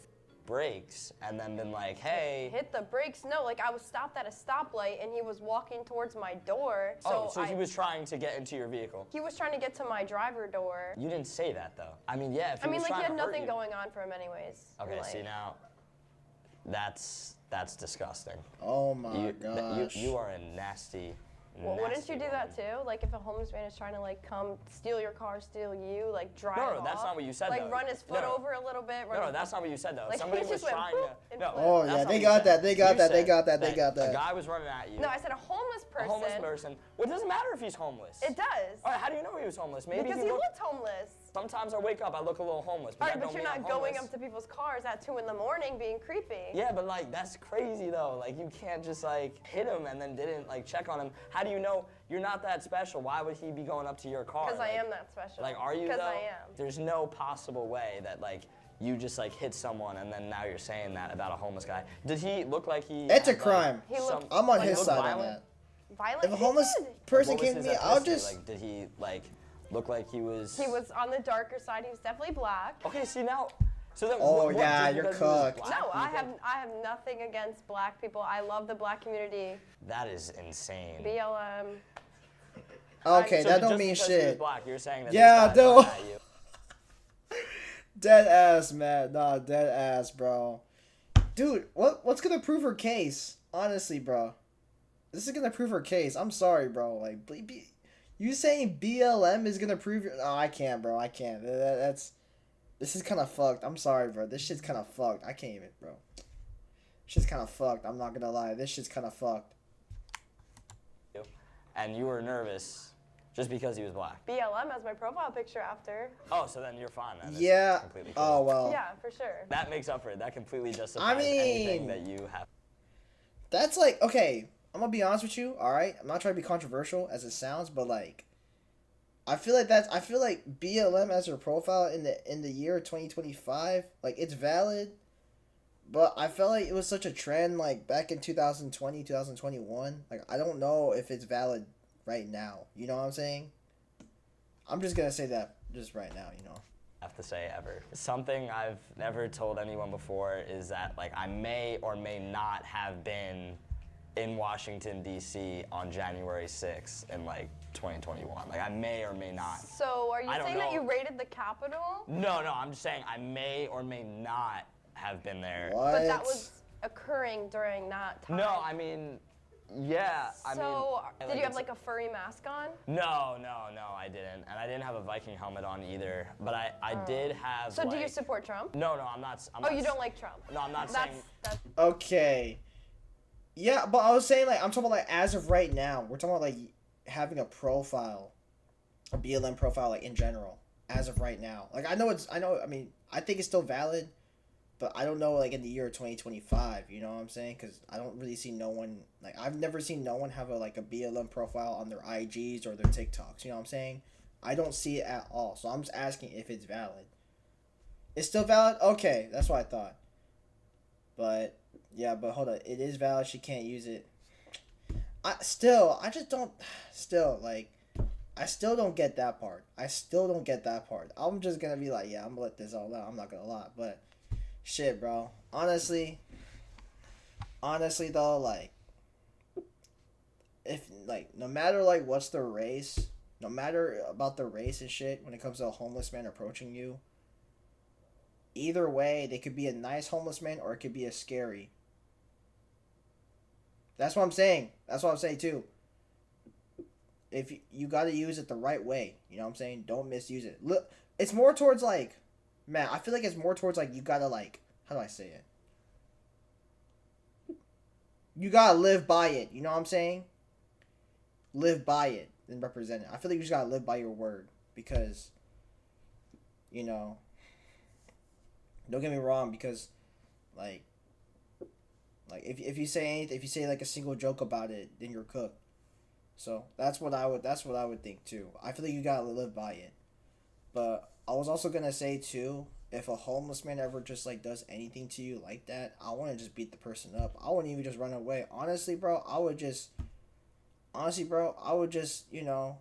Q: brakes and then been like, hey.
P: Hit the brakes? No, like I was stopped at a stoplight and he was walking towards my door.
Q: So he was trying to get into your vehicle.
P: He was trying to get to my driver door.
Q: You didn't say that though. I mean, yeah, if he was
P: like
Q: trying
P: he had
Q: to hurt
P: nothing
Q: you.
P: going on for him anyways.
Q: Okay,
P: Like,
Q: see now, that's disgusting.
B: Oh my gosh.
Q: You are a nasty.
P: Well, wouldn't
Q: nasty
P: you do
Q: woman.
P: that too? Like if a homeless man is trying to like come steal your car, steal you, like drive
Q: No, that's
P: off,
Q: not what you said,
P: like
Q: though.
P: run his foot
Q: No.
P: over a little bit.
Q: No, that's not what you said though.
P: Like,
Q: Somebody
P: he
Q: was
P: just went
Q: trying
P: boop
Q: to.
P: and
Q: No.
P: flipped.
B: Oh
Q: that's
B: yeah,
Q: not
B: they
Q: what you
B: got
Q: said.
B: that. They got
Q: You
B: that. They
Q: said
B: got that. They got
Q: A
B: that.
Q: guy was running at you.
P: No, I said a homeless
Q: A
P: person.
Q: homeless person. Well, it doesn't matter if he's homeless.
P: It does.
Q: All right, how do you know he was homeless? Maybe
P: Because he looked homeless.
Q: Sometimes I wake up, I look a little homeless.
P: All
Q: But
P: right,
Q: that
P: but
Q: don't
P: you're
Q: mean
P: not
Q: I'm
P: going
Q: homeless.
P: up to people's cars at 2 in the morning being creepy.
Q: Yeah, but like that's crazy though. Like you can't just like hit him and then didn't like check on him. How do you know you're not that special? Why would he be going up to your car?
P: Because I
Q: Like-
P: am that special.
Q: Like, are you
P: Because
Q: though?
P: I am.
Q: There's no possible way that like you just like hit someone and then now you're saying that about a homeless guy. Did he look like he?
B: It's a
Q: had, like,
B: crime.
P: He looked
B: I'm on
Q: like,
B: his
Q: looked
B: side on
Q: violent?
B: that.
P: Violent?
B: If a
P: He
B: homeless
P: did.
B: person
Q: What was
B: came to
Q: his
B: me, I'll
Q: ethnicity?
B: just.
Q: Like, did he like look like he was?
P: He was on the darker side. He was definitely black.
Q: Okay, see now. So then.
B: Oh,
Q: what,
B: yeah,
Q: just
B: you're
Q: because he was
B: cooked.
Q: black,
P: No,
Q: you
P: I
Q: think-
P: have nothing against black people. I love the black community.
Q: That is insane.
P: BLM.
B: Okay,
Q: So
B: that don't
Q: just
B: mean
Q: because he was
B: shit.
Q: black, you're saying that
B: Yeah,
Q: this guy's
B: no.
Q: running at you.
B: Dead ass, man. Nah, dead ass, bro. Dude, what's gonna prove her case? Honestly, bro. This is gonna prove her case. I'm sorry, bro. Like, you saying BLM is gonna prove your... No, I can't, bro. I can't. This is kind of fucked. I'm sorry, bro. This shit's kind of fucked. I can't even, bro. Shit's kind of fucked. I'm not gonna lie. This shit's kind of fucked.
Q: And you were nervous just because he was black.
P: BLM has my profile picture after.
Q: Oh, so then you're fine then. It's
B: Yeah.
Q: completely cool.
B: Oh, well.
P: Yeah, for sure.
Q: That makes up for it. That completely justifies anything that you have.
B: That's like, okay, I'm gonna be honest with you, alright? I'm not trying to be controversial as it sounds, but like, I feel like BLM as her profile in the year 2025, like, it's valid, but I felt like it was such a trend, like, back in 2020, 2021. Like, I don't know if it's valid right now. You know what I'm saying? I'm just gonna say that just right now, you know?
Q: Have to say ever. Something I've never told anyone before is that like I may or may not have been in Washington D.C. on January 6th in like 2021. Like I may or may not.
P: So are you
Q: I don't
P: saying that
Q: know.
P: you raided the Capitol?
Q: No, I'm just saying I may or may not have been there.
P: But that was occurring during that time.
Q: No, I mean, yeah.
P: So did you have
Q: it's-
P: like a furry mask on?
Q: No, I didn't. And I didn't have a Viking helmet on either. But I did have
P: So
Q: like...
P: do you support Trump?
Q: No, I'm not.
P: Oh, you don't like Trump?
Q: No, I'm not
P: That's,
Q: saying...
P: That's
B: Okay. Yeah, but I was saying, like, I'm talking about, like, as of right now. We're talking about, like, having a profile. A BLM profile, like, in general. As of right now. Like, I think it's still valid. But I don't know, like, in the year 2025, you know what I'm saying? Because I don't really see no one, like, I've never seen no one have a BLM profile on their IGs or their TikToks, you know what I'm saying? I don't see it at all. So I'm just asking if it's valid. It's still valid? Okay, that's what I thought. But, yeah, but hold on. It is valid. She can't use it. I still don't get that part. I'm just gonna be like, yeah, I'm gonna let this all out. I'm not gonna lie. But, shit, bro. Honestly though, like, if, like, no matter, like, what's their race, no matter about the race and shit, when it comes to a homeless man approaching you, either way, they could be a nice homeless man or it could be a scary. That's what I'm saying. That's what I'm saying too. If you got to use it the right way, you know what I'm saying? Don't misuse it. Look, it's more towards like, man, I feel like it's more towards like you got to like, how do I say it? You got to live by it, you know what I'm saying? Live by it and represent it. I feel like you just got to live by your word because, you know, don't get me wrong, because like if you say anything, if you say like a single joke about it, then you're cooked. So that's what I would think too. I feel like you gotta live by it. But I was also gonna say too, if a homeless man ever just like does anything to you like that, I want to just beat the person up. I wouldn't even just run away. Honestly, bro, I would just, you know,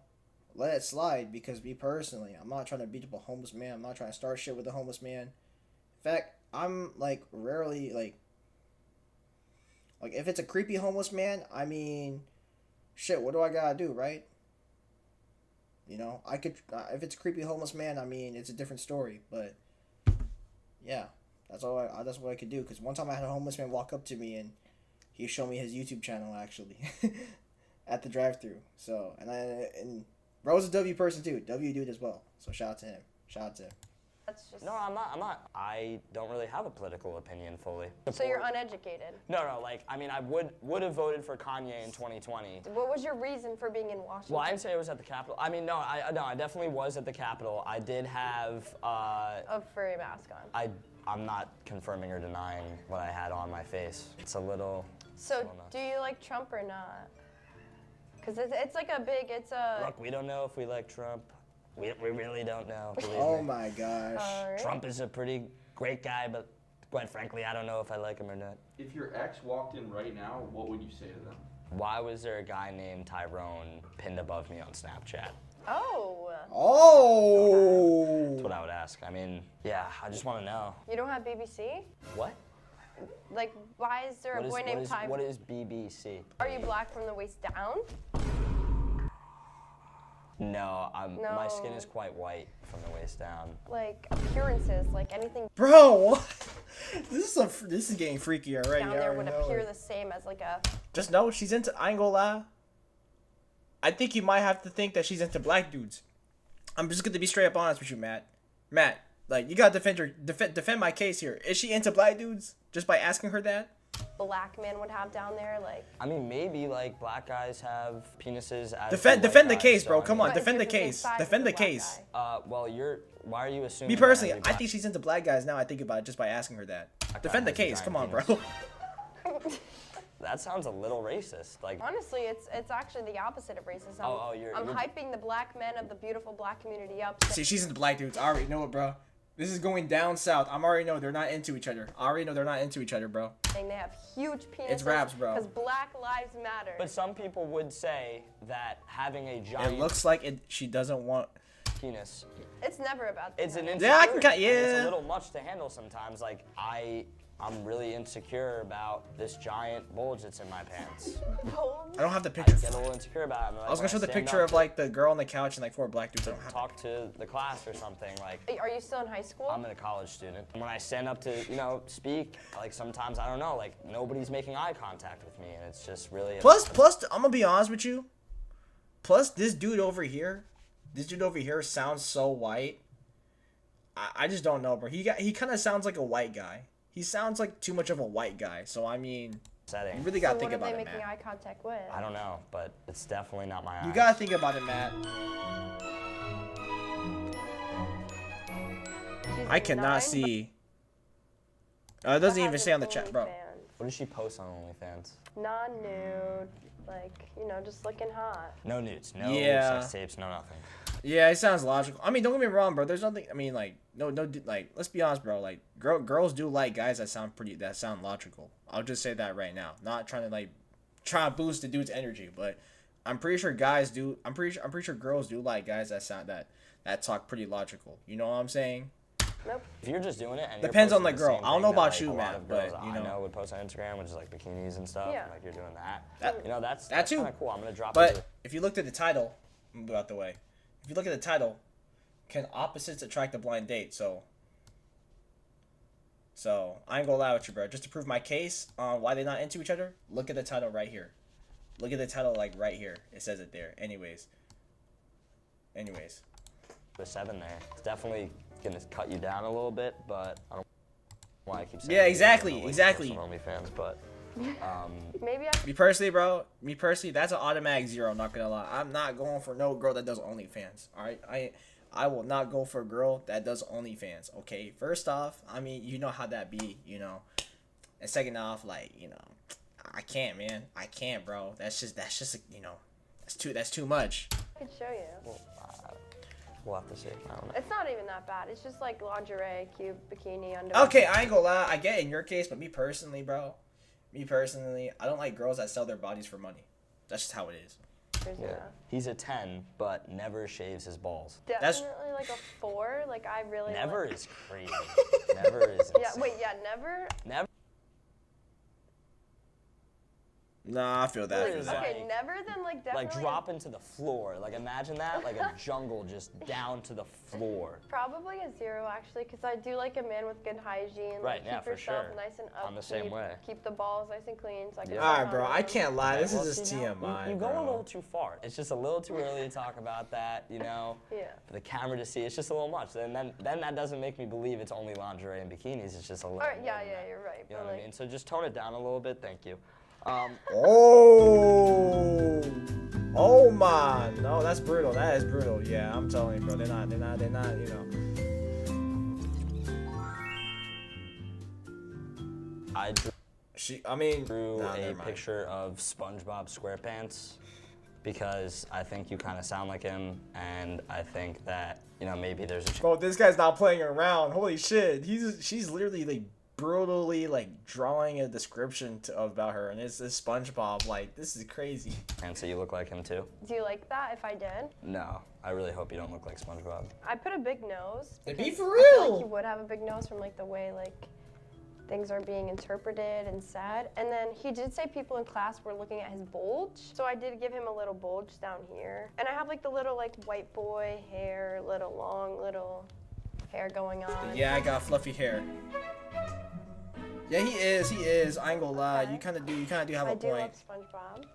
B: let it slide, because me personally, I'm not trying to beat up a homeless man. I'm not trying to start shit with a homeless man. In fact, I'm like rarely like if it's a creepy homeless man, I mean, shit, what do I gotta do, right? You know, I could, if it's a creepy homeless man, I mean, it's a different story, but yeah, that's what I could do. Because one time I had a homeless man walk up to me and he showed me his YouTube channel actually at the drive-thru. So, and bro's a W person too, W dude as well. So shout out to him.
P: That's just...
Q: No, I'm not. I don't really have a political opinion fully.
P: So you're uneducated?
Q: No, like, I mean, I would have voted for Kanye in 2020.
P: What was your reason for being in Washington?
Q: Well, I didn't say I was at the Capitol. I mean, no, I definitely was at the Capitol. I did have,
P: a furry mask on.
Q: I'm not confirming or denying what I had on my face. It's a little...
P: So, do you like Trump or not? Because it's like a big,
Q: Look, we don't know if we like Trump. We really don't know.
B: Oh my gosh.
P: Right.
Q: Trump is a pretty great guy, but quite frankly, I don't know if I like him or not.
J: If your ex walked in right now, what would you say to them?
Q: Why was there a guy named Tyrone pinned above me on Snapchat?
P: Oh.
Q: That's what I would ask. I mean, yeah, I just want to know.
P: You don't have BBC?
Q: What?
P: Like, why is there a boy named Tyrone?
Q: What is BBC?
P: Are you black from the waist down?
Q: No, my skin is quite white from the waist down.
P: Like appearances, like anything.
B: Bro, this is getting freakier right
P: down there would appear the same as like a.
B: Just know she's into. I ain't gonna lie. I think you might have to think that she's into black dudes. I'm just gonna be straight up honest with you, Matt. Matt, like, you gotta defend my case here. Is she into black dudes? Just by asking her that?
P: Black man would have down there, like.
Q: I mean, maybe like black guys have penises as.
B: Defend the case, bro. Come on, defend the case. Defend the case.
Q: Well, why are you assuming?
B: Me personally, I think she's into black guys now. I think about it just by asking her that. Defend the case. Come on, bro.
Q: That sounds a little racist. Like,
P: honestly, it's actually the opposite of racism.
Q: You're
P: hyping the black men of the beautiful black community up.
B: See, she's into black dudes. I already know it, bro. This is going down south. I already know they're not into each other. Bro.
P: They have huge penises.
B: It's raps, bro.
P: Because Black Lives Matter.
Q: But some people would say that having a giant.
B: It looks like she doesn't want
Q: penis.
P: It's never about.
Q: It's an insecurity.
B: Yeah, I can cut. Yeah.
Q: It's a little much to handle sometimes. Like I'm really insecure about this giant bulge that's in my pants.
B: I don't have the picture.
Q: I get a little insecure about it. Like,
B: I was gonna show the picture of like the girl on the couch and like 4 black dudes. I don't have
Q: talk to the class or something. Like,
P: are you still in high school?
Q: I'm a college student. And when I stand up to, speak, like sometimes I don't know, like nobody's making eye contact with me, and it's just really.
B: Plus, I'm gonna be honest with you. Plus, this dude over here sounds so white. I just don't know, bro. He kind of sounds like a white guy. He sounds like too much of a white guy. So I mean, you really gotta think about it, Matt.
P: What are they making eye contact with?
Q: I don't know, but it's definitely not my eyes.
B: You gotta think about it, Matt. I cannot see. It doesn't even say on the chat, bro.
Q: What does she post on OnlyFans?
P: Non-nude, like, you know, just looking hot.
Q: No nudes, no
B: Yeah.
Q: sex tapes, no nothing.
B: Yeah, it sounds logical. I mean, don't get me wrong, bro. There's nothing. I mean, like, no, like, let's be honest, bro. Like, girls do like guys that sound logical. I'll just say that right now. Not trying to boost the dude's energy, but I'm pretty sure guys do. I'm pretty sure girls do like guys that talk pretty logical. You know what I'm saying?
P: Nope.
Q: If you're just doing it, and
B: Depends
Q: you're
B: on the
Q: posting
B: girl.
Q: same
B: I don't
Q: thing
B: know
Q: that,
B: about
Q: like,
B: you,
Q: a lot
B: man,
Q: of girls
B: but,
Q: I
B: you know.
Q: know would post on Instagram, which is like bikinis and stuff.
P: Yeah.
Q: And, like you're doing that. You know, that's
B: That too.
Q: kind of cool. I'm gonna drop.
B: But
Q: it.
B: if you looked at the title, move out the way. If you look at the title, can opposites attract a blind date? So I ain't gonna lie with you, bro. Just to prove my case on why they're not into each other, look at the title right here. Look at the title, like, right here. It says it there. Anyways.
Q: The 7 there. It's definitely gonna cut you down a little bit, but I don't know why I keep saying.
B: Yeah,
Q: that.
B: exactly,
Q: I don't know, like,
B: exactly.
Q: post on OnlyFans, but
P: Maybe
B: Me personally, bro. That's an automatic 0. I'm not gonna lie. I'm not going for no girl that does OnlyFans. All right, I will not go for a girl that does OnlyFans. Okay, first off, I mean, you know how that be, you know, and second off, like, you know, I can't, man. I can't, bro. That's just, you know, that's too much.
P: I could show you.
Q: we'll have to see. I don't know.
P: It's not even that bad. It's just like lingerie, cute bikini, underwear.
B: Okay, I ain't gonna lie. I get in your case, but me personally, bro. I don't like girls that sell their bodies for money. That's just how it is.
Q: Yeah. He's a 10, but never shaves his balls.
P: Definitely like a 4. Like I really.
Q: Never
P: like...
Q: is crazy. Never is.
P: Yeah. Wait. Yeah. Never.
Q: Never.
B: Nah, I feel that.
P: Okay, never then like definitely.
Q: Like drop into the floor. Like imagine that, like a jungle just down to the floor.
P: Probably a 0 actually, because I do like a man with good hygiene.
Q: Right,
P: Like,
Q: yeah,
P: keep
Q: for
P: yourself
Q: sure.
P: nice and up.
Q: I'm the same way.
P: Keep the balls nice and clean. So I can
B: Alright, bro. I can't lie. This
Q: Well,
B: is just
Q: see, now,
B: TMI.
Q: You go
B: bro.
Q: a little too far. It's just a little too early to talk about that, you know?
P: Yeah.
Q: For the camera to see, it's just a little much. Then that doesn't make me believe it's only lingerie and bikinis. It's just a little.
P: Alright, yeah, you're right.
Q: You know what I mean? So just tone it down a little bit. Thank you.
B: Oh my, no, that's brutal. That is brutal. Yeah, I'm telling you, bro. They're not, you know.
Q: I drew a picture of SpongeBob SquarePants because I think you kind of sound like him, and I think that, you know, maybe there's a
B: Bro, this guy's not playing around. Holy shit. She's literally like brutally like drawing a description about her, and it's this SpongeBob. Like, this is crazy.
Q: And so you look like him too?
P: Do you like that if I did?
Q: No, I really hope you don't look like SpongeBob.
P: I put a big nose.
B: Be
P: because
B: for
P: I feel
B: real.
P: like he would have a big nose from like the way like things are being interpreted and said. And then he did say people in class were looking at his bulge. So I did give him a little bulge down here. And I have like the little like white boy hair, little long little hair going on.
B: Yeah, I got fluffy hair. Yeah, he is. I ain't gonna lie. You kind of do have a point.
P: I do love SpongeBob.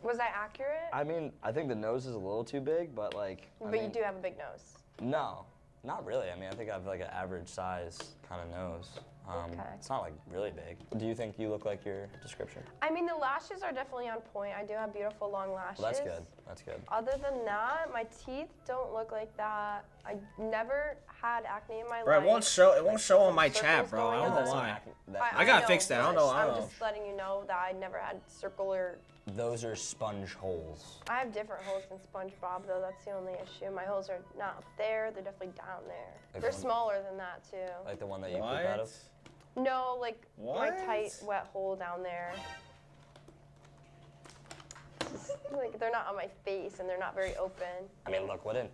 P: Was I accurate?
Q: I mean, I think the nose is a little too big, but like.
P: But you do have a big nose.
Q: No, not really. I mean, I think I have like an average size kind of nose.
P: Okay.
Q: It's not like really big. Do you think you look like your description?
P: I mean, the lashes are definitely on point. I do have beautiful long lashes.
Q: Well, that's good. That's good.
P: Other than that, my teeth don't look like that. I never had acne in my
B: Bro,
P: life.
B: it won't show on my chat, bro. I don't know why. I gotta fix that. I don't know.
P: I'm just letting you know that I never had circular.
Q: Those are sponge holes.
P: I have different holes than SpongeBob, though. That's the only issue. My holes are not up there. They're definitely down there.
Q: Like
P: They're
Q: one-
P: smaller than that, too.
Q: Like the one that you poop out of?
P: No, like my
B: What?
P: tight, wet hole down there. Like they're not on my face and they're not very open.
Q: I mean, look, what a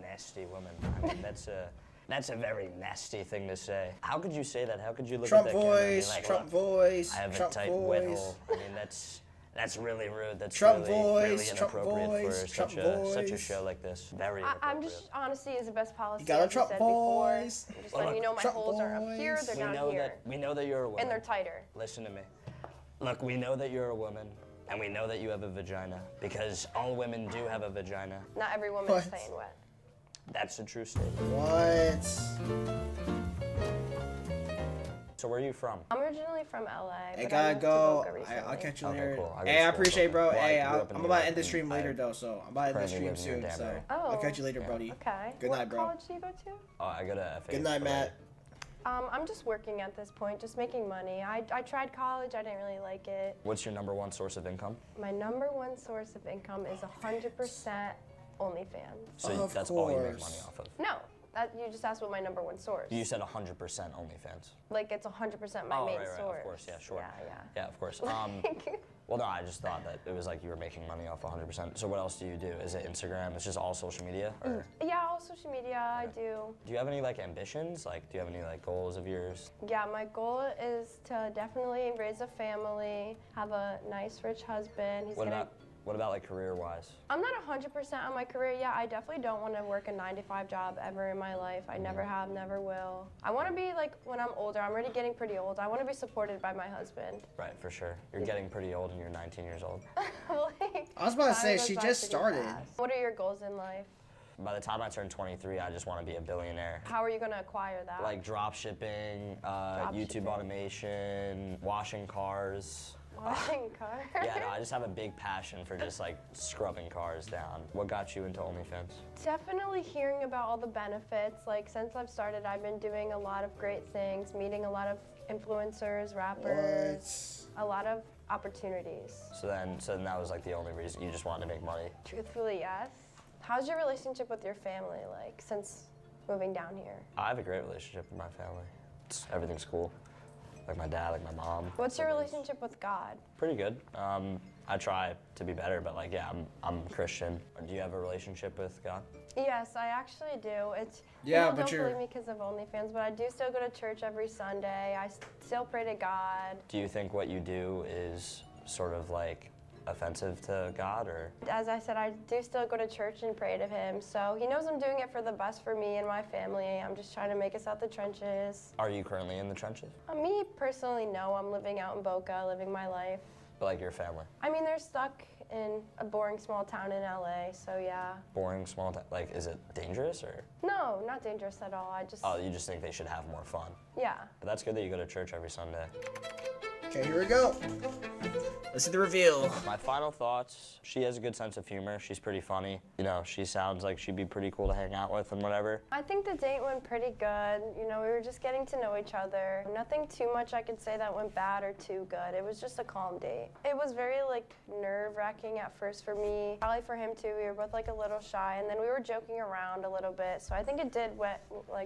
Q: nasty woman. I mean, that's a very nasty thing to say. How could you say that? How could you look
B: Trump
Q: at that camera and be
B: voice,
Q: like,
B: Trump
Q: "Look,
B: voice,
Q: I have
B: Trump
Q: a tight wet
B: voice."
Q: hole. I mean, that's really rude. That's
B: Trump
Q: really
B: voice, Trump
Q: inappropriate
B: voice,
Q: for
B: Trump
Q: such a
B: voice.
Q: show like this. Very
P: I'm
Q: inappropriate.
P: just honesty is the best policy.
B: You got a
P: as
B: Trump
P: said before.
B: voice.
P: I'm just
Q: Well,
P: letting you know my
B: Trump
P: holes are up here.
B: voice.
P: They're
Q: we
P: down
Q: know
P: here.
Q: we know that you're a woman.
P: And they're tighter.
Q: Listen to me. Look, we know that you're a woman, and we know that you have a vagina, because all women do have a vagina.
P: Not every woman is
B: What?
P: tight and wet.
Q: That's a true statement.
B: What?
Q: So where are you from?
P: I'm originally from LA.
B: Hey,
P: but I
B: gotta
P: moved to
B: go.
P: Boca recently.
B: I'll catch you
Q: Okay,
B: later.
Q: cool. I go to
B: Hey, I
Q: school in
B: appreciate,
Q: Boca.
B: bro.
Q: Well, I
B: Hey,
Q: grew up in
B: I'm
Q: New
B: about to
Q: York,
B: end the
Q: and
B: stream
Q: I
B: later, though. So I'm about to end the
Q: currently
B: stream
Q: live near
B: soon.
Q: Danbury.
B: So
P: Oh.
B: I'll catch you later, buddy.
P: Okay.
B: Good
P: what
B: night, bro.
P: college do you go to?
Q: Oh, I go to FA.
B: Good night, Matt.
P: I'm just working at this point, just making money. I tried college, I didn't really like it.
Q: What's your number one source of income?
P: My number one source of income is 100% OnlyFans.
Q: So that's all you make money off of?
P: No, you just asked what my number one source.
Q: You said 100% OnlyFans.
P: Like it's 100% my main
Q: right,
P: source.
Q: Of course, yeah, sure.
P: Yeah.
Q: Yeah, of course. Well, no, I just thought that it was like you were making money off 100%. So what else do you do? Is it Instagram? It's just all social media? Or?
P: Yeah, all social media, I do.
Q: Do you have any like ambitions? Like, do you have any like goals of yours?
P: Yeah, my goal is to definitely raise a family, have a nice, rich husband.
Q: What about like career-wise?
P: I'm not 100% on my career yet. I definitely don't want to work a 9-to-5 job ever in my life. I never have, never will. I want to be like, when I'm older, I'm already getting pretty old, I want to be supported by my husband.
Q: Right, for sure. You're getting pretty old and you're 19 years old.
F: I was about to say, she just started.
P: What are your goals in life?
Q: By the time I turn 23, I just want to be a billionaire.
P: How are you going to acquire that?
Q: Like drop shipping, YouTube automation, washing cars.
P: Washing cars?
Q: Yeah, no, I just have a big passion for just like scrubbing cars down. What got you into OnlyFans?
P: Definitely hearing about all the benefits. Like since I've started, I've been doing a lot of great things, meeting a lot of influencers, rappers, a lot of opportunities.
Q: So then that was like the only reason you just wanted to make money?
P: Truthfully, yes. How's your relationship with your family like since moving down here?
Q: I have a great relationship with my family. Everything's cool. Like my dad, like my mom.
P: What's your relationship with God?
Q: Pretty good. I try to be better, but like, yeah, I'm Christian. Do you have a relationship with God?
P: Yes, I actually do. It's
F: but
P: don't believe me because of OnlyFans, but I do still go to church every Sunday. I still pray to God.
Q: Do you think what you do is sort of like offensive to God, or?
P: As I said, I do still go to church and pray to him, so he knows I'm doing it for the best for me and my family. I'm just trying to make us out the trenches.
Q: Are you currently in the trenches?
P: Me personally, no. I'm living out in Boca, living my life.
Q: But like your family?
P: I mean, they're stuck in a boring small town in LA, so yeah.
Q: Boring small town? Like, is it dangerous, or?
P: No, not dangerous at all.
Q: Oh, you just think they should have more fun?
P: Yeah.
Q: But that's good that you go to church every Sunday.
F: Okay, here we go. Let's see the reveal.
Q: My final thoughts, she has a good sense of humor. She's pretty funny. You know, she sounds like she'd be pretty cool to hang out with and whatever.
P: I think the date went pretty good. You know, we were just getting to know each other. Nothing too much I could say that went bad or too good. It was just a calm date. It was very like nerve-wracking at first for me. Probably for him too. We were both like a little shy, and then we were joking around a little bit. So I think it did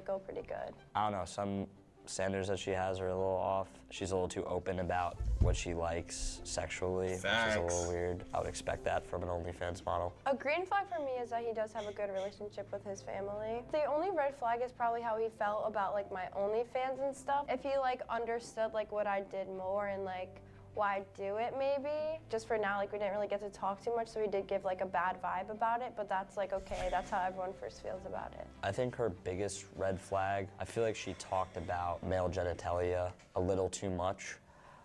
P: go pretty good.
Q: I don't know, some standards that she has are a little off. She's a little too open about what she likes sexually, which is a little weird. I would expect that from an OnlyFans model.
P: A green flag for me is that he does have a good relationship with his family. The only red flag is probably how he felt about like my OnlyFans and stuff. If he like understood like what I did more and like why I do it maybe. Just for now, like we didn't really get to talk too much, so he did give like a bad vibe about it, but that's like okay, that's how everyone first feels about it.
Q: I think her biggest red flag, I feel like she talked about male genitalia a little too much.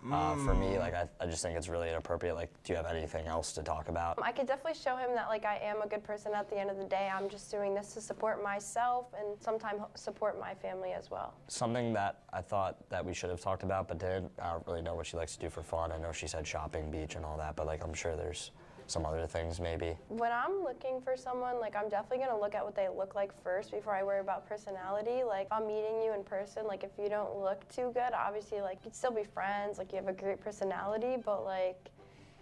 Q: For me, like I just think it's really inappropriate. Like, do you have anything else to talk about?
P: I could definitely show him that like I am a good person at the end of the day. I'm just doing this to support myself and sometimes support my family as well. Something that I thought that we should have talked about but didn't. I don't really know what she likes to do for fun. I know she said shopping, beach, and all that, but like I'm sure there's some other things maybe. When I'm looking for someone, like I'm definitely gonna look at what they look like first before I worry about personality. Like if I'm meeting you in person, like if you don't look too good, obviously like you'd still be friends, like you have a great personality, but like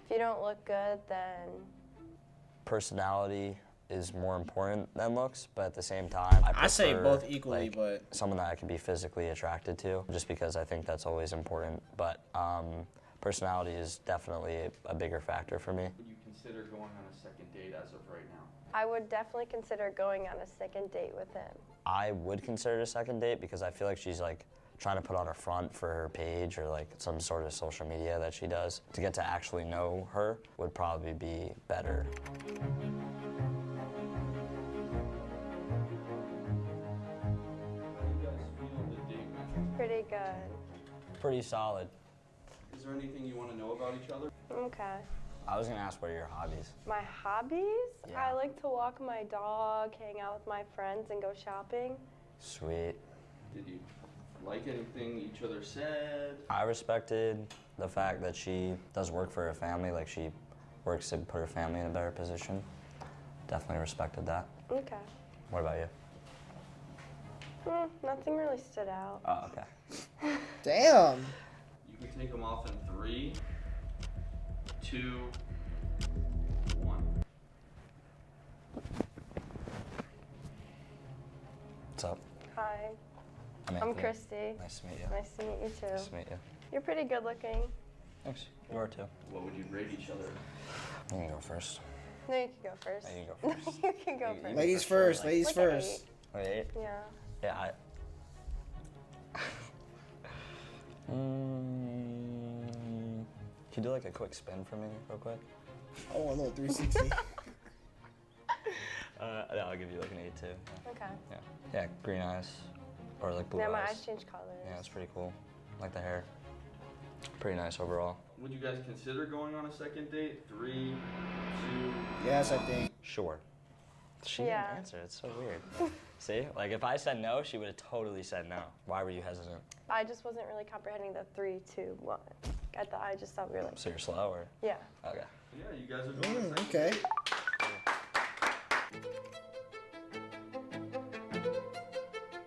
P: if you don't look good, then personality is more important than looks, but at the same time, I
B: say
Q: prefer,
B: both equally,
Q: like,
B: but
Q: someone that I could be physically attracted to, just because I think that's always important. But personality is definitely a bigger factor for me.
J: Would you consider going on a second date as of right now?
P: I would definitely consider going on a second date with him.
Q: I would consider it a second date because I feel like she's like trying to put on a front for her page or like some sort of social media that she does. To get to actually know her would probably be better.
P: Pretty good.
Q: Pretty solid.
J: Is there anything you want to know about each other?
P: Okay.
Q: I was gonna ask what are your hobbies?
P: My hobbies?
Q: Yeah.
P: I like to walk my dog, hang out with my friends, and go shopping.
Q: Sweet.
J: Did you like anything each other said?
Q: I respected the fact that she does work for her family, like she works to put her family in a better position. Definitely respected that.
P: Okay.
Q: What about you?
P: Nothing really stood out.
Q: Oh, okay.
F: Damn.
J: You can take them off in 3, 2, 1.
Q: What's up?
P: Hi. I'm
Q: Anthony.
P: Christy.
Q: Nice to meet you.
P: Nice to meet you too.
Q: Nice to meet you.
P: You're pretty good looking.
Q: Thanks. You are too.
J: What would you rate each other?
Q: You can go first.
P: No, you can go first.
Q: You can go first.
P: You can go first.
F: Ladies first. Ladies
P: Like
F: first.
Q: Wait, 8?
P: Yeah.
Q: Yeah, Can you do like a quick spin for me, real quick?
F: Oh, a little 360.
Q: Yeah, I'll give you like an 8 too.
P: Okay.
Q: Yeah. Yeah, green eyes. Or like blue
P: Yeah,
Q: eyes.
P: my eyes change colors.
Q: Yeah, it's pretty cool. Like the hair. Pretty nice overall.
J: Would you guys consider going on a second date? 3, 2.
F: Yes, I think.
Q: Sure. She
P: Yeah.
Q: didn't answer. It's so weird. See? Like if I said no, she would have totally said no. Why were you hesitant?
P: I just wasn't really comprehending the 3, 2, 1. I just thought we were like.
Q: So you're slow or?
P: Yeah.
Q: Okay.
J: Yeah, you guys are going on a second
F: Okay.
J: date.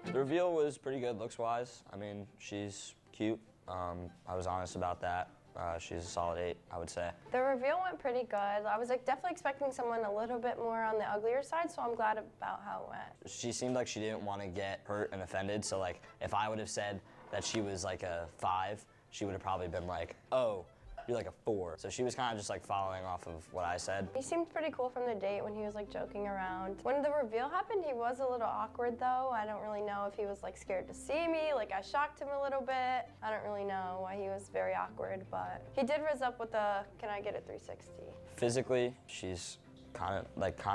Q: The reveal was pretty good looks-wise. I mean, she's cute. I was honest about that. She's a solid 8, I would say.
P: The reveal went pretty good. I was like definitely expecting someone a little bit more on the uglier side, so I'm glad about how it went.
Q: She seemed like she didn't want to get hurt and offended, so like if I would have said that she was like a 5, she would have probably been like, oh, you're like a 4. So she was kind of just like following off of what I said.
P: He seemed pretty cool from the date when he was like joking around. When the reveal happened, he was a little awkward though. I don't really know if he was like scared to see me, like I shocked him a little bit. I don't really know why he was very awkward, but he did rizz up with the, can I get a 360?
Q: Physically, she's kind of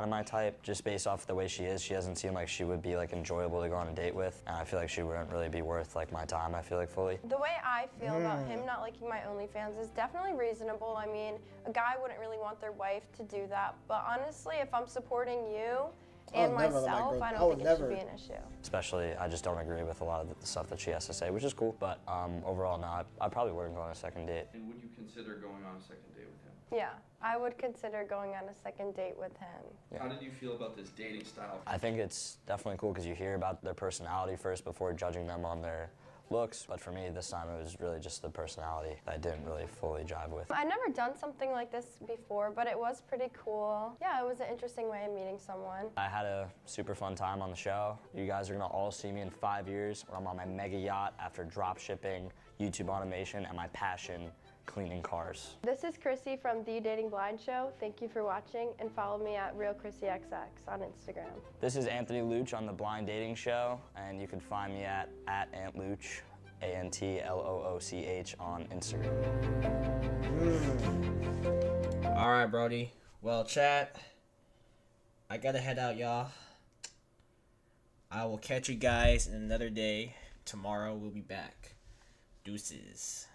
Q: my type. Just based off the way she is, she doesn't seem like she would be like enjoyable to go on a date with, and I feel like she wouldn't really be worth like my time. I feel like fully.
P: The way I feel about him not liking my OnlyFans is definitely reasonable. I mean, a guy wouldn't really want their wife to do that, but honestly, if I'm supporting you and myself, I don't think it should be an issue.
Q: Especially, I just don't agree with a lot of the stuff that she has to say, which is cool. But overall, no, I probably wouldn't go on a second date.
J: And would you consider going on a second date with him?
P: Yeah, I would consider going on a second date with him.
Q: Yeah.
J: How did you feel about this dating style?
Q: I think it's definitely cool because you hear about their personality first before judging them on their looks. But for me, this time it was really just the personality that I didn't really fully jive with.
P: I've never done something like this before, but it was pretty cool. Yeah, it was an interesting way of meeting someone.
Q: I had a super fun time on the show. You guys are gonna all see me in 5 years when I'm on my mega yacht after drop shipping, YouTube automation, and my passion, cleaning cars.
P: This is Chrissy from The Dating Blind Show. Thank you for watching, and follow me at RealChrissyXX on Instagram.
Q: This is Anthony Luch on The Blind Dating Show, and you can find me at AntLooch, ANTLOOCH on Instagram.
B: All right, Brody. Well, chat, I gotta head out, y'all. I will catch you guys in another day. Tomorrow we'll be back. Deuces.